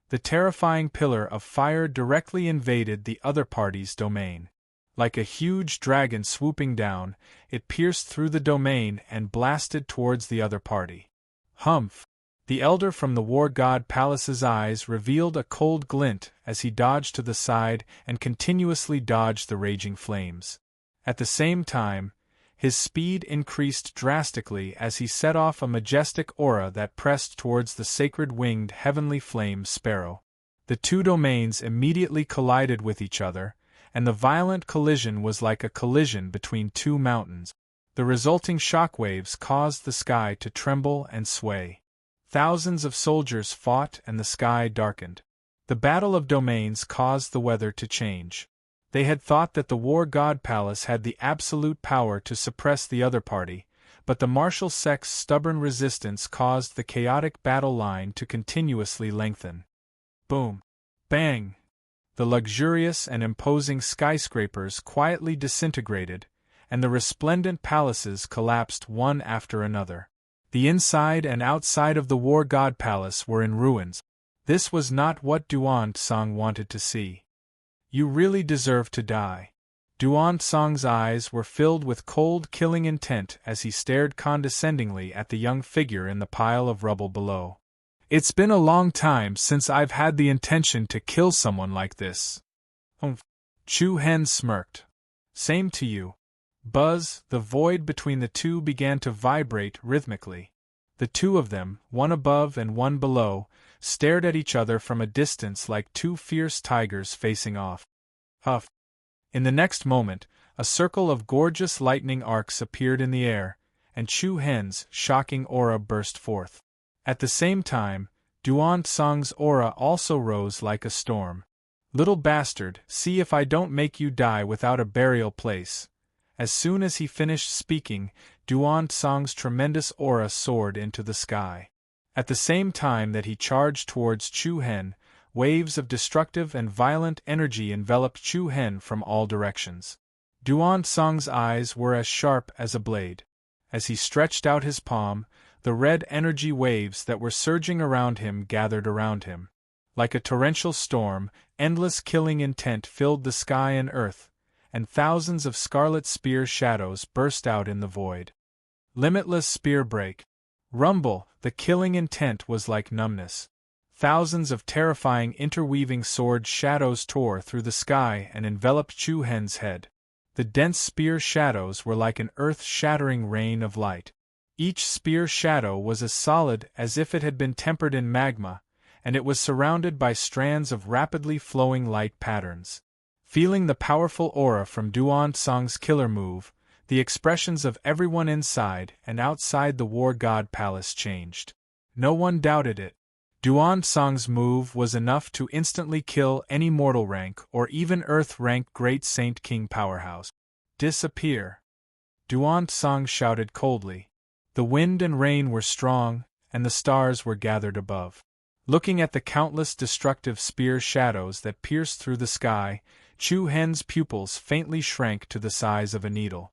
The terrifying pillar of fire directly invaded the other party's domain. Like a huge dragon swooping down, it pierced through the domain and blasted towards the other party. Humph! The elder from the War God Palace's eyes revealed a cold glint as he dodged to the side and continuously dodged the raging flames. At the same time, his speed increased drastically as he set off a majestic aura that pressed towards the sacred winged heavenly flame sparrow. The two domains immediately collided with each other, and the violent collision was like a collision between two mountains. The resulting shock waves caused the sky to tremble and sway. Thousands of soldiers fought and the sky darkened. The battle of domains caused the weather to change. They had thought that the war god palace had the absolute power to suppress the other party, but the martial sect's stubborn resistance caused the chaotic battle line to continuously lengthen. Boom! Bang! The luxurious and imposing skyscrapers quietly disintegrated, and the resplendent palaces collapsed one after another. The inside and outside of the war god palace were in ruins. This was not what Duan Tsang wanted to see. You really deserve to die. Duan Tsang's eyes were filled with cold, killing intent as he stared condescendingly at the young figure in the pile of rubble below. It's been a long time since I've had the intention to kill someone like this. Chu Hen smirked. Same to you. Buzz, the void between the two began to vibrate rhythmically. The two of them, one above and one below, stared at each other from a distance like two fierce tigers facing off. Huff! In the next moment, a circle of gorgeous lightning arcs appeared in the air, and Chu Hen's shocking aura burst forth. At the same time, Duan Tsang's aura also rose like a storm. Little bastard, see if I don't make you die without a burial place. As soon as he finished speaking, Duan Tsang's tremendous aura soared into the sky. At the same time that he charged towards Chu Hen, waves of destructive and violent energy enveloped Chu Hen from all directions. Duan Tsang's eyes were as sharp as a blade. As he stretched out his palm, the red energy waves that were surging around him gathered around him. Like a torrential storm, endless killing intent filled the sky and earth, and thousands of scarlet spear shadows burst out in the void. Limitless spear break. Rumble, the killing intent was like numbness. Thousands of terrifying interweaving sword shadows tore through the sky and enveloped Chu Hen's head. The dense spear shadows were like an earth-shattering rain of light. Each spear shadow was as solid as if it had been tempered in magma, and it was surrounded by strands of rapidly flowing light patterns. Feeling the powerful aura from Duan Tsang's killer move, the expressions of everyone inside and outside the war god palace changed. No one doubted it. Duan Tsang's move was enough to instantly kill any mortal rank or even earth-rank Great Saint King powerhouse. Disappear! Duan Tsang shouted coldly. The wind and rain were strong, and the stars were gathered above. Looking at the countless destructive spear shadows that pierced through the sky, Chu Hen's pupils faintly shrank to the size of a needle.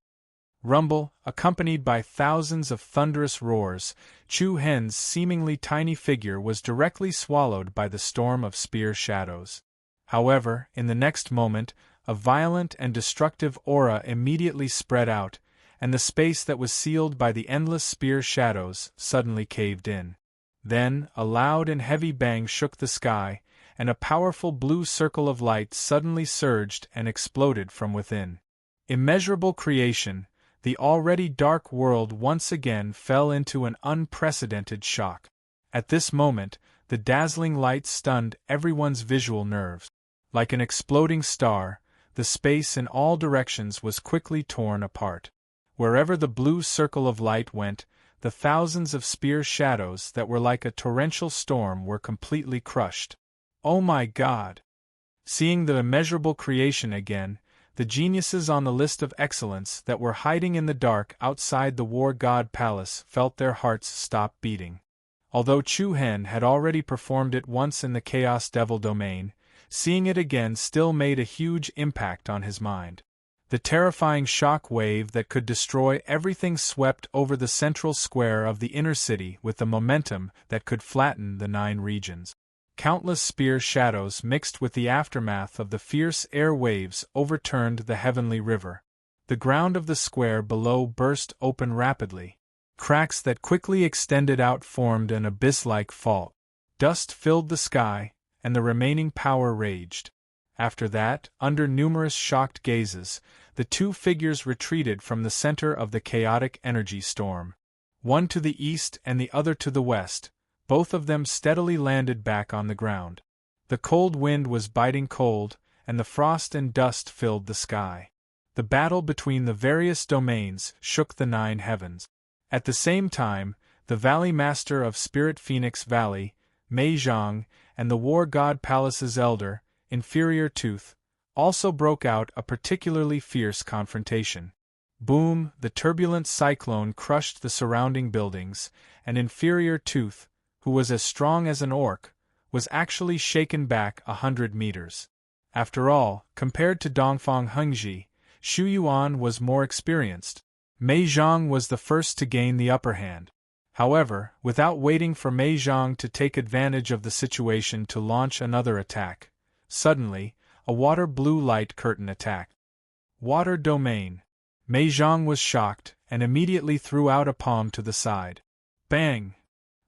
Rumble, accompanied by thousands of thunderous roars, Chu Hen's seemingly tiny figure was directly swallowed by the storm of spear shadows. However, in the next moment, a violent and destructive aura immediately spread out, and the space that was sealed by the endless spear shadows suddenly caved in. Then, a loud and heavy bang shook the sky, and a powerful blue circle of light suddenly surged and exploded from within. Immeasurable creation, the already dark world once again fell into an unprecedented shock. At this moment, the dazzling light stunned everyone's visual nerves. Like an exploding star, the space in all directions was quickly torn apart. Wherever the blue circle of light went, the thousands of spear shadows that were like a torrential storm were completely crushed. Oh my God! Seeing the immeasurable creation again, the geniuses on the list of excellence that were hiding in the dark outside the war god palace felt their hearts stop beating. Although Chu Hen had already performed it once in the Chaos Devil domain, seeing it again still made a huge impact on his mind. The terrifying shock wave that could destroy everything swept over the central square of the inner city with the momentum that could flatten the 9 regions. Countless spear shadows mixed with the aftermath of the fierce air waves overturned the heavenly river. The ground of the square below burst open rapidly. Cracks that quickly extended out formed an abyss-like fault. Dust filled the sky, and the remaining power raged. After that, under numerous shocked gazes, the two figures retreated from the center of the chaotic energy storm. One to the east and the other to the west, both of them steadily landed back on the ground. The cold wind was biting cold, and the frost and dust filled the sky. The battle between the various domains shook the 9 heavens. At the same time, the Valley Master of Spirit Phoenix Valley, Mei Zhang, and the War God Palace's elder, Inferior Tooth, also broke out a particularly fierce confrontation. Boom, the turbulent cyclone crushed the surrounding buildings, and Inferior Tooth, who was as strong as an orc, was actually shaken back 100 meters. After all, compared to Dongfang Hengji, Xu Yuan was more experienced. Mei Zhang was the first to gain the upper hand. However, without waiting for Mei Zhang to take advantage of the situation to launch another attack, suddenly, a water blue light curtain attacked. Water domain. Mei Zhang was shocked and immediately threw out a palm to the side. Bang!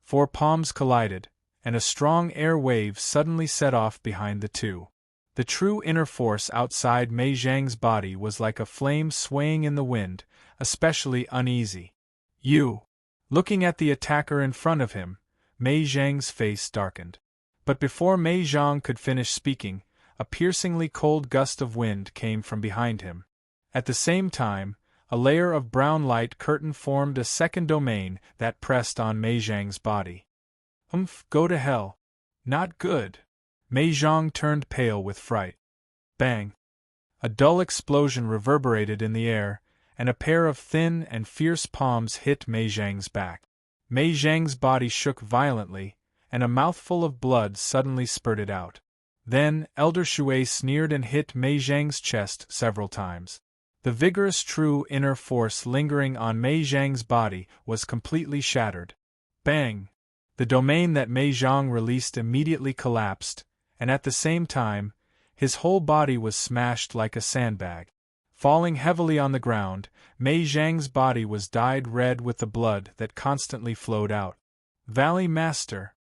4 palms collided, and a strong air wave suddenly set off behind the two. The true inner force outside Mei Zhang's body was like a flame swaying in the wind, especially uneasy. You! Looking at the attacker in front of him, Mei Zhang's face darkened. But before Mei Zhang could finish speaking, a piercingly cold gust of wind came from behind him. At the same time, a layer of brown light curtain formed a second domain that pressed on Mei Zhang's body. Go to hell. Not good. Mei Zhang turned pale with fright. Bang! A dull explosion reverberated in the air, and a pair of thin and fierce palms hit Mei Zhang's back. Mei Zhang's body shook violently, and a mouthful of blood suddenly spurted out. Then, Elder Shui sneered and hit Mei Zhang's chest several times. The vigorous true inner force lingering on Mei Zhang's body was completely shattered. Bang! The domain that Mei Zhang released immediately collapsed, and at the same time, his whole body was smashed like a sandbag. Falling heavily on the ground, Mei Zhang's body was dyed red with the blood that constantly flowed out. Valley Master!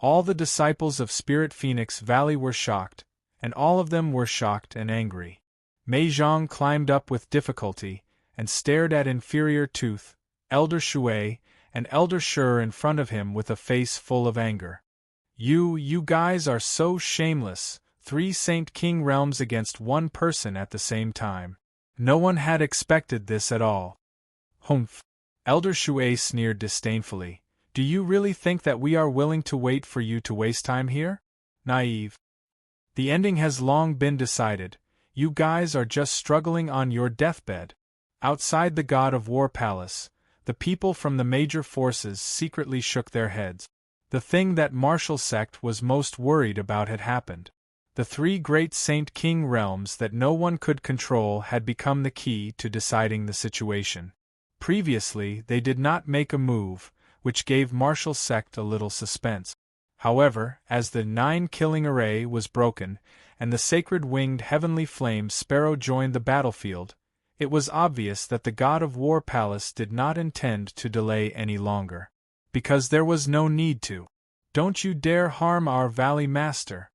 All the disciples of Spirit Phoenix Valley were shocked, and all of them were shocked and angry. Mei Zhang climbed up with difficulty, and stared at Inferior Tooth, Elder Shui, and Elder Shur in front of him with a face full of anger. You guys are so shameless, 3 Saint King realms against 1 person at the same time. No one had expected this at all. Humph! Elder Shui sneered disdainfully. Do you really think that we are willing to wait for you to waste time here? Naive. The ending has long been decided. You guys are just struggling on your deathbed. Outside the God of War Palace, the people from the major forces secretly shook their heads. The thing that Martial Sect was most worried about had happened. The 3 great Saint King realms that no one could control had become the key to deciding the situation. Previously, they did not make a move, which gave Martial Sect a little suspense. However, as the 9 killing array was broken, and the sacred winged heavenly flame sparrow joined the battlefield, it was obvious that the God of War Palace did not intend to delay any longer. Because there was no need to. Don't you dare harm our Valley Master.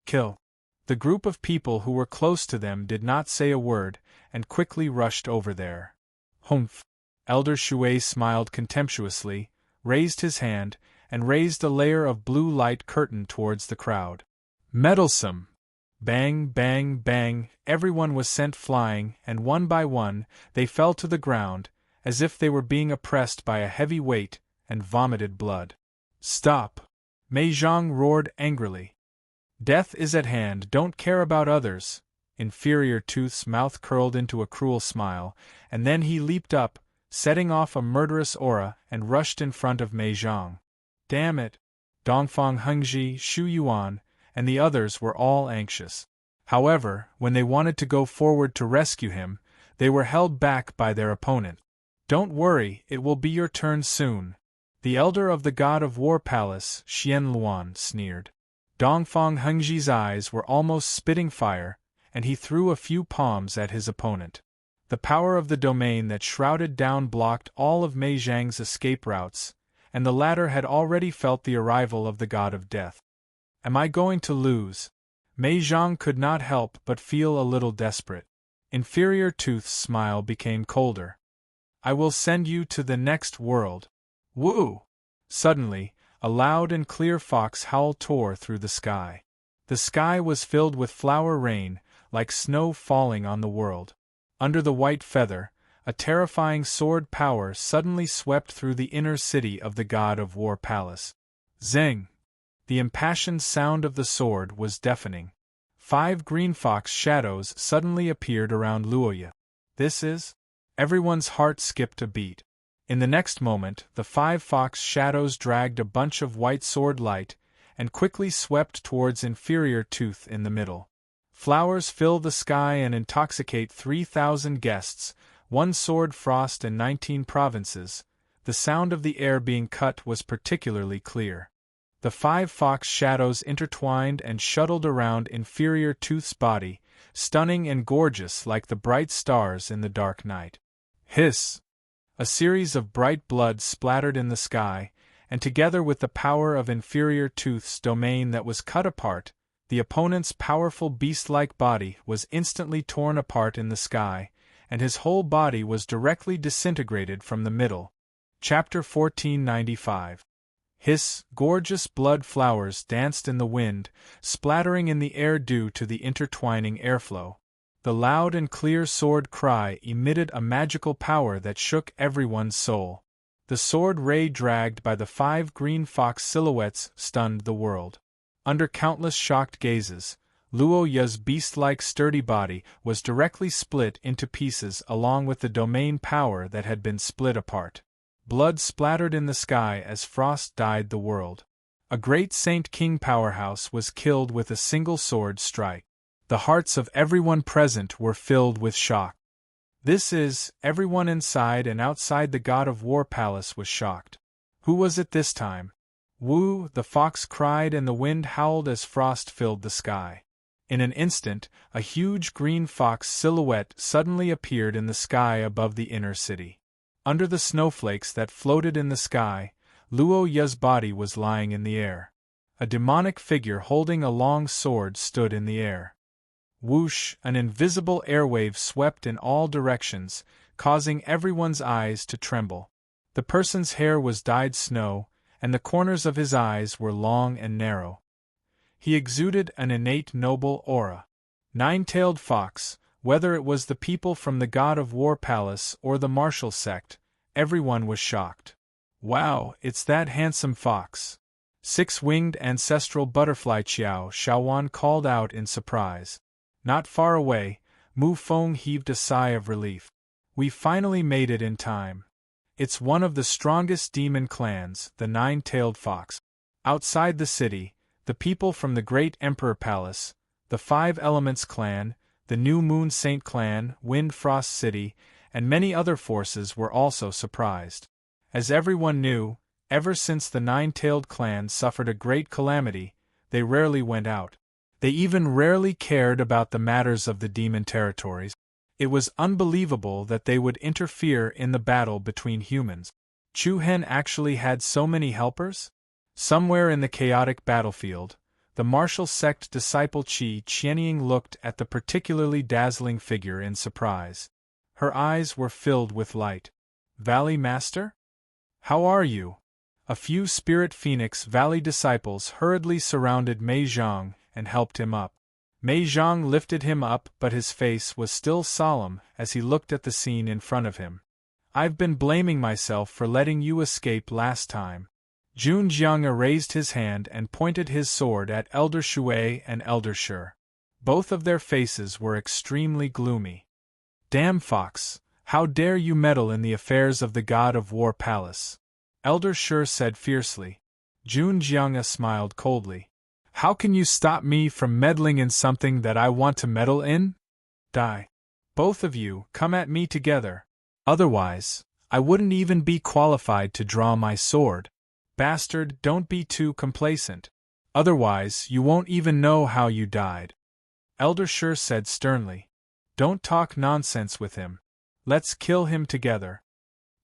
Kill. The group of people who were close to them did not say a word, and quickly rushed over there. Humph! Elder Shui smiled contemptuously, raised his hand, and raised a layer of blue light curtain towards the crowd. Meddlesome! Bang, bang, bang, everyone was sent flying, and one by one, they fell to the ground, as if they were being oppressed by a heavy weight, and vomited blood. Stop! Mei Zhang roared angrily. Death is at hand, don't care about others. Inferior Tooth's mouth curled into a cruel smile, and then he leaped up, setting off a murderous aura, and rushed in front of Mei Zhang. Damn it! Dongfang Hengji, Xu Yuan, and the others were all anxious. However, when they wanted to go forward to rescue him, they were held back by their opponent. Don't worry, it will be your turn soon. The elder of the God of War Palace, Xian Luan, sneered. Dongfang Hengji's eyes were almost spitting fire, and he threw a few palms at his opponent. The power of the domain that shrouded down blocked all of Mei Zhang's escape routes, and the latter had already felt the arrival of the God of Death. Am I going to lose? Mei Zhang could not help but feel a little desperate. Inferior Tooth's smile became colder. I will send you to the next world. Woo! Suddenly, a loud and clear fox howl tore through the sky. The sky was filled with flower rain, like snow falling on the world. Under the white feather, a terrifying sword power suddenly swept through the inner city of the god of war palace. Zing! The impassioned sound of the sword was deafening. 5 green fox shadows suddenly appeared around Luoya. This is? Everyone's heart skipped a beat. In the next moment, the 5 fox shadows dragged a bunch of white sword light and quickly swept towards inferior tooth in the middle. Flowers fill the sky and intoxicate 3,000 guests, 1 sword frost and 19 provinces. The sound of the air being cut was particularly clear. The 5 fox shadows intertwined and shuttled around inferior tooth's body, stunning and gorgeous like the bright stars in the dark night. Hiss! A series of bright blood splattered in the sky, and together with the power of inferior tooth's domain that was cut apart, the opponent's powerful beast-like body was instantly torn apart in the sky, and his whole body was directly disintegrated from the middle. Chapter 1495. Hiss! Gorgeous blood flowers danced in the wind, splattering in the air due to the intertwining airflow. The loud and clear sword cry emitted a magical power that shook everyone's soul. The sword ray dragged by the 5 green fox silhouettes stunned the world. Under countless shocked gazes, Luoya's beast-like sturdy body was directly split into pieces along with the domain power that had been split apart. Blood splattered in the sky as frost dyed the world. A great Saint King powerhouse was killed with a single sword strike. The hearts of everyone present were filled with shock. This is, everyone inside and outside the god of war palace was shocked. Who was it this time? Woo! The fox cried and the wind howled as frost filled the sky. In an instant, a huge green fox silhouette suddenly appeared in the sky above the inner city. Under the snowflakes that floated in the sky, Luoya's body was lying in the air. A demonic figure holding a long sword stood in the air. Whoosh! An invisible airwave swept in all directions, causing everyone's eyes to tremble. The person's hair was dyed snow, and the corners of his eyes were long and narrow. He exuded an innate noble aura. 9-tailed fox, whether it was the people from the god of war palace or the martial sect, everyone was shocked. Wow, it's that handsome fox! 6-winged ancestral butterfly Qiao Shaowan called out in surprise. Not far away, Mu Feng heaved a sigh of relief. We finally made it in time. It's one of the strongest demon clans, the 9-tailed fox. Outside the city, the people from the Great Emperor Palace, the 5 Elements clan, the New Moon Saint clan, Wind Frost City, and many other forces were also surprised. As everyone knew, ever since the 9-tailed clan suffered a great calamity, they rarely went out. They even rarely cared about the matters of the demon territories. It was unbelievable that they would interfere in the battle between humans. Chu Hen actually had so many helpers? Somewhere in the chaotic battlefield, the martial sect disciple Qi Qianying looked at the particularly dazzling figure in surprise. Her eyes were filled with light. Valley Master? How are you? A few Spirit Phoenix Valley disciples hurriedly surrounded Mei Zhang and helped him up. Mei Zhang lifted him up, but his face was still solemn as he looked at the scene in front of him. I've been blaming myself for letting you escape last time. Jun Jiang raised his hand and pointed his sword at Elder Shui and Elder Shi. Both of their faces were extremely gloomy. Damn fox, how dare you meddle in the affairs of the god of war palace? Elder Shi said fiercely. Jun Jiang smiled coldly. How can you stop me from meddling in something that I want to meddle in? Die. Both of you, come at me together. Otherwise, I wouldn't even be qualified to draw my sword. Bastard, don't be too complacent. Otherwise, you won't even know how you died. Elder Shi said sternly. Don't talk nonsense with him. Let's kill him together.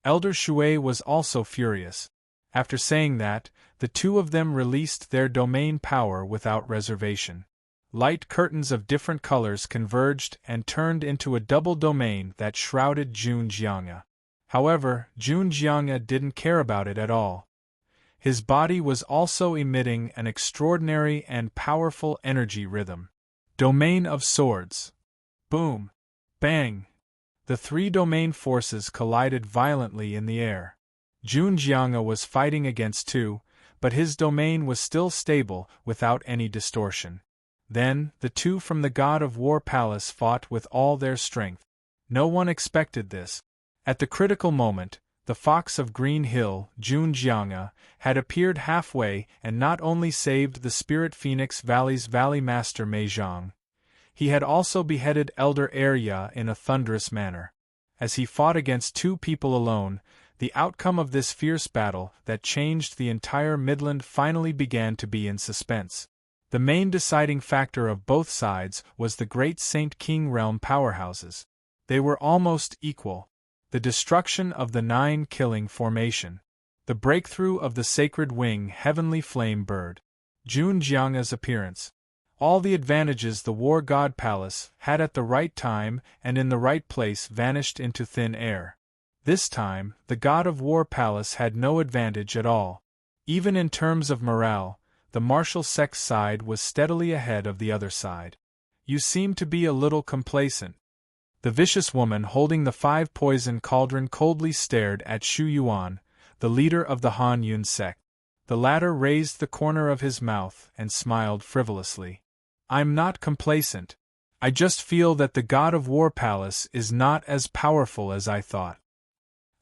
Elder Shui was also furious. After saying that, the two of them released their domain power without reservation. Light curtains of different colors converged and turned into a double domain that shrouded Jun Jiang. However, Jun Jiang didn't care about it at all. His body was also emitting an extraordinary and powerful energy rhythm. Domain of swords. Boom! Bang! The three domain forces collided violently in the air. Junjianga was fighting against two, but his domain was still stable, without any distortion. Then, the two from the God of War Palace fought with all their strength. No one expected this. At the critical moment, the Fox of Green Hill, Junjianga, had appeared halfway and not only saved the Spirit Phoenix Valley's Valley Master Meizhang, he had also beheaded Elder Arya in a thunderous manner. As he fought against two people alone, the outcome of this fierce battle that changed the entire Midland finally began to be in suspense. The main deciding factor of both sides was the great Saint King realm powerhouses. They were almost equal. The destruction of the Nine-Killing Formation. The breakthrough of the Sacred Wing Heavenly Flame Bird. Junjianga's appearance. All the advantages the War God Palace had at the right time and in the right place vanished into thin air. This time, the God of War Palace had no advantage at all. Even in terms of morale, the martial sex side was steadily ahead of the other side. You seem to be a little complacent. The vicious woman holding the 5-poison cauldron coldly stared at Shu Yuan, the leader of the Han Yun sect. The latter raised the corner of his mouth and smiled frivolously. I'm not complacent. I just feel that the God of War Palace is not as powerful as I thought.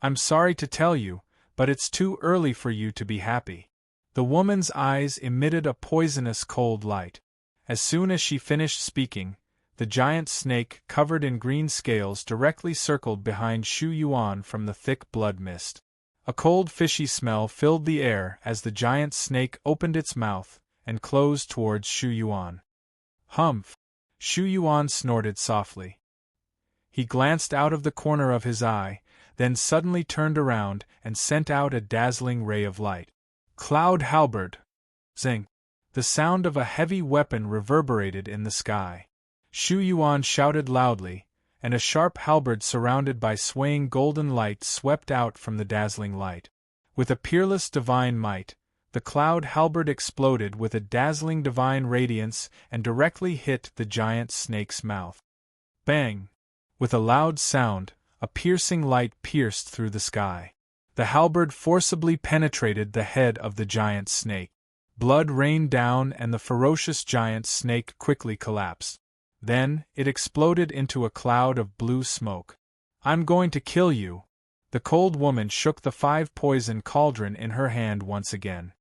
I'm sorry to tell you, but it's too early for you to be happy. The woman's eyes emitted a poisonous cold light. As soon as she finished speaking, the giant snake covered in green scales directly circled behind Shu Yuan from the thick blood mist. A cold fishy smell filled the air as the giant snake opened its mouth and closed towards Shu Yuan. Humph! Shu Yuan snorted softly. He glanced out of the corner of his eye, then suddenly turned around and sent out a dazzling ray of light. Cloud halberd! Zing! The sound of a heavy weapon reverberated in the sky. Shu Yuan shouted loudly, and a sharp halberd surrounded by swaying golden light swept out from the dazzling light. With a peerless divine might, the cloud halberd exploded with a dazzling divine radiance and directly hit the giant snake's mouth. Bang! With a loud sound, a piercing light pierced through the sky. The halberd forcibly penetrated the head of the giant snake. Blood rained down and the ferocious giant snake quickly collapsed. Then, it exploded into a cloud of blue smoke. I'm going to kill you! The cold woman shook the 5-poison cauldron in her hand once again.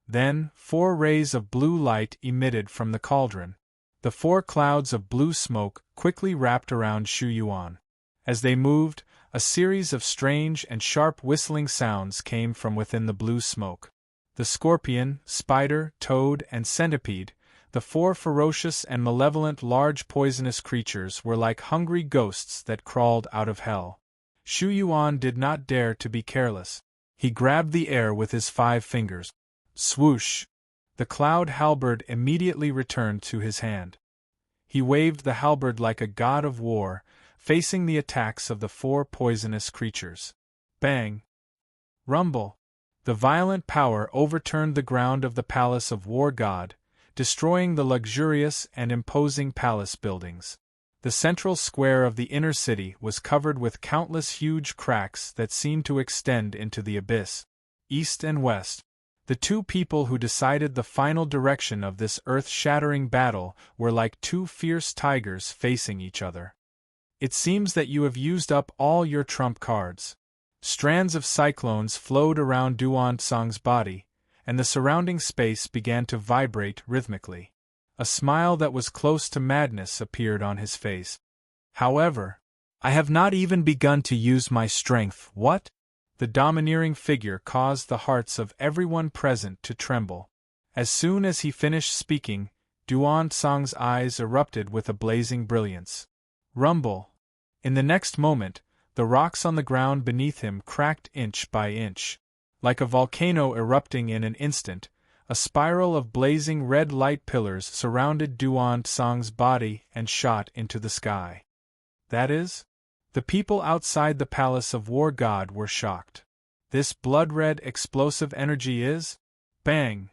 Then, 4 rays of blue light emitted from the cauldron. The 4 clouds of blue smoke quickly wrapped around Shu Yuan. As they moved, a series of strange and sharp whistling sounds came from within the blue smoke. The scorpion, spider, toad, and centipede, the 4 ferocious and malevolent large poisonous creatures, were like hungry ghosts that crawled out of hell. Shu Yuan did not dare to be careless. He grabbed the air with his 5 fingers. Swoosh! The cloud halberd immediately returned to his hand. He waved the halberd like a god of war, facing the attacks of the 4 poisonous creatures. Bang! Rumble! The violent power overturned the ground of the palace of War God, destroying the luxurious and imposing palace buildings. The central square of the inner city was covered with countless huge cracks that seemed to extend into the abyss. East and west. The 2 people who decided the final direction of this earth-shattering battle were like 2 fierce tigers facing each other. It seems that you have used up all your trump cards. Strands of cyclones flowed around Duan Tsang's body, and the surrounding space began to vibrate rhythmically. A smile that was close to madness appeared on his face. However, I have not even begun to use my strength. What? The domineering figure caused the hearts of everyone present to tremble. As soon as he finished speaking, Duan Tsang's eyes erupted with a blazing brilliance. Rumble! In the next moment, the rocks on the ground beneath him cracked inch by inch. Like a volcano erupting in an instant, a spiral of blazing red light pillars surrounded Duan Tsang's body and shot into the sky. That is? The people outside the Palace of War God were shocked. This blood-red explosive energy is? Bang!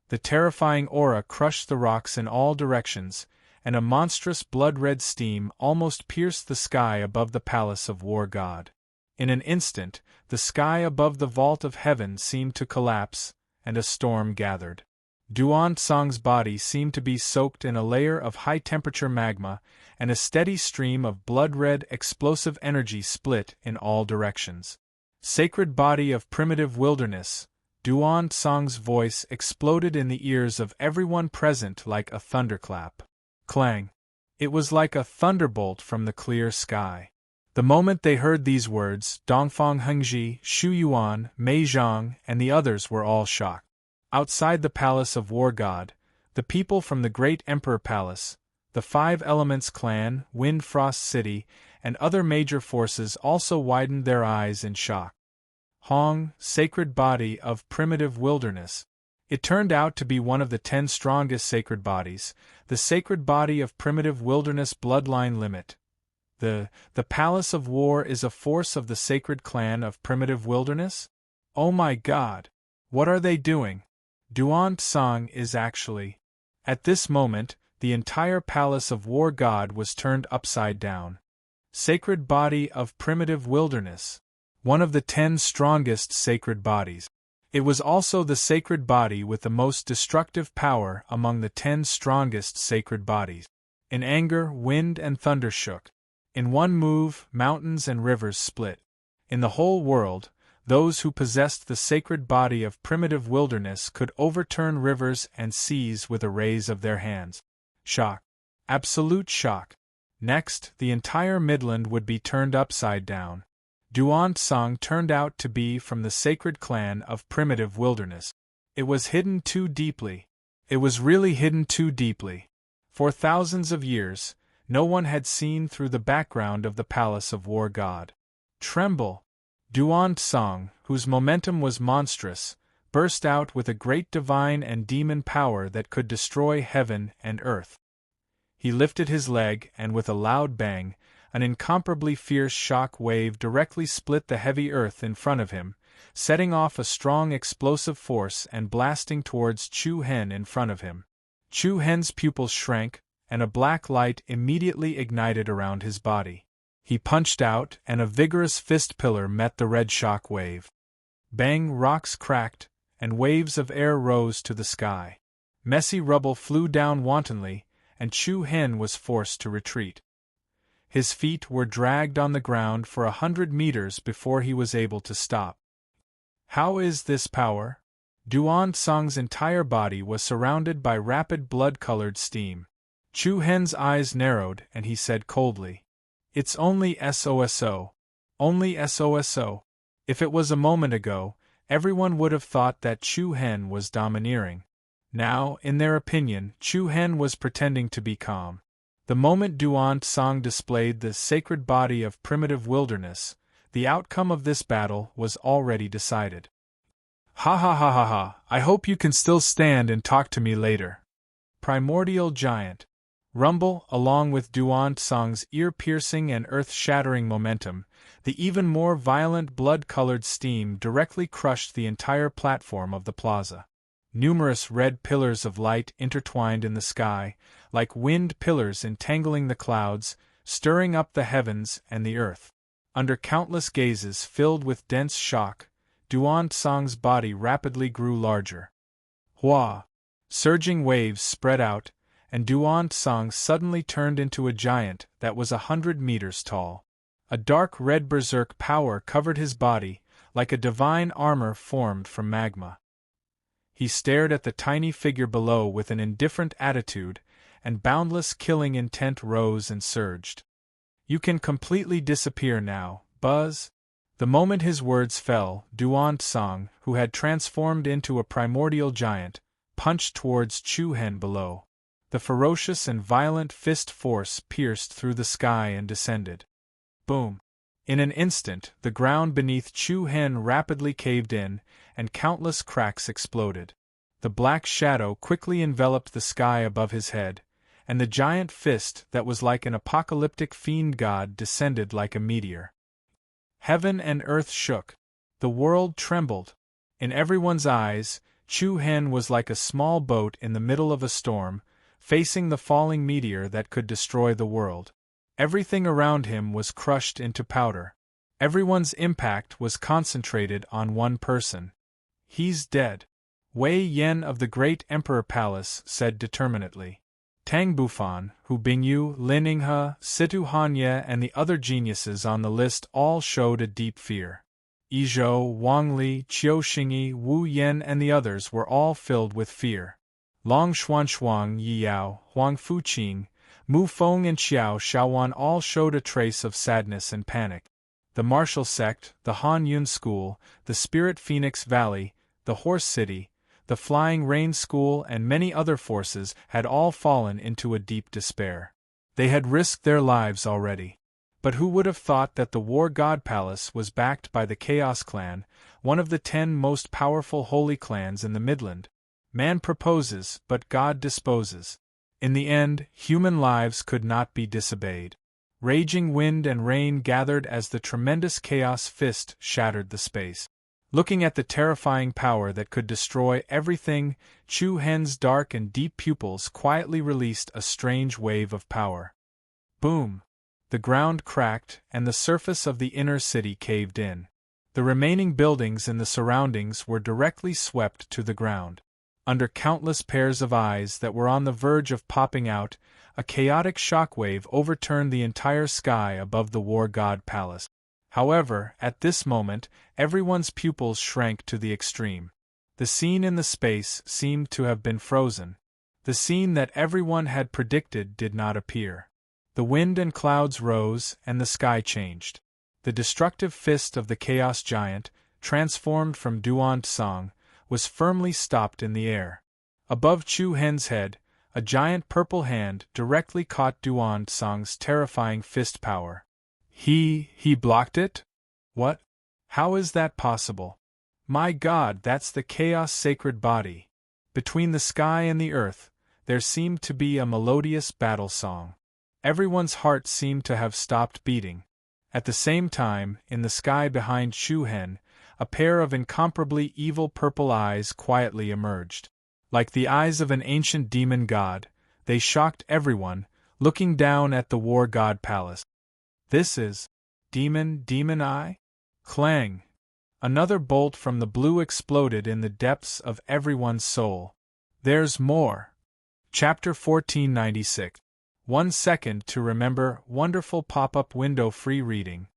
The terrifying aura crushed the rocks in all directions, and a monstrous blood-red steam almost pierced the sky above the palace of War God. In an instant, the sky above the vault of heaven seemed to collapse, and a storm gathered. Duan Tsang's body seemed to be soaked in a layer of high-temperature magma, and a steady stream of blood-red explosive energy split in all directions. Sacred body of primitive wilderness, Duan Tsang's voice exploded in the ears of everyone present like a thunderclap. Clang! It was like a thunderbolt from the clear sky. The moment they heard these words, Dongfang Hengji, Xu Yuan, Mei Zhang, and the others were all shocked. Outside the palace of War God, the people from the Great Emperor Palace, the Five Elements Clan, Wind Frost City, and other major forces also widened their eyes in shock. Hong, sacred body of primitive wilderness. It turned out to be one of the 10 strongest sacred bodies, the sacred body of primitive wilderness bloodline limit. The Palace of War is a force of the sacred clan of primitive wilderness? Oh my God! What are they doing? Duan Tsang is actually... At this moment, the entire Palace of War God was turned upside down. Sacred body of primitive wilderness. One of the 10 strongest sacred bodies. It was also the sacred body with the most destructive power among the 10 strongest sacred bodies. In anger, wind and thunder shook. In one move, mountains and rivers split. In the whole world, those who possessed the sacred body of primitive wilderness could overturn rivers and seas with a raise of their hands. Shock. Absolute shock. Next, the entire Midland would be turned upside down. Duan Tsang turned out to be from the sacred clan of primitive wilderness. It was hidden too deeply. It was really hidden too deeply. For thousands of years, no one had seen through the background of the Palace of War God. Tremble! Duan Tsang, whose momentum was monstrous, burst out with a great divine and demon power that could destroy heaven and earth. He lifted his leg and with a loud bang, an incomparably fierce shock wave directly split the heavy earth in front of him, setting off a strong explosive force and blasting towards Chu Hen in front of him. Chu Hen's pupils shrank, and a black light immediately ignited around his body. He punched out, and a vigorous fist pillar met the red shock wave. Bang! Rocks cracked, and waves of air rose to the sky. Messy rubble flew down wantonly, and Chu Hen was forced to retreat. His feet were dragged on the ground for 100 meters before he was able to stop. How is this power? Duan Tsang's entire body was surrounded by rapid blood-colored steam. Chu Hen's eyes narrowed and he said coldly, "It's only SOSO. Only SOSO." If it was a moment ago, everyone would have thought that Chu Hen was domineering. Now, in their opinion, Chu Hen was pretending to be calm. The moment Duan Tsang displayed the sacred body of primitive wilderness, the outcome of this battle was already decided. Ha ha ha ha ha, I hope you can still stand and talk to me later. Primordial Giant. Rumble, along with Duan Tsang's ear-piercing and earth-shattering momentum, the even more violent blood-colored steam directly crushed the entire platform of the plaza. Numerous red pillars of light intertwined in the sky, like wind pillars entangling the clouds, stirring up the heavens and the earth. Under countless gazes filled with dense shock, Duan Tsang's body rapidly grew larger. Hua! Surging waves spread out, and Duan Tsang suddenly turned into a giant that was 100 meters tall. A dark red berserk power covered his body, like a divine armor formed from magma. He stared at the tiny figure below with an indifferent attitude, and boundless killing intent rose and surged. "You can completely disappear now, Buzz." The moment his words fell, Duan Tsang, who had transformed into a primordial giant, punched towards Chu Hen below. The ferocious and violent fist force pierced through the sky and descended. Boom! In an instant, the ground beneath Chu Hen rapidly caved in, and countless cracks exploded. The black shadow quickly enveloped the sky above his head, and the giant fist that was like an apocalyptic fiend god descended like a meteor. Heaven and earth shook. The world trembled. In everyone's eyes, Chu Hen was like a small boat in the middle of a storm, facing the falling meteor that could destroy the world. Everything around him was crushed into powder. Everyone's impact was concentrated on one person. He's dead. Wei Yan of the Great Emperor Palace said determinedly. Tang Bufan, Hu Bingyu, Lin Yinghe, Situ Hanye and the other geniuses on the list all showed a deep fear. Yizhou, Wang Li, Qiu Xingyi, Wu Yan and the others were all filled with fear. Long Xuanshuang, Yi Yao, Huang Fuqing, Mu Feng and Xiao Shaowan all showed a trace of sadness and panic. The martial sect, the Han Yun School, the Spirit Phoenix Valley, the Horse City, the Flying Rain School and many other forces had all fallen into a deep despair. They had risked their lives already. But who would have thought that the War God Palace was backed by the Chaos Clan, one of the 10 most powerful holy clans in the Midland? Man proposes, but God disposes. In the end, human lives could not be disobeyed. Raging wind and rain gathered as the tremendous chaos fist shattered the space. Looking at the terrifying power that could destroy everything, Chu Hen's dark and deep pupils quietly released a strange wave of power. Boom! The ground cracked, and the surface of the inner city caved in. The remaining buildings in the surroundings were directly swept to the ground. Under countless pairs of eyes that were on the verge of popping out, a chaotic shockwave overturned the entire sky above the War God Palace. However, at this moment, everyone's pupils shrank to the extreme. The scene in the space seemed to have been frozen. The scene that everyone had predicted did not appear. The wind and clouds rose, and the sky changed. The destructive fist of the Chaos Giant, transformed from Duan Tsang, was firmly stopped in the air. Above Chu Hen's head, a giant purple hand directly caught Duan Tsang's terrifying fist power. He blocked it? What? How is that possible? My God, that's the Chaos Sacred Body. Between the sky and the earth, there seemed to be a melodious battle song. Everyone's heart seemed to have stopped beating. At the same time, in the sky behind Chu Hen, a pair of incomparably evil purple eyes quietly emerged. Like the eyes of an ancient demon god, they shocked everyone, looking down at the War God Palace. This is demon eye? Clang! Another bolt from the blue exploded in the depths of everyone's soul. There's more. Chapter 1496. 1 second to remember wonderful pop-up window free reading.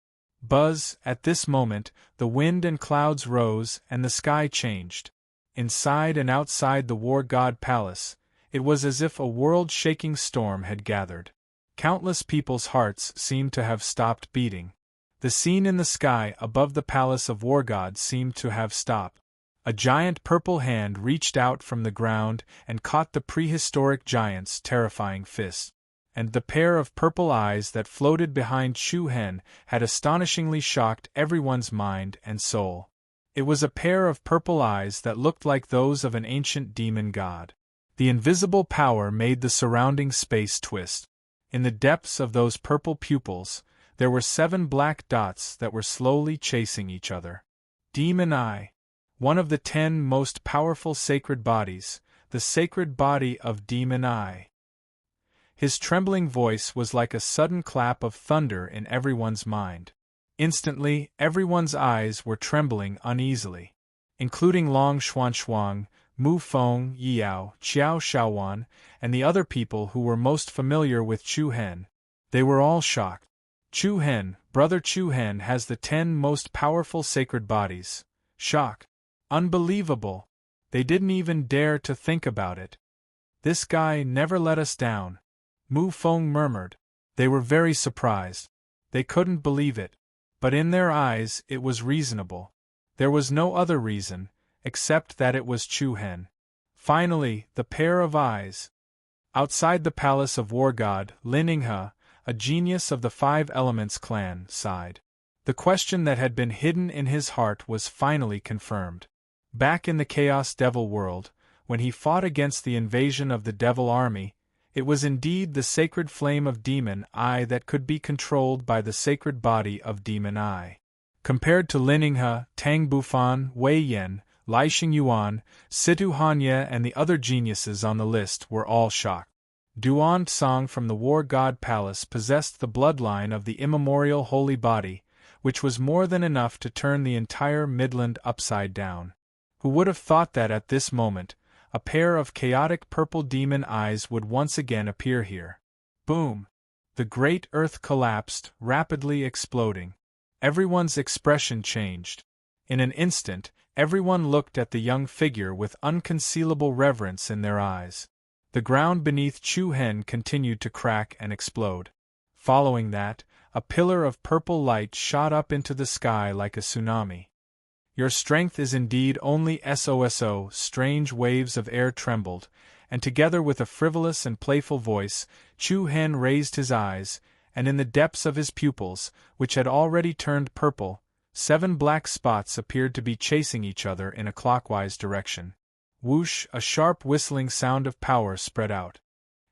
Buzz, at this moment, the wind and clouds rose and the sky changed. Inside and outside the War God Palace, it was as if a world-shaking storm had gathered. Countless people's hearts seemed to have stopped beating. The scene in the sky above the Palace of War God seemed to have stopped. A giant purple hand reached out from the ground and caught the prehistoric giant's terrifying fist. And the pair of purple eyes that floated behind Chu Hen had astonishingly shocked everyone's mind and soul. It was a pair of purple eyes that looked like those of an ancient demon god. The invisible power made the surrounding space twist. In the depths of those purple pupils, there were 7 black dots that were slowly chasing each other. Demon Eye. One of the 10 most powerful sacred bodies, the sacred body of Demon Eye. His trembling voice was like a sudden clap of thunder in everyone's mind. Instantly, everyone's eyes were trembling uneasily, including Long Xuanshuang, Mu Feng, Yi Yao, Qiao Shaowan, and the other people who were most familiar with Chu Hen. They were all shocked. Chu Hen, Brother Chu Hen has the 10 most powerful sacred bodies. Shock. Unbelievable. They didn't even dare to think about it. This guy never let us down. Mu Feng murmured. They were very surprised. They couldn't believe it. But in their eyes it was reasonable. There was no other reason, except that it was Chu Hen. Finally, the pair of eyes. Outside the Palace of War God, Lin Yinghe, a genius of the 5 Elements clan, sighed. The question that had been hidden in his heart was finally confirmed. Back in the Chaos Devil world, when he fought against the invasion of the Devil army, it was indeed the sacred flame of Demon Eye that could be controlled by the sacred body of Demon Eye. Compared to Lin Yinghe, Tang Bufan, Wei Yan, Lai Xingyuan, Situ Hanye and the other geniuses on the list were all shocked. Duan Song from the War God Palace possessed the bloodline of the immemorial holy body, which was more than enough to turn the entire Midland upside down. Who would have thought that at this moment, a pair of chaotic purple demon eyes would once again appear here? Boom! The great earth collapsed, rapidly exploding. Everyone's expression changed. In an instant, everyone looked at the young figure with unconcealable reverence in their eyes. The ground beneath Chu Hen continued to crack and explode. Following that, a pillar of purple light shot up into the sky like a tsunami. Your strength is indeed only SOSO. Strange waves of air trembled, and together with a frivolous and playful voice, Chu Hen raised his eyes, and in the depths of his pupils, which had already turned purple, 7 black spots appeared to be chasing each other in a clockwise direction. Whoosh! A sharp whistling sound of power spread out.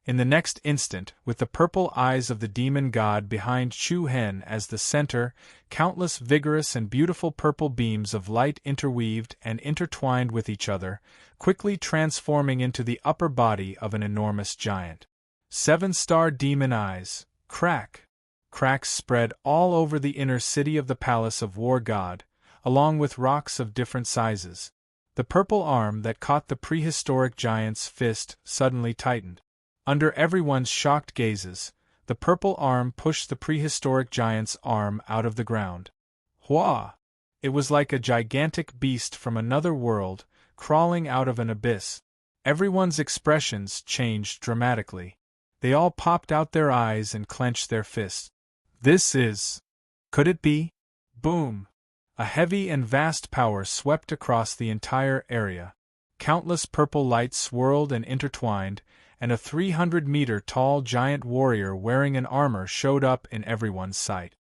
In the next instant, with the purple eyes of the demon god behind Chu Hen as the center, countless vigorous and beautiful purple beams of light interweaved and intertwined with each other, quickly transforming into the upper body of an enormous giant. 7-star demon eyes. Crack! Cracks spread all over the inner city of the Palace of War God, along with rocks of different sizes. The purple arm that caught the prehistoric giant's fist suddenly tightened. Under everyone's shocked gazes, the purple arm pushed the prehistoric giant's arm out of the ground. Hua! It was like a gigantic beast from another world, crawling out of an abyss. Everyone's expressions changed dramatically. They all popped out their eyes and clenched their fists. This is... Could it be? Boom! A heavy and vast power swept across the entire area. Countless purple lights swirled and intertwined, and a 300-meter-tall giant warrior wearing an armor showed up in everyone's sight.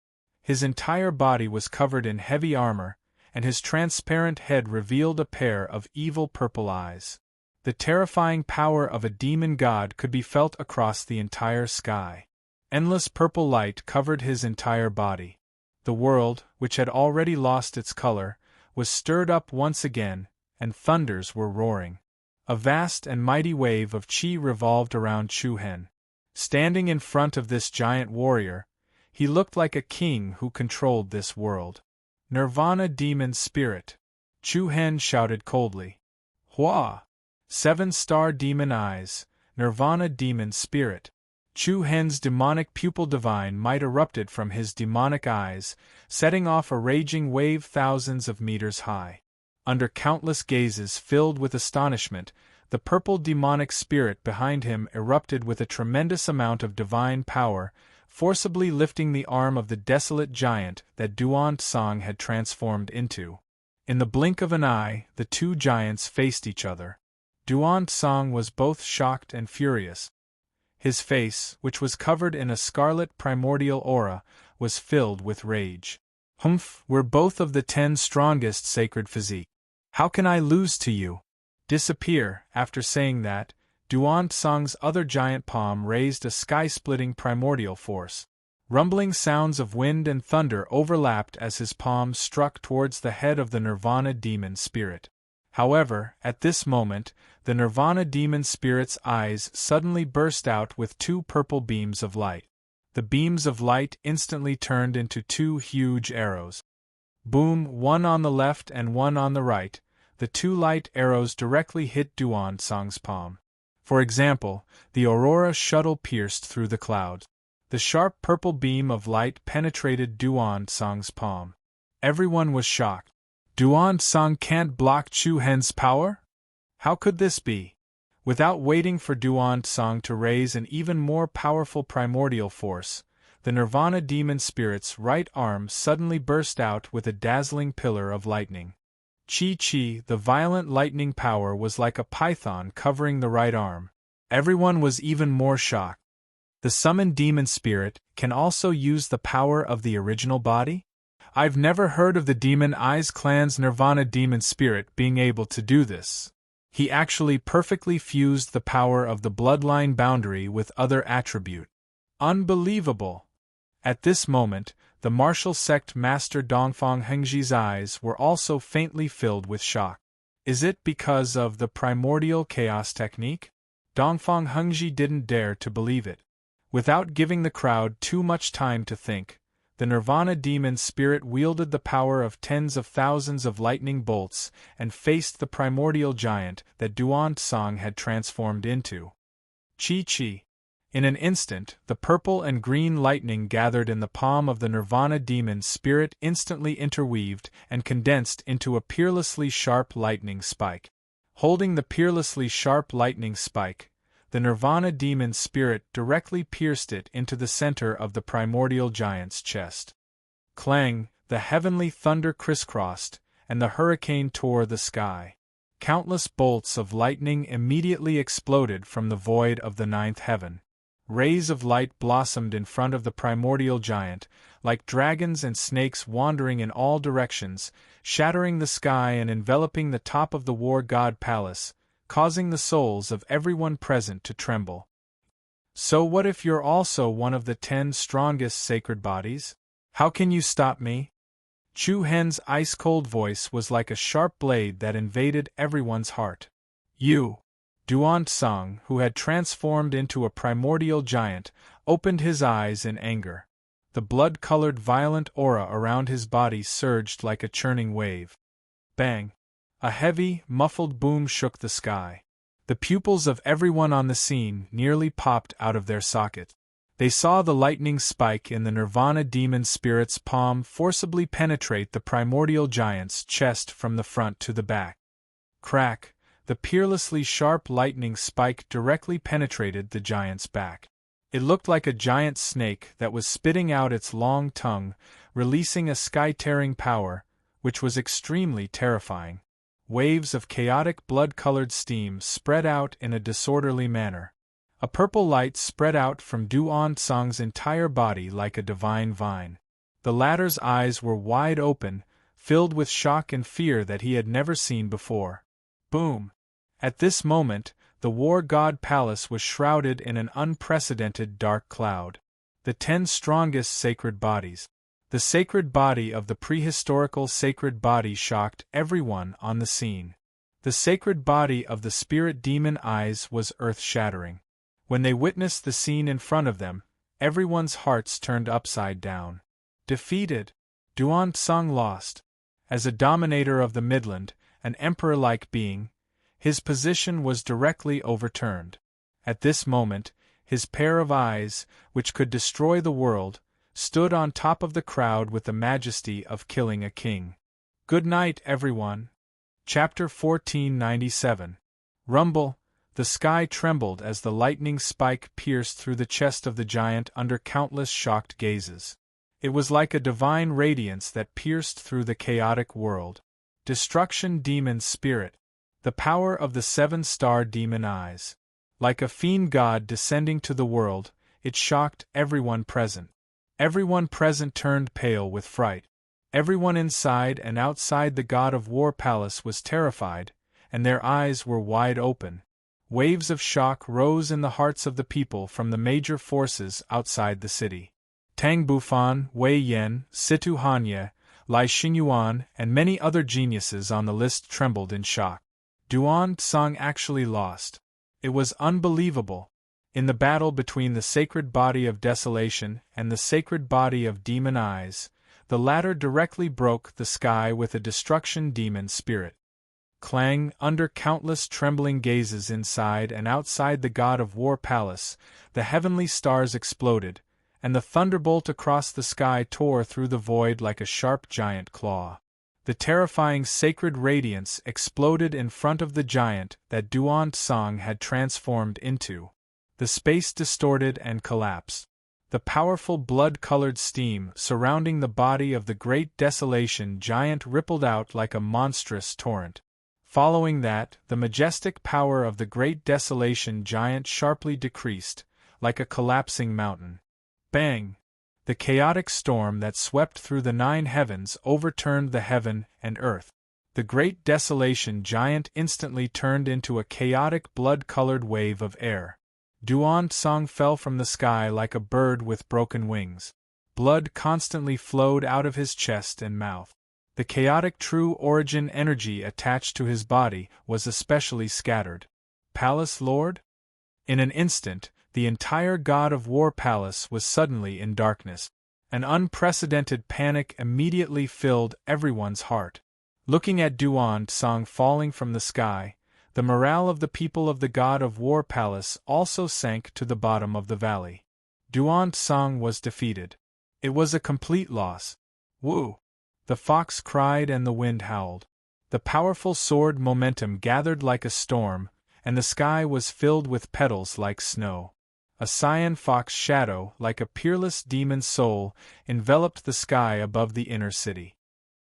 His entire body was covered in heavy armor, and his transparent head revealed a pair of evil purple eyes. The terrifying power of a demon god could be felt across the entire sky. Endless purple light covered his entire body. The world, which had already lost its color, was stirred up once again, and thunders were roaring. A vast and mighty wave of qi revolved around Chu Hen. Standing in front of this giant warrior, he looked like a king who controlled this world. Nirvana demon spirit! Chu Hen shouted coldly. Hua! 7-star demon eyes, Nirvana demon spirit. Chu Hen's demonic pupil divine might erupted from his demonic eyes, setting off a raging wave thousands of meters high. Under countless gazes filled with astonishment, the purple demonic spirit behind him erupted with a tremendous amount of divine power, forcibly lifting the arm of the desolate giant that Duan Song had transformed into. In the blink of an eye, the two giants faced each other. Duan Song was both shocked and furious. His face, which was covered in a scarlet primordial aura, was filled with rage. Humph, we're both of the 10 strongest sacred physique. How can I lose to you? Disappear. After saying that, Duan Song's other giant palm raised a sky-splitting primordial force. Rumbling sounds of wind and thunder overlapped as his palm struck towards the head of the Nirvana demon spirit. However, at this moment, the Nirvana demon spirit's eyes suddenly burst out with 2 purple beams of light. The beams of light instantly turned into 2 huge arrows. Boom, one on the left and one on the right. The 2 light arrows directly hit Duan Song's palm. For example, the Aurora shuttle pierced through the clouds. The sharp purple beam of light penetrated Duan Song's palm. Everyone was shocked. Duan Song can't block Chu Hen's power? How could this be? Without waiting for Duan Song to raise an even more powerful primordial force, the Nirvana demon spirit's right arm suddenly burst out with a dazzling pillar of lightning. Chi, the violent lightning power was like a python covering the right arm. Everyone was even more shocked. The summoned demon spirit can also use the power of the original body? I've never heard of the Demon Eyes clan's Nirvana demon spirit being able to do this. He actually perfectly fused the power of the bloodline boundary with other attribute. Unbelievable! At this moment, the martial sect master Dongfang Hengji's eyes were also faintly filled with shock. Is it because of the primordial chaos technique? Dongfang Hengji didn't dare to believe it. Without giving the crowd too much time to think, the Nirvana demon spirit wielded the power of tens of thousands of lightning bolts and faced the primordial giant that Duan Tsang had transformed into. Chi. In an instant, the purple and green lightning gathered in the palm of the Nirvana demon spirit instantly interweaved and condensed into a peerlessly sharp lightning spike. Holding the peerlessly sharp lightning spike, the Nirvana demon spirit directly pierced it into the center of the primordial giant's chest. Clang, the heavenly thunder crisscrossed, and the hurricane tore the sky. Countless bolts of lightning immediately exploded from the void of the ninth heaven. Rays of light blossomed in front of the primordial giant, like dragons and snakes wandering in all directions, shattering the sky and enveloping the top of the war god palace, causing the souls of everyone present to tremble. So what if you're also one of the 10 strongest sacred bodies? How can you stop me? Chu Hen's ice-cold voice was like a sharp blade that invaded everyone's heart. You! Duan Tsang, who had transformed into a primordial giant, opened his eyes in anger. The blood-colored violent aura around his body surged like a churning wave. Bang! A heavy, muffled boom shook the sky. The pupils of everyone on the scene nearly popped out of their socket. They saw the lightning spike in the Nirvana demon spirit's palm forcibly penetrate the primordial giant's chest from the front to the back. Crack! The peerlessly sharp lightning spike directly penetrated the giant's back. It looked like a giant snake that was spitting out its long tongue, releasing a sky-tearing power, which was extremely terrifying. Waves of chaotic blood-colored steam spread out in a disorderly manner. A purple light spread out from Duan Tsang's entire body like a divine vine. The latter's eyes were wide open, filled with shock and fear that he had never seen before. Boom! At this moment, the war god palace was shrouded in an unprecedented dark cloud. The 10 strongest sacred bodies. The sacred body of the prehistorical sacred body shocked everyone on the scene. The sacred body of the spirit demon eyes was earth-shattering. When they witnessed the scene in front of them, everyone's hearts turned upside down. Defeated. Duan Tsang lost. As a dominator of the Midland, an emperor-like being, his position was directly overturned. At this moment, his pair of eyes, which could destroy the world, stood on top of the crowd with the majesty of killing a king. Good night, everyone. Chapter 1497. Rumble. The sky trembled as the lightning spike pierced through the chest of the giant under countless shocked gazes. It was like a divine radiance that pierced through the chaotic world. Destruction demon spirit. The power of the 7-star demon eyes. Like a fiend god descending to the world, it shocked everyone present. Everyone present turned pale with fright. Everyone inside and outside the god of war palace was terrified, and their eyes were wide open. Waves of shock rose in the hearts of the people from the major forces outside the city. Tang Bufan, Wei Yan, Situ Hanye, Lai Xingyuan, and many other geniuses on the list trembled in shock. Duan Tsang actually lost. It was unbelievable. In the battle between the sacred body of desolation and the sacred body of demon eyes, the latter directly broke the sky with a destruction demon spirit. Clang! Under countless trembling gazes inside and outside the god of war palace, the heavenly stars exploded, and the thunderbolt across the sky tore through the void like a sharp giant claw. The terrifying sacred radiance exploded in front of the giant that Duan Tsang had transformed into. The space distorted and collapsed. The powerful blood-colored steam surrounding the body of the great desolation giant rippled out like a monstrous torrent. Following that, the majestic power of the great desolation giant sharply decreased, like a collapsing mountain. Bang! The chaotic storm that swept through the 9 heavens overturned the heaven and earth. The great desolation giant instantly turned into a chaotic blood-colored wave of air. Duan Tsang fell from the sky like a bird with broken wings. Blood constantly flowed out of his chest and mouth. The chaotic true origin energy attached to his body was especially scattered. Palace Lord? In an instant, the entire God of War palace was suddenly in darkness. An unprecedented panic immediately filled everyone's heart. Looking at Duan Song falling from the sky, the morale of the people of the God of War palace also sank to the bottom of the valley. Duan Song was defeated. It was a complete loss. Woo! The fox cried and the wind howled. The powerful sword momentum gathered like a storm, and the sky was filled with petals like snow. A cyan fox shadow, like a peerless demon's soul, enveloped the sky above the inner city.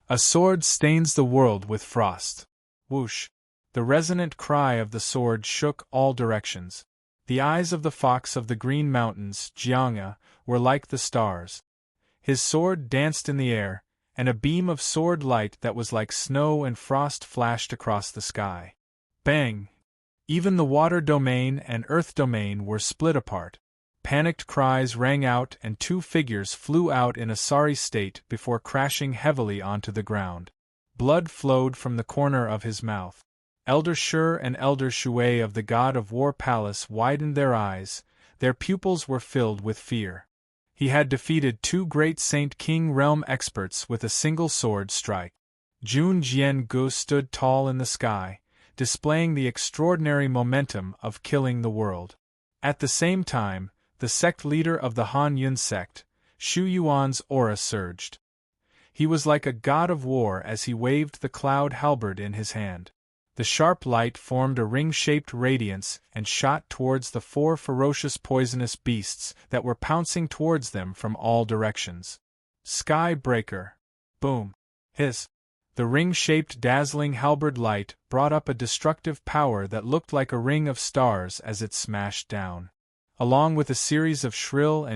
A sword stains the world with frost. Whoosh! The resonant cry of the sword shook all directions. The eyes of the fox of the Green Mountains, Jiang'a, were like the stars. His sword danced in the air, and a beam of sword light that was like snow and frost flashed across the sky. Bang! Even the water domain and earth domain were split apart. Panicked cries rang out and two figures flew out in a sorry state before crashing heavily onto the ground. Blood flowed from the corner of his mouth. Elder Shur and Elder Shui of the God of War palace widened their eyes, their pupils were filled with fear. He had defeated two great Saint King realm experts with a single sword strike. Jun Jian Gu stood tall in the sky, displaying the extraordinary momentum of killing the world. At the same time, the sect leader of the Han Yun sect, Shu Yuan's aura surged. He was like a god of war as he waved the cloud halberd in his hand. The sharp light formed a ring-shaped radiance and shot towards the four ferocious poisonous beasts that were pouncing towards them from all directions. Sky Breaker! Boom! Hiss! The ring-shaped dazzling halberd light brought up a destructive power that looked like a ring of stars as it smashed down. Along with a series of shrill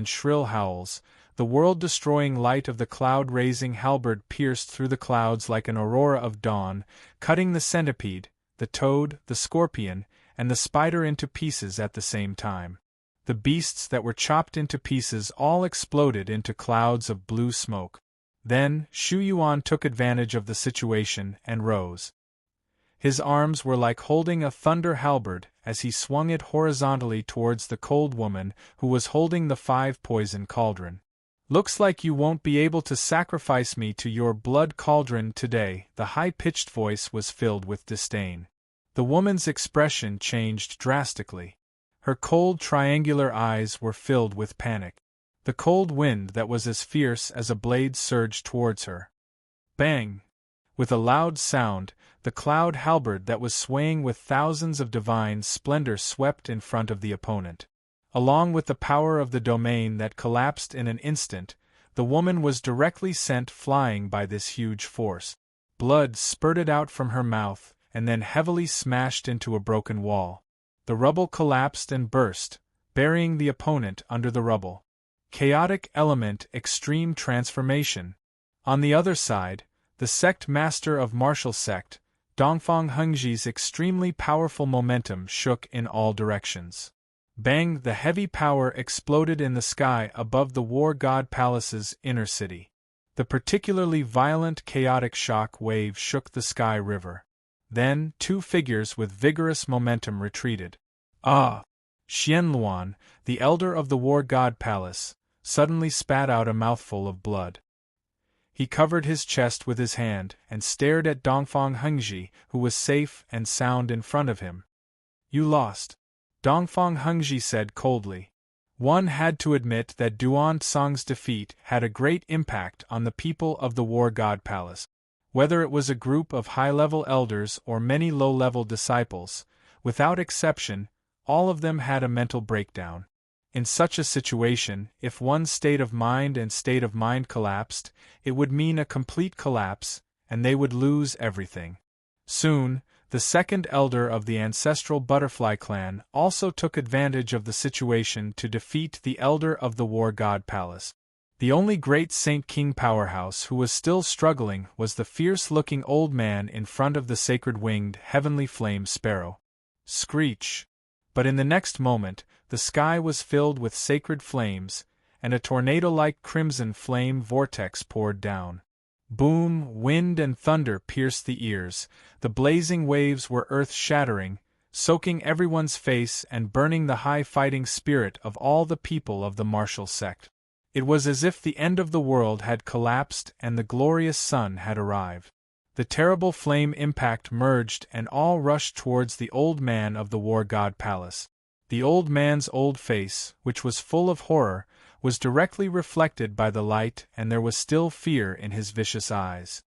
howls, the world-destroying light of the cloud-raising halberd pierced through the clouds like an aurora of dawn, cutting the centipede, the toad, the scorpion, and the spider into pieces at the same time. The beasts that were chopped into pieces all exploded into clouds of blue smoke. Then, Shu Yuan took advantage of the situation and rose. His arms were like holding a thunder halberd as he swung it horizontally towards the cold woman who was holding the 5-poison cauldron. "Looks like you won't be able to sacrifice me to your blood cauldron today." The high-pitched voice was filled with disdain. The woman's expression changed drastically. Her cold triangular eyes were filled with panic. The cold wind that was as fierce as a blade surged towards her. Bang! With a loud sound, the cloud halberd that was swaying with thousands of divine splendor swept in front of the opponent. Along with the power of the domain that collapsed in an instant, the woman was directly sent flying by this huge force. Blood spurted out from her mouth and then heavily smashed into a broken wall. The rubble collapsed and burst, burying the opponent under the rubble. Chaotic element extreme transformation. On the other side, the sect master of martial sect, Dongfang Hengji's extremely powerful momentum shook in all directions. Bang! The heavy power exploded in the sky above the War God Palace's inner city. The particularly violent chaotic shock wave shook the sky river. Then, two figures with vigorous momentum retreated. Xianluan, the elder of the War God Palace, suddenly spat out a mouthful of blood. He covered his chest with his hand and stared at Dongfang Hengji, who was safe and sound in front of him. "You lost," Dongfang Hengji said coldly. One had to admit that Duan Song's defeat had a great impact on the people of the War God Palace. Whether it was a group of high-level elders or many low-level disciples, without exception, all of them had a mental breakdown. In such a situation, if one's state of mind collapsed, it would mean a complete collapse, and they would lose everything. Soon, the second elder of the ancestral butterfly clan also took advantage of the situation to defeat the elder of the War God Palace. The only great Saint King powerhouse who was still struggling was the fierce-looking old man in front of the sacred-winged heavenly flame sparrow. Screech! But in the next moment, the sky was filled with sacred flames, and a tornado-like crimson flame vortex poured down. Boom, wind and thunder pierced the ears, the blazing waves were earth-shattering, soaking everyone's face and burning the high fighting spirit of all the people of the martial sect. It was as if the end of the world had collapsed and the glorious sun had arrived. The terrible flame impact merged and all rushed towards the old man of the war god palace. The old man's old face, which was full of horror, was directly reflected by the light, and there was still fear in his vicious eyes.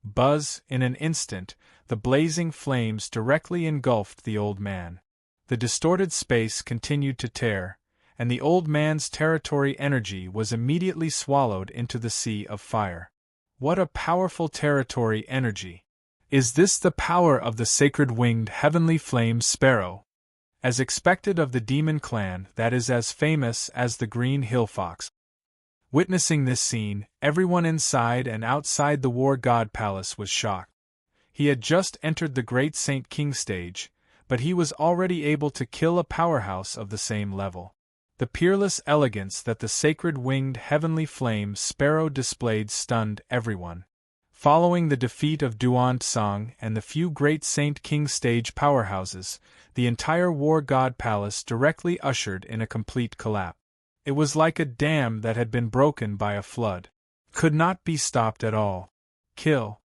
Buzz, in an instant, the blazing flames directly engulfed the old man. The distorted space continued to tear, and the old man's territory energy was immediately swallowed into the sea of fire. What a powerful territory energy! Is this the power of the sacred winged heavenly flame sparrow? As expected of the demon clan that is as famous as the green hill fox. Witnessing this scene, everyone inside and outside the war god palace was shocked. He had just entered the great Saint King stage, but he was already able to kill a powerhouse of the same level. The peerless elegance that the sacred winged heavenly flame sparrow displayed stunned everyone. Following the defeat of Duan Tsang and the few great Saint King stage powerhouses, the entire war god palace directly ushered in a complete collapse. It was like a dam that had been broken by a flood. Could not be stopped at all. Kill.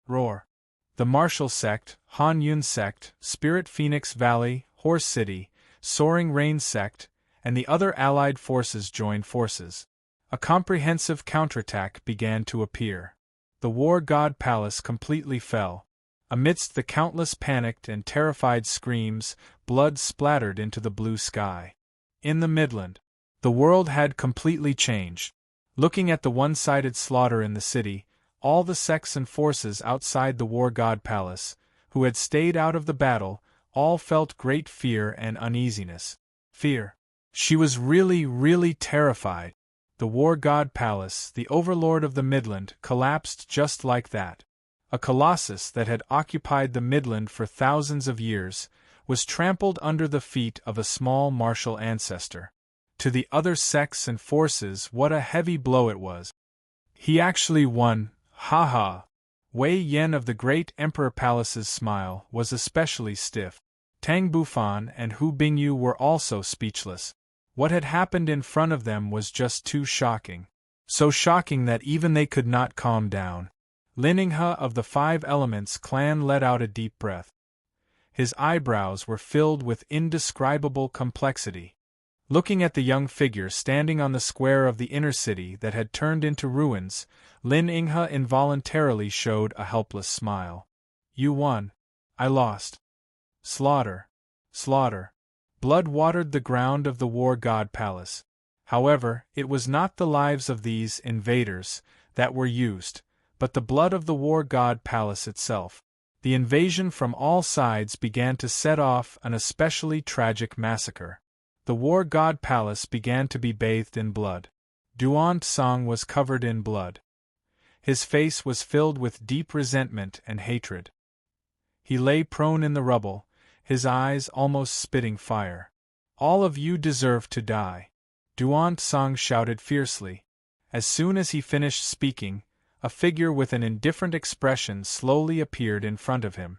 Roar. The martial sect, Han Yun sect, Spirit Phoenix Valley, Horse City, Soaring Rain sect, and the other allied forces joined forces. A comprehensive counterattack began to appear. The war god palace completely fell. Amidst the countless panicked and terrified screams, blood splattered into the blue sky. In the Midland, the world had completely changed. Looking at the one-sided slaughter in the city, all the sects and forces outside the war god palace, who had stayed out of the battle, all felt great fear and uneasiness. Fear. She was really terrified. The war god palace, the overlord of the Midland, collapsed just like that. A colossus that had occupied the Midland for thousands of years, was trampled under the feet of a small martial ancestor. To the other sects and forces, what a heavy blow it was. He actually won, ha ha. Wei Yan of the great Emperor Palace's smile was especially stiff. Tang Bufan and Hu Bingyu were also speechless. What had happened in front of them was just too shocking. So shocking that even they could not calm down. Lin Yinghe of the Five Elements clan let out a deep breath. His eyebrows were filled with indescribable complexity. Looking at the young figure standing on the square of the inner city that had turned into ruins, Lin Yinghe involuntarily showed a helpless smile. You won. I lost. Slaughter. Slaughter. Blood watered the ground of the war god palace. However, it was not the lives of these invaders that were used, but the blood of the war god palace itself. The invasion from all sides began to set off an especially tragic massacre. The war god palace began to be bathed in blood. Duan Tsang was covered in blood. His face was filled with deep resentment and hatred. He lay prone in the rubble, his eyes almost spitting fire. All of you deserve to die. Duan Tsang shouted fiercely. As soon as he finished speaking, a figure with an indifferent expression slowly appeared in front of him.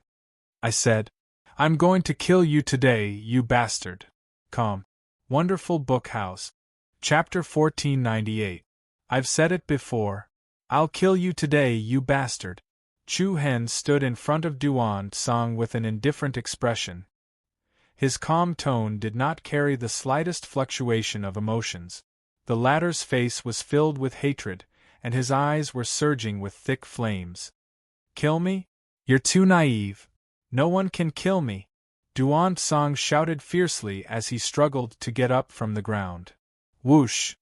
I said, I'm going to kill you today, you bastard. Calm. Wonderful Book House. Chapter 1498. I've said it before. I'll kill you today, you bastard. Chu Hen stood in front of Duan Tsang with an indifferent expression. His calm tone did not carry the slightest fluctuation of emotions. The latter's face was filled with hatred, and his eyes were surging with thick flames. Kill me? You're too naive. No one can kill me. Duan Tsang shouted fiercely as he struggled to get up from the ground. Whoosh!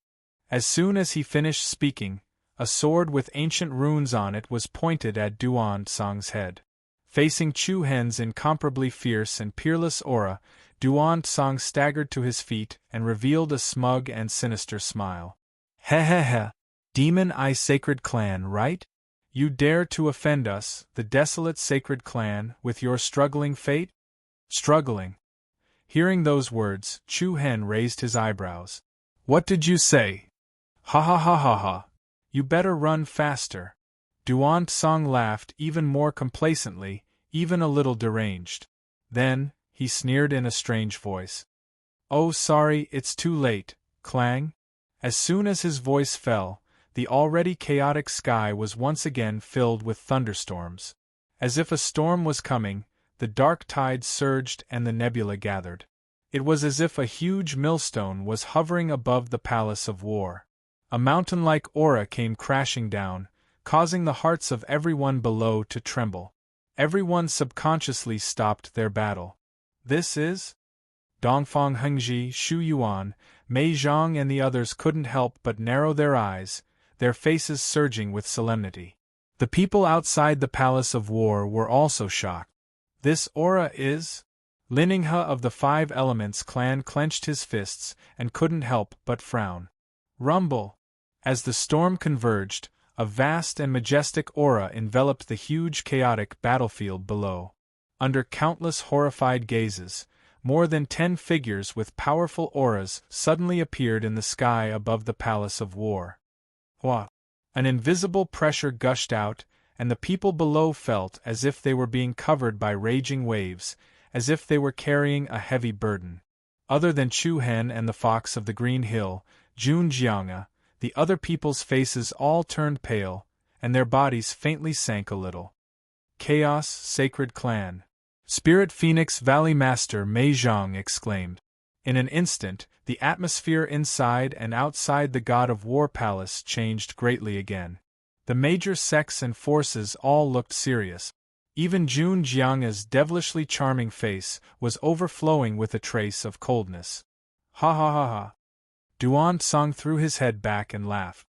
As soon as he finished speaking, a sword with ancient runes on it was pointed at Duan Tsang's head. Facing Chu Hen's incomparably fierce and peerless aura, Duan Tsang staggered to his feet and revealed a smug and sinister smile. Heh. Demon Eye Sacred Clan, right? You dare to offend us, the desolate Sacred Clan, with your struggling fate? Struggling. Hearing those words, Chu Hen raised his eyebrows. What did you say? Ha. You better run faster. Duan Tsang laughed even more complacently, even a little deranged. Then, he sneered in a strange voice. Oh, sorry, it's too late, clang. As soon as his voice fell, the already chaotic sky was once again filled with thunderstorms. As if a storm was coming, the dark tide surged and the nebula gathered. It was as if a huge millstone was hovering above the palace of war. A mountain-like aura came crashing down, causing the hearts of everyone below to tremble. Everyone subconsciously stopped their battle. This is? Dongfang Hengji, Xu Yuan, Mei Zhang and the others couldn't help but narrow their eyes, their faces surging with solemnity. The people outside the Palace of War were also shocked. This aura is? Lininghe of the Five Elements clan clenched his fists and couldn't help but frown. Rumble! As the storm converged, a vast and majestic aura enveloped the huge chaotic battlefield below. Under countless horrified gazes, more than 10 figures with powerful auras suddenly appeared in the sky above the Palace of War. What? An invisible pressure gushed out, and the people below felt as if they were being covered by raging waves, as if they were carrying a heavy burden. Other than Chu Hen and the Fox of the Green Hill, Jun Jianga, the other people's faces all turned pale, and their bodies faintly sank a little. Chaos, Sacred Clan! Spirit Phoenix Valley Master Mei Zhang exclaimed. In an instant, the atmosphere inside and outside the God of War Palace changed greatly again. The major sects and forces all looked serious. Even Jun Jianga's devilishly charming face was overflowing with a trace of coldness. Ha ha ha ha! Duan Tsang threw his head back and laughed.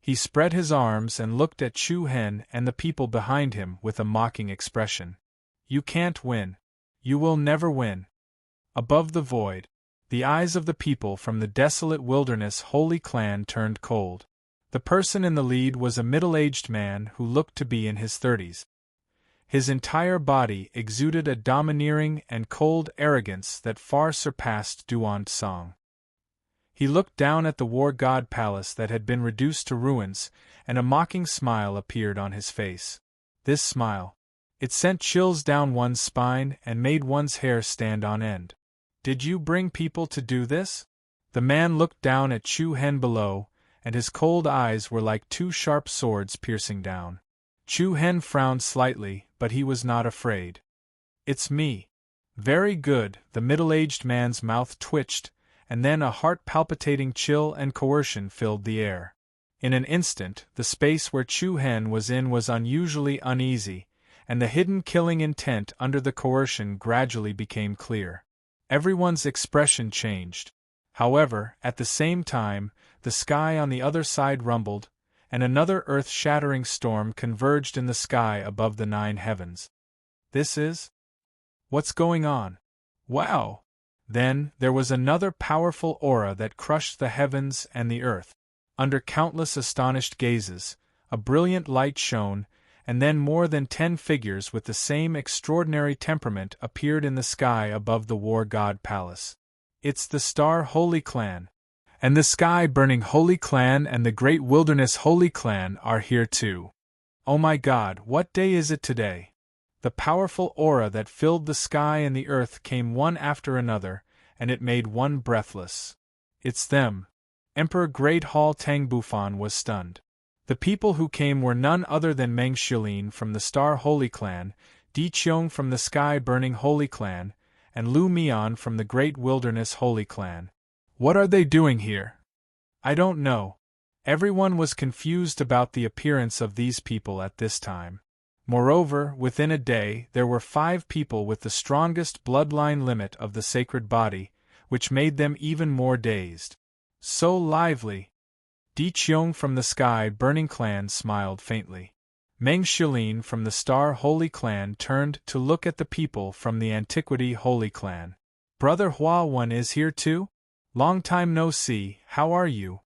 He spread his arms and looked at Chu Hen and the people behind him with a mocking expression. You can't win. You will never win. Above the void, the eyes of the people from the desolate wilderness Holy Clan turned cold. The person in the lead was a middle-aged man who looked to be in his 30s. His entire body exuded a domineering and cold arrogance that far surpassed Duan Tsang. He looked down at the war god palace that had been reduced to ruins, and a mocking smile appeared on his face. This smile, it sent chills down one's spine and made one's hair stand on end. Did you bring people to do this? The man looked down at Chu Hen below, and his cold eyes were like two sharp swords piercing down. Chu Hen frowned slightly, but he was not afraid. It's me. Very good, the middle-aged man's mouth twitched, and then a heart-palpitating chill and coercion filled the air. In an instant, the space where Chu Hen was in was unusually uneasy, and the hidden killing intent under the coercion gradually became clear. Everyone's expression changed. However, at the same time, the sky on the other side rumbled, and another earth-shattering storm converged in the sky above the 9 heavens. This is? What's going on? Wow! Then, there was another powerful aura that crushed the heavens and the earth. Under countless astonished gazes, a brilliant light shone, and then more than 10 figures with the same extraordinary temperament appeared in the sky above the war god palace. It's the Star Holy Clan. And the sky-burning Holy Clan and the Great Wilderness Holy Clan are here too. Oh my god, what day is it today? The powerful aura that filled the sky and the earth came one after another, and it made one breathless. It's them. Emperor Great Hall Tang Bufan was stunned. The people who came were none other than Meng Shilin from the Star Holy Clan, Di Qiong from the Sky-Burning Holy Clan, and Lu Mian from the Great Wilderness Holy Clan. What are they doing here? I don't know. Everyone was confused about the appearance of these people at this time. Moreover, within a day, there were 5 people with the strongest bloodline limit of the sacred body, which made them even more dazed. So lively! Di Qiong from the Sky-Burning Clan smiled faintly. Meng Shilin from the Star Holy Clan turned to look at the people from the Antiquity Holy Clan. Brother Hua Wen is here too? Long time no see, how are you?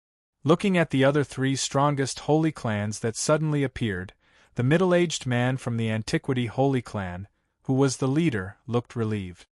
Looking at the other 3 strongest holy clans that suddenly appeared, the middle-aged man from the Antiquity Holy Clan, who was the leader, looked relieved.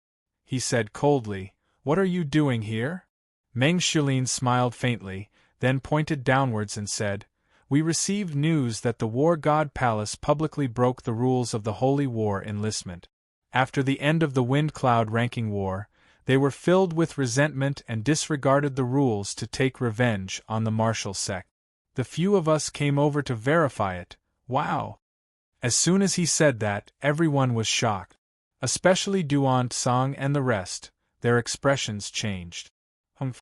He said coldly, "What are you doing here?" Meng Shilin smiled faintly, then pointed downwards and said, "We received news that the War God Palace publicly broke the rules of the Holy War enlistment. After the end of the Wind Cloud ranking war, they were filled with resentment and disregarded the rules to take revenge on the martial sect. The few of us came over to verify it. Wow! As soon as he said that, everyone was shocked. Especially Duan Song and the rest, their expressions changed. Humph!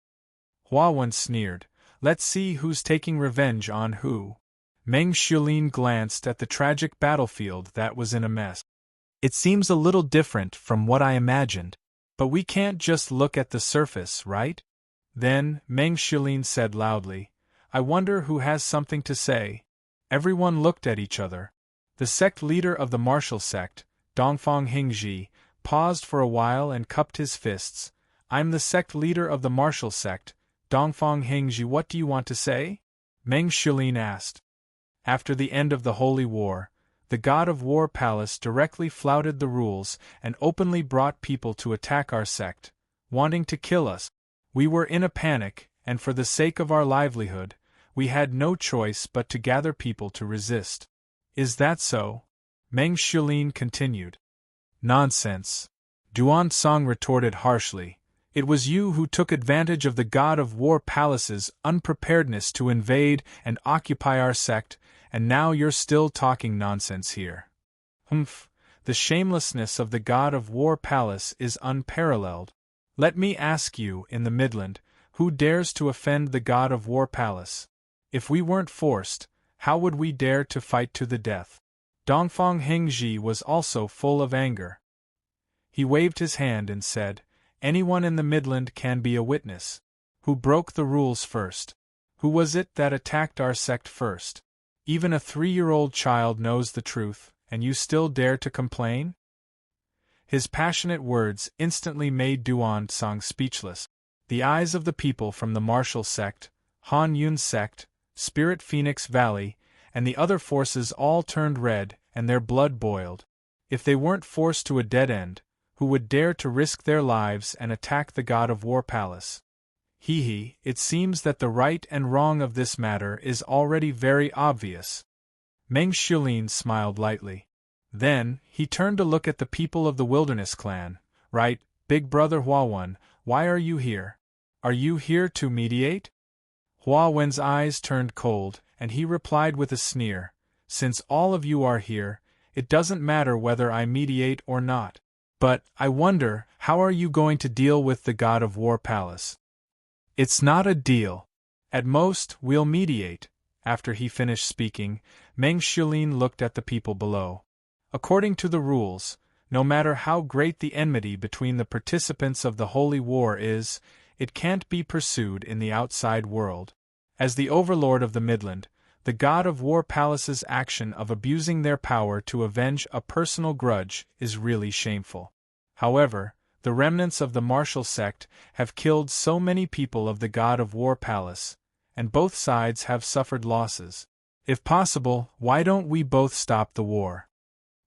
Hua Wen sneered. Let's see who's taking revenge on who. Meng Shulin glanced at the tragic battlefield that was in a mess. It seems a little different from what I imagined. But we can't just look at the surface, right? Then, Meng Shulin said loudly, I wonder who has something to say. Everyone looked at each other. The sect leader of the martial sect, Dongfang Hingji, paused for a while and cupped his fists. I'm the sect leader of the martial sect, Dongfang Hingji. What do you want to say? Meng Shulin asked. After the end of the Holy War, the God of War Palace directly flouted the rules and openly brought people to attack our sect, wanting to kill us. We were in a panic, and for the sake of our livelihood, we had no choice but to gather people to resist. Is that so? Meng Shulin continued. Nonsense. Duan Song retorted harshly. It was you who took advantage of the God of War Palace's unpreparedness to invade and occupy our sect, and now you're still talking nonsense here. Humph, the shamelessness of the God of War Palace is unparalleled. Let me ask you, in the Midland, who dares to offend the God of War Palace? If we weren't forced, how would we dare to fight to the death? Dongfang Hingji was also full of anger. He waved his hand and said, Anyone in the Midland can be a witness. Who broke the rules first? Who was it that attacked our sect first? Even a 3-year-old child knows the truth, and you still dare to complain? His passionate words instantly made Duan Song speechless. The eyes of the people from the martial sect, Han Yun sect, Spirit Phoenix Valley, and the other forces all turned red, and their blood boiled. If they weren't forced to a dead end, who would dare to risk their lives and attack the God of War Palace? It seems that the right and wrong of this matter is already very obvious. Meng Shulin smiled lightly. Then, he turned to look at the people of the Wilderness Clan. Right, Big Brother Hua Wen, why are you here? Are you here to mediate? Hua Wen's eyes turned cold, and he replied with a sneer, Since all of you are here, it doesn't matter whether I mediate or not. But, I wonder, how are you going to deal with the God of War Palace? It's not a deal. At most, we'll mediate. After he finished speaking, Meng Shulin looked at the people below. According to the rules, no matter how great the enmity between the participants of the Holy War is, it can't be pursued in the outside world. As the overlord of the Midland, the God of War Palace's action of abusing their power to avenge a personal grudge is really shameful. However, the remnants of the martial sect have killed so many people of the God of War Palace, and both sides have suffered losses. If possible, why don't we both stop the war?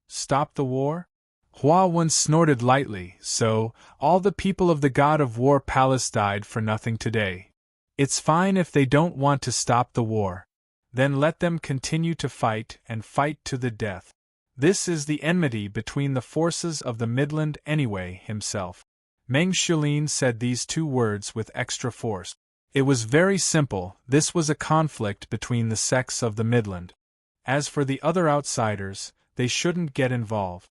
Stop the war? Hua Wen snorted lightly. So, all the people of the God of War Palace died for nothing today. It's fine if they don't want to stop the war. Then let them continue to fight and fight to the death. This is the enmity between the forces of the Midland anyway himself. Meng Shulin said these 2 words with extra force. It was very simple, this was a conflict between the sects of the Midland. As for the other outsiders, they shouldn't get involved.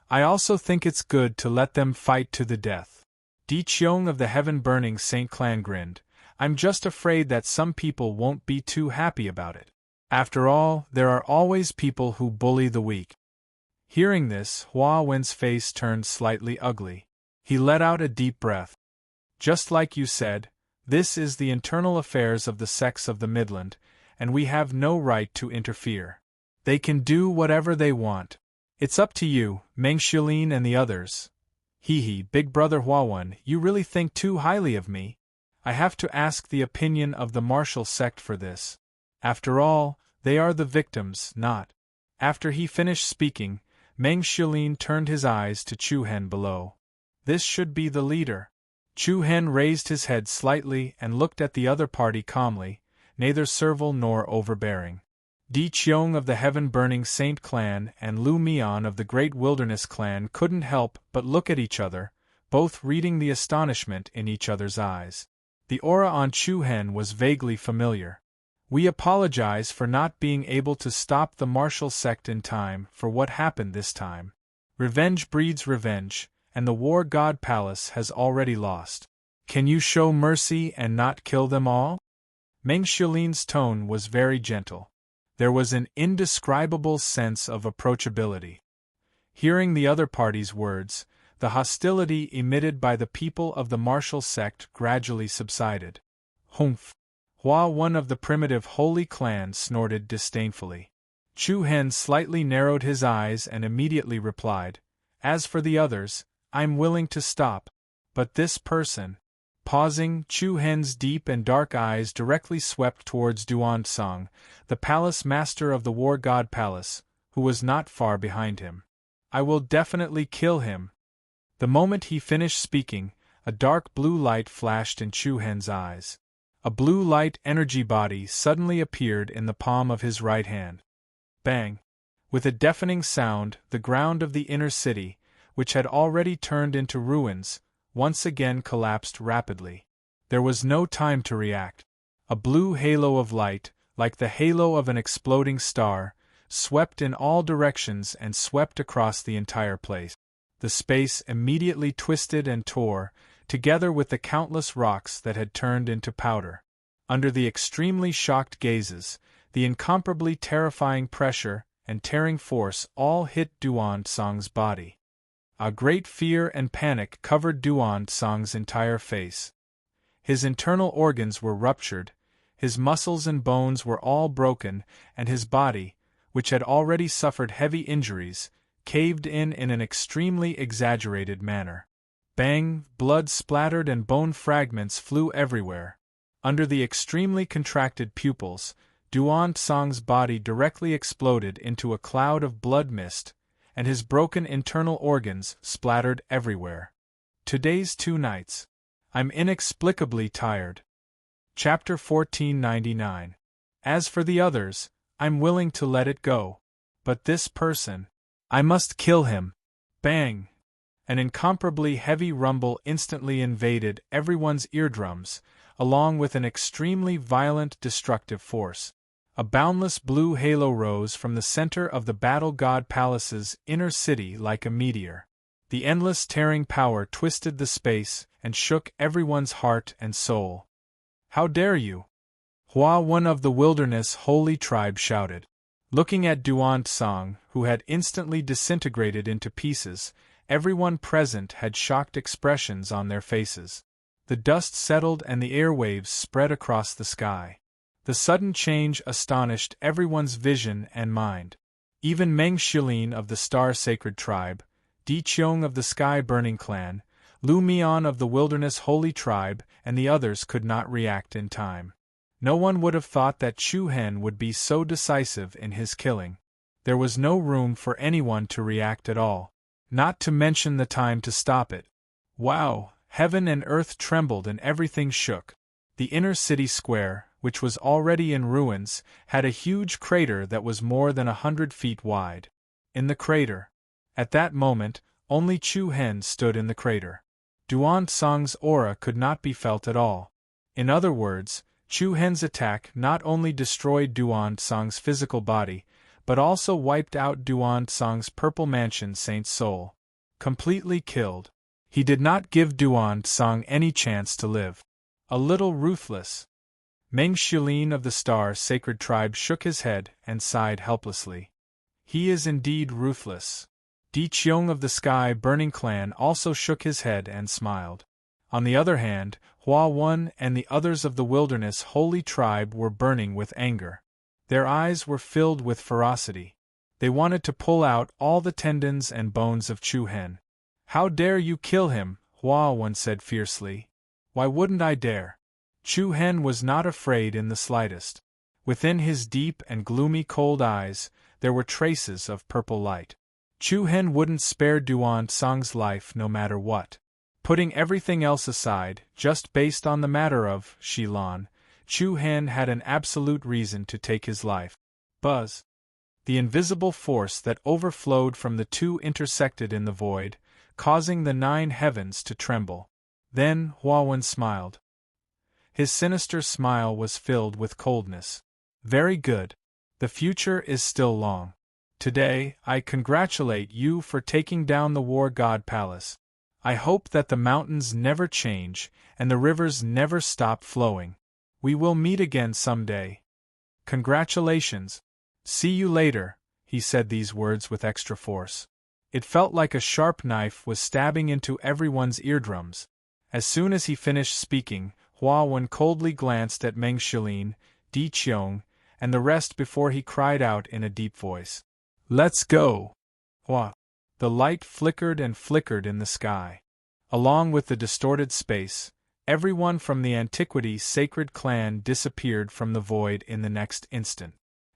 I also think it's good to let them fight to the death. Di Qiong of the Heaven-Burning Saint Clan grinned. I'm just afraid that some people won't be too happy about it. After all, there are always people who bully the weak. Hearing this, Hua Wen's face turned slightly ugly. He let out a deep breath. Just like you said, this is the internal affairs of the sects of the Midland, and we have no right to interfere. They can do whatever they want. It's up to you, Meng Shulin and the others. Big Brother Hua Wen, you really think too highly of me? I have to ask the opinion of the martial sect for this. After all, they are the victims, not. After he finished speaking, Meng Shulin turned his eyes to Chu Hen below. This should be the leader. Chu Hen raised his head slightly and looked at the other party calmly, neither servile nor overbearing. Di Cheong of the Heaven-Burning Saint clan and Lu Mian of the Great Wilderness clan couldn't help but look at each other, both reading the astonishment in each other's eyes. The aura on Chu Hen was vaguely familiar. We apologize for not being able to stop the martial sect in time for what happened this time. Revenge breeds revenge, and the War God Palace has already lost. Can you show mercy and not kill them all? Meng Xiulin's tone was very gentle. There was an indescribable sense of approachability. Hearing the other party's words, the hostility emitted by the people of the martial sect gradually subsided. Humph! Hua, one of the primitive holy clan, snorted disdainfully. Chu Hen slightly narrowed his eyes and immediately replied, "As for the others, I'm willing to stop. But this person—" Pausing, Chu Hen's deep and dark eyes directly swept towards Duan Song, the palace master of the War God Palace, who was not far behind him. "I will definitely kill him." The moment he finished speaking, a dark blue light flashed in Chu Hen's eyes. A blue light energy body suddenly appeared in the palm of his right hand. Bang! With a deafening sound, the ground of the inner city, which had already turned into ruins, once again collapsed rapidly. There was no time to react. A blue halo of light, like the halo of an exploding star, swept in all directions and swept across the entire place. The space immediately twisted and tore, together with the countless rocks that had turned into powder. Under the extremely shocked gazes, the incomparably terrifying pressure and tearing force all hit Duan Song's body. A great fear and panic covered Duan Song's entire face. His internal organs were ruptured, his muscles and bones were all broken, and his body, which had already suffered heavy injuries, caved in an extremely exaggerated manner. Bang! Blood splattered and bone fragments flew everywhere. Under the extremely contracted pupils, Duan Song's body directly exploded into a cloud of blood mist, and his broken internal organs splattered everywhere. Today's 2 nights. I'm inexplicably tired. Chapter 1499. As for the others, I'm willing to let it go. But this person, I must kill him. Bang! An incomparably heavy rumble instantly invaded everyone's eardrums, along with an extremely violent destructive force. A boundless blue halo rose from the center of the Battle God Palace's inner city like a meteor. The endless tearing power twisted the space and shook everyone's heart and soul. "How dare you!" Hua, one of the Wilderness Holy Tribe, shouted. Looking at Duan Song, who had instantly disintegrated into pieces, everyone present had shocked expressions on their faces. The dust settled and the airwaves spread across the sky. The sudden change astonished everyone's vision and mind. Even Meng Xiulin of the Star-Sacred Tribe, Di Cheong of the Sky-Burning Clan, Lu Mian of the Wilderness Holy Tribe, and the others could not react in time. No one would have thought that Chu Hen would be so decisive in his killing. There was no room for anyone to react at all, not to mention the time to stop it. Wow! Heaven and earth trembled and everything shook. The inner city square, which was already in ruins, had a huge crater that was more than 100 feet wide. In the crater, at that moment, only Chu Hen stood in the crater. Duan Song's aura could not be felt at all. In other words, Chu Hen's attack not only destroyed Duan Song's physical body, but also wiped out Duan Song's Purple Mansion Saint's soul. Completely killed. He did not give Duan Song any chance to live. A little ruthless. Meng Xiulin of the Star-Sacred Tribe shook his head and sighed helplessly. He is indeed ruthless. Di Cheong of the Sky-Burning Clan also shook his head and smiled. On the other hand, Hua One and the others of the Wilderness Holy Tribe were burning with anger. Their eyes were filled with ferocity. They wanted to pull out all the tendons and bones of Chu Hen. "How dare you kill him?" Hua One said fiercely. "Why wouldn't I dare?" Chu Hen was not afraid in the slightest. Within his deep and gloomy cold eyes, there were traces of purple light. Chu Hen wouldn't spare Duan Song's life no matter what. Putting everything else aside, just based on the matter of Shilan, Chu Hen had an absolute reason to take his life. Buzz. The invisible force that overflowed from the two intersected in the void, causing the 9 heavens to tremble. Then Huawen smiled. His sinister smile was filled with coldness. Very good. The future is still long. Today, I congratulate you for taking down the War God Palace. I hope that the mountains never change, and the rivers never stop flowing. We will meet again someday. Congratulations. See you later, he said these words with extra force. It felt like a sharp knife was stabbing into everyone's eardrums. As soon as he finished speaking, Huawen coldly glanced at Meng Shilin, Di Qiong, and the rest before he cried out in a deep voice. Let's go! Hua! The light flickered and flickered in the sky. Along with the distorted space, everyone from the Antiquity Sacred Clan disappeared from the void in the next instant.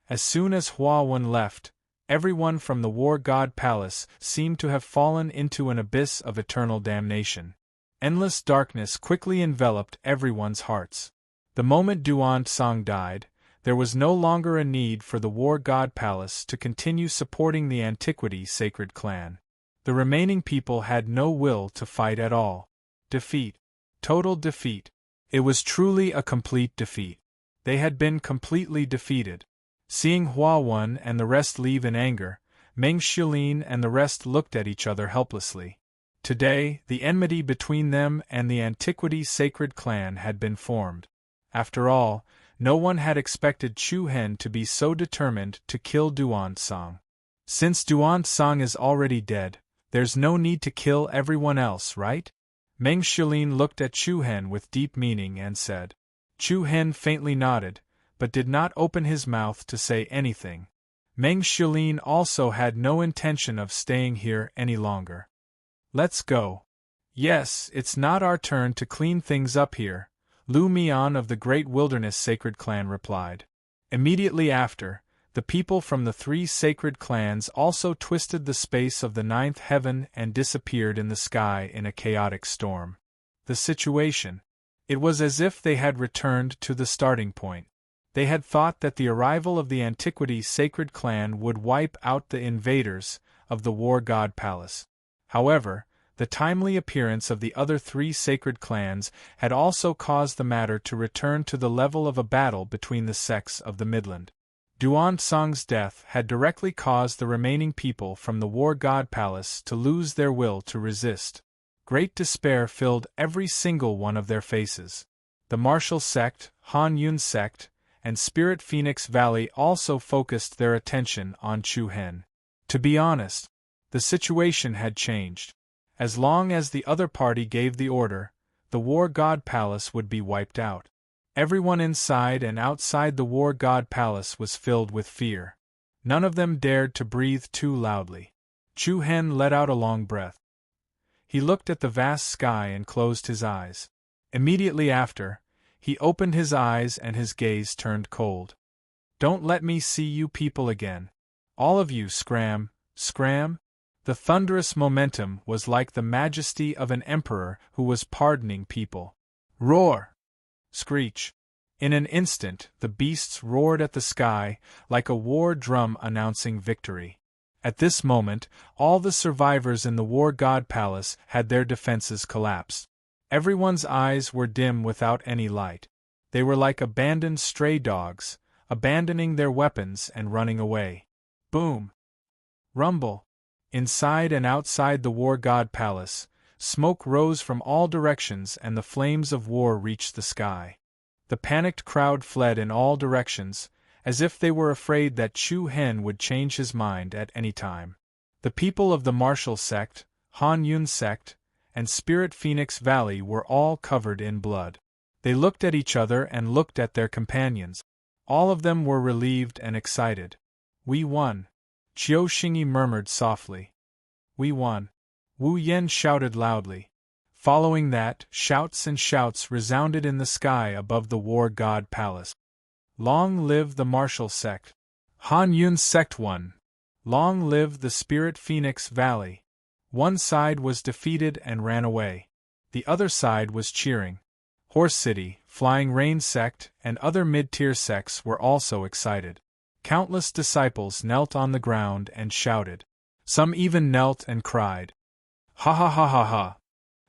As soon as Huawen left, everyone from the War God Palace seemed to have fallen into an abyss of eternal damnation. Endless darkness quickly enveloped everyone's hearts. The moment Duan-Tsang died, there was no longer a need for the War God Palace to continue supporting the Antiquity Sacred Clan. The remaining people had no will to fight at all. Defeat. Total defeat. It was truly a complete defeat. They had been completely defeated. Seeing Huawen and the rest leave in anger, Meng Shilin and the rest looked at each other helplessly. Today, the enmity between them and the Antiquity Sacred Clan had been formed. After all, no one had expected Chu Hen to be so determined to kill Duan-Tsang. Since Duan-Tsang is already dead, there's no need to kill everyone else, right? Meng Shilin looked at Chu Hen with deep meaning and said. Chu Hen faintly nodded, but did not open his mouth to say anything. Meng Shilin also had no intention of staying here any longer. Let's go. Yes, it's not our turn to clean things up here, Lu Mian of the Great Wilderness Sacred Clan replied. Immediately after, the people from the 3 sacred clans also twisted the space of the 9th heaven and disappeared in the sky in a chaotic storm. The situation. It was as if they had returned to the starting point. They had thought that the arrival of the Antiquity Sacred Clan would wipe out the invaders of the War God Palace. However, the timely appearance of the other 3 sacred clans had also caused the matter to return to the level of a battle between the sects of the Midland. Duan-Tsang's death had directly caused the remaining people from the War God Palace to lose their will to resist. Great despair filled every single one of their faces. The martial sect, Han Yun sect, and Spirit Phoenix Valley also focused their attention on Chu Hen. To be honest, the situation had changed. As long as the other party gave the order, the War God Palace would be wiped out. Everyone inside and outside the War God Palace was filled with fear. None of them dared to breathe too loudly. Chu Hen let out a long breath. He looked at the vast sky and closed his eyes. Immediately after, he opened his eyes and his gaze turned cold. Don't let me see you people again. All of you scram, scram. The thunderous momentum was like the majesty of an emperor who was pardoning people. Roar! Screech! In an instant, the beasts roared at the sky, like a war drum announcing victory. At this moment, all the survivors in the War God Palace had their defenses collapsed. Everyone's eyes were dim without any light. They were like abandoned stray dogs, abandoning their weapons and running away. Boom! Rumble! Inside and outside the War God Palace, smoke rose from all directions and the flames of war reached the sky. The panicked crowd fled in all directions, as if they were afraid that Chu Hen would change his mind at any time. The people of the martial sect, Han Yun sect, and Spirit Phoenix Valley were all covered in blood. They looked at each other and looked at their companions. All of them were relieved and excited. We won. Qiu Xingyi murmured softly. We won. Wu Yen shouted loudly. Following that, shouts and shouts resounded in the sky above the War God Palace. Long live the martial sect. Han Yun sect won. Long live the Spirit Phoenix Valley. One side was defeated and ran away. The other side was cheering. Horse City, Flying Rain sect, and other mid-tier sects were also excited. Countless disciples knelt on the ground and shouted. Some even knelt and cried. Ha ha ha ha ha!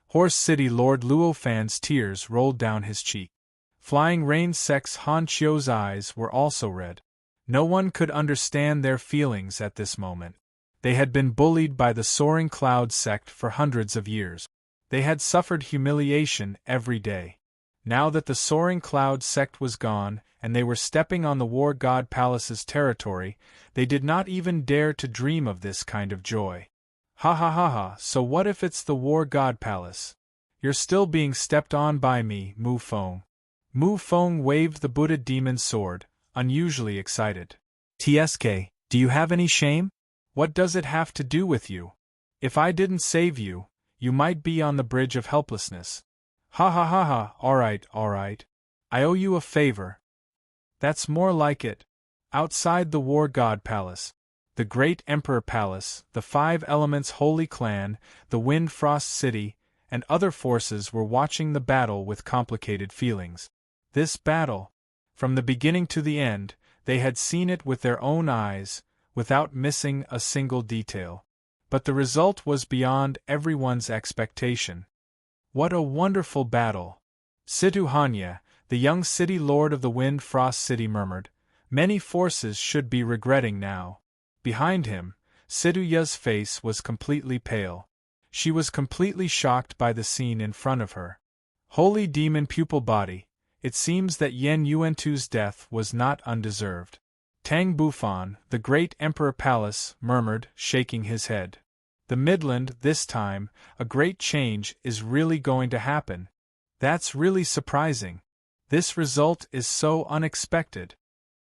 Horse City Lord Luo Fan's tears rolled down his cheek. Flying Rain Sec's Han Chio's eyes were also red. No one could understand their feelings at this moment. They had been bullied by the Soaring Cloud sect for hundreds of years. They had suffered humiliation every day. Now that the Soaring Cloud sect was gone, and they were stepping on the War God Palace's territory, they did not even dare to dream of this kind of joy. Ha ha ha ha, so what if it's the War God Palace? You're still being stepped on by me, Mu Feng. Mu Feng waved the Buddha demon's sword, unusually excited. TSK, do you have any shame? What does it have to do with you? If I didn't save you, you might be on the bridge of helplessness. Ha ha ha ha, alright. I owe you a favor. That's more like it. Outside the War God Palace, the Great Emperor Palace, the Five Elements Holy Clan, the Wind Frost City, and other forces were watching the battle with complicated feelings. This battle, from the beginning to the end, they had seen it with their own eyes, without missing a single detail. But the result was beyond everyone's expectation. What a wonderful battle! Situ Hanya, the young city lord of the Wind Frost City, murmured. Many forces should be regretting now. Behind him, Situya's face was completely pale. She was completely shocked by the scene in front of her. Holy demon pupil body, it seems that Yen Yuantu's death was not undeserved. Tang Bufan, the Great Emperor Palace, murmured, shaking his head. The Midland, this time, a great change is really going to happen. That's really surprising. This result is so unexpected.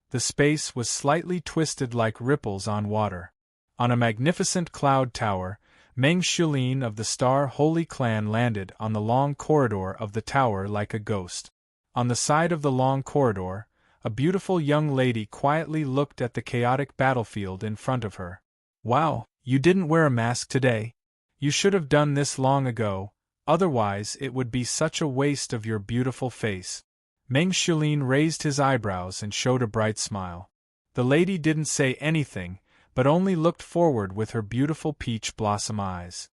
The space was slightly twisted like ripples on water. On a magnificent cloud tower, Meng Shulin of the Star Holy Clan landed on the long corridor of the tower like a ghost. On the side of the long corridor, a beautiful young lady quietly looked at the chaotic battlefield in front of her. Wow, you didn't wear a mask today. You should have done this long ago, otherwise it would be such a waste of your beautiful face. Meng Shulin raised his eyebrows and showed a bright smile. The lady didn't say anything, but only looked forward with her beautiful peach blossom eyes.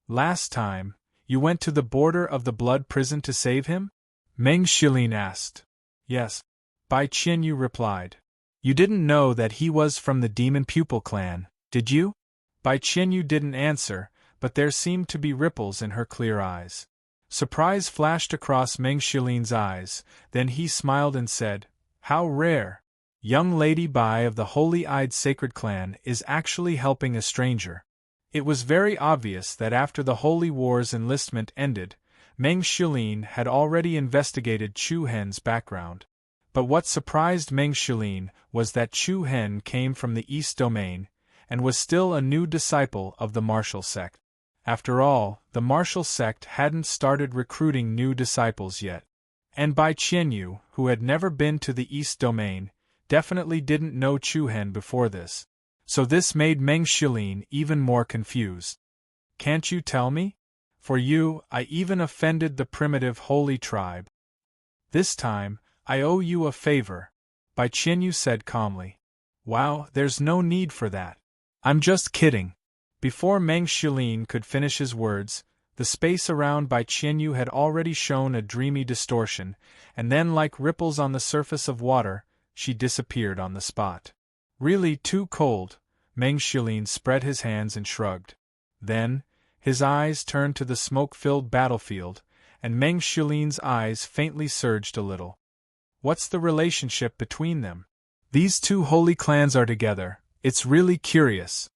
Last time, you went to the border of the blood prison to save him? Meng Shilin asked. Yes. Bai Qianyu replied. You didn't know that he was from the Demon Pupil clan, did you? Bai Qianyu didn't answer, but there seemed to be ripples in her clear eyes. Surprise flashed across Meng Shilin's eyes, then he smiled and said, How rare! Young Lady Bai of the Holy-Eyed Sacred Clan is actually helping a stranger. It was very obvious that after the Holy War's enlistment ended, Meng Shilin had already investigated Chu Hen's background. But what surprised Meng Shilin was that Chu Hen came from the East Domain, and was still a new disciple of the martial sect. After all, the martial sect hadn't started recruiting new disciples yet. And Bai Qianyu, who had never been to the East Domain, definitely didn't know Chu Hen before this. So this made Meng Shilin even more confused. Can't you tell me? For you, I even offended the primitive holy tribe. This time, I owe you a favor, Bai Qianyu said calmly. Wow, there's no need for that. I'm just kidding. Before Meng Shilin could finish his words, the space around Bai Qianyu had already shown a dreamy distortion, and then like ripples on the surface of water, she disappeared on the spot. Really too cold, Meng Shilin spread his hands and shrugged. Then, his eyes turned to the smoke-filled battlefield, and Meng Shilin's eyes faintly surged a little. What's the relationship between them? These two holy clans are together, it's really curious.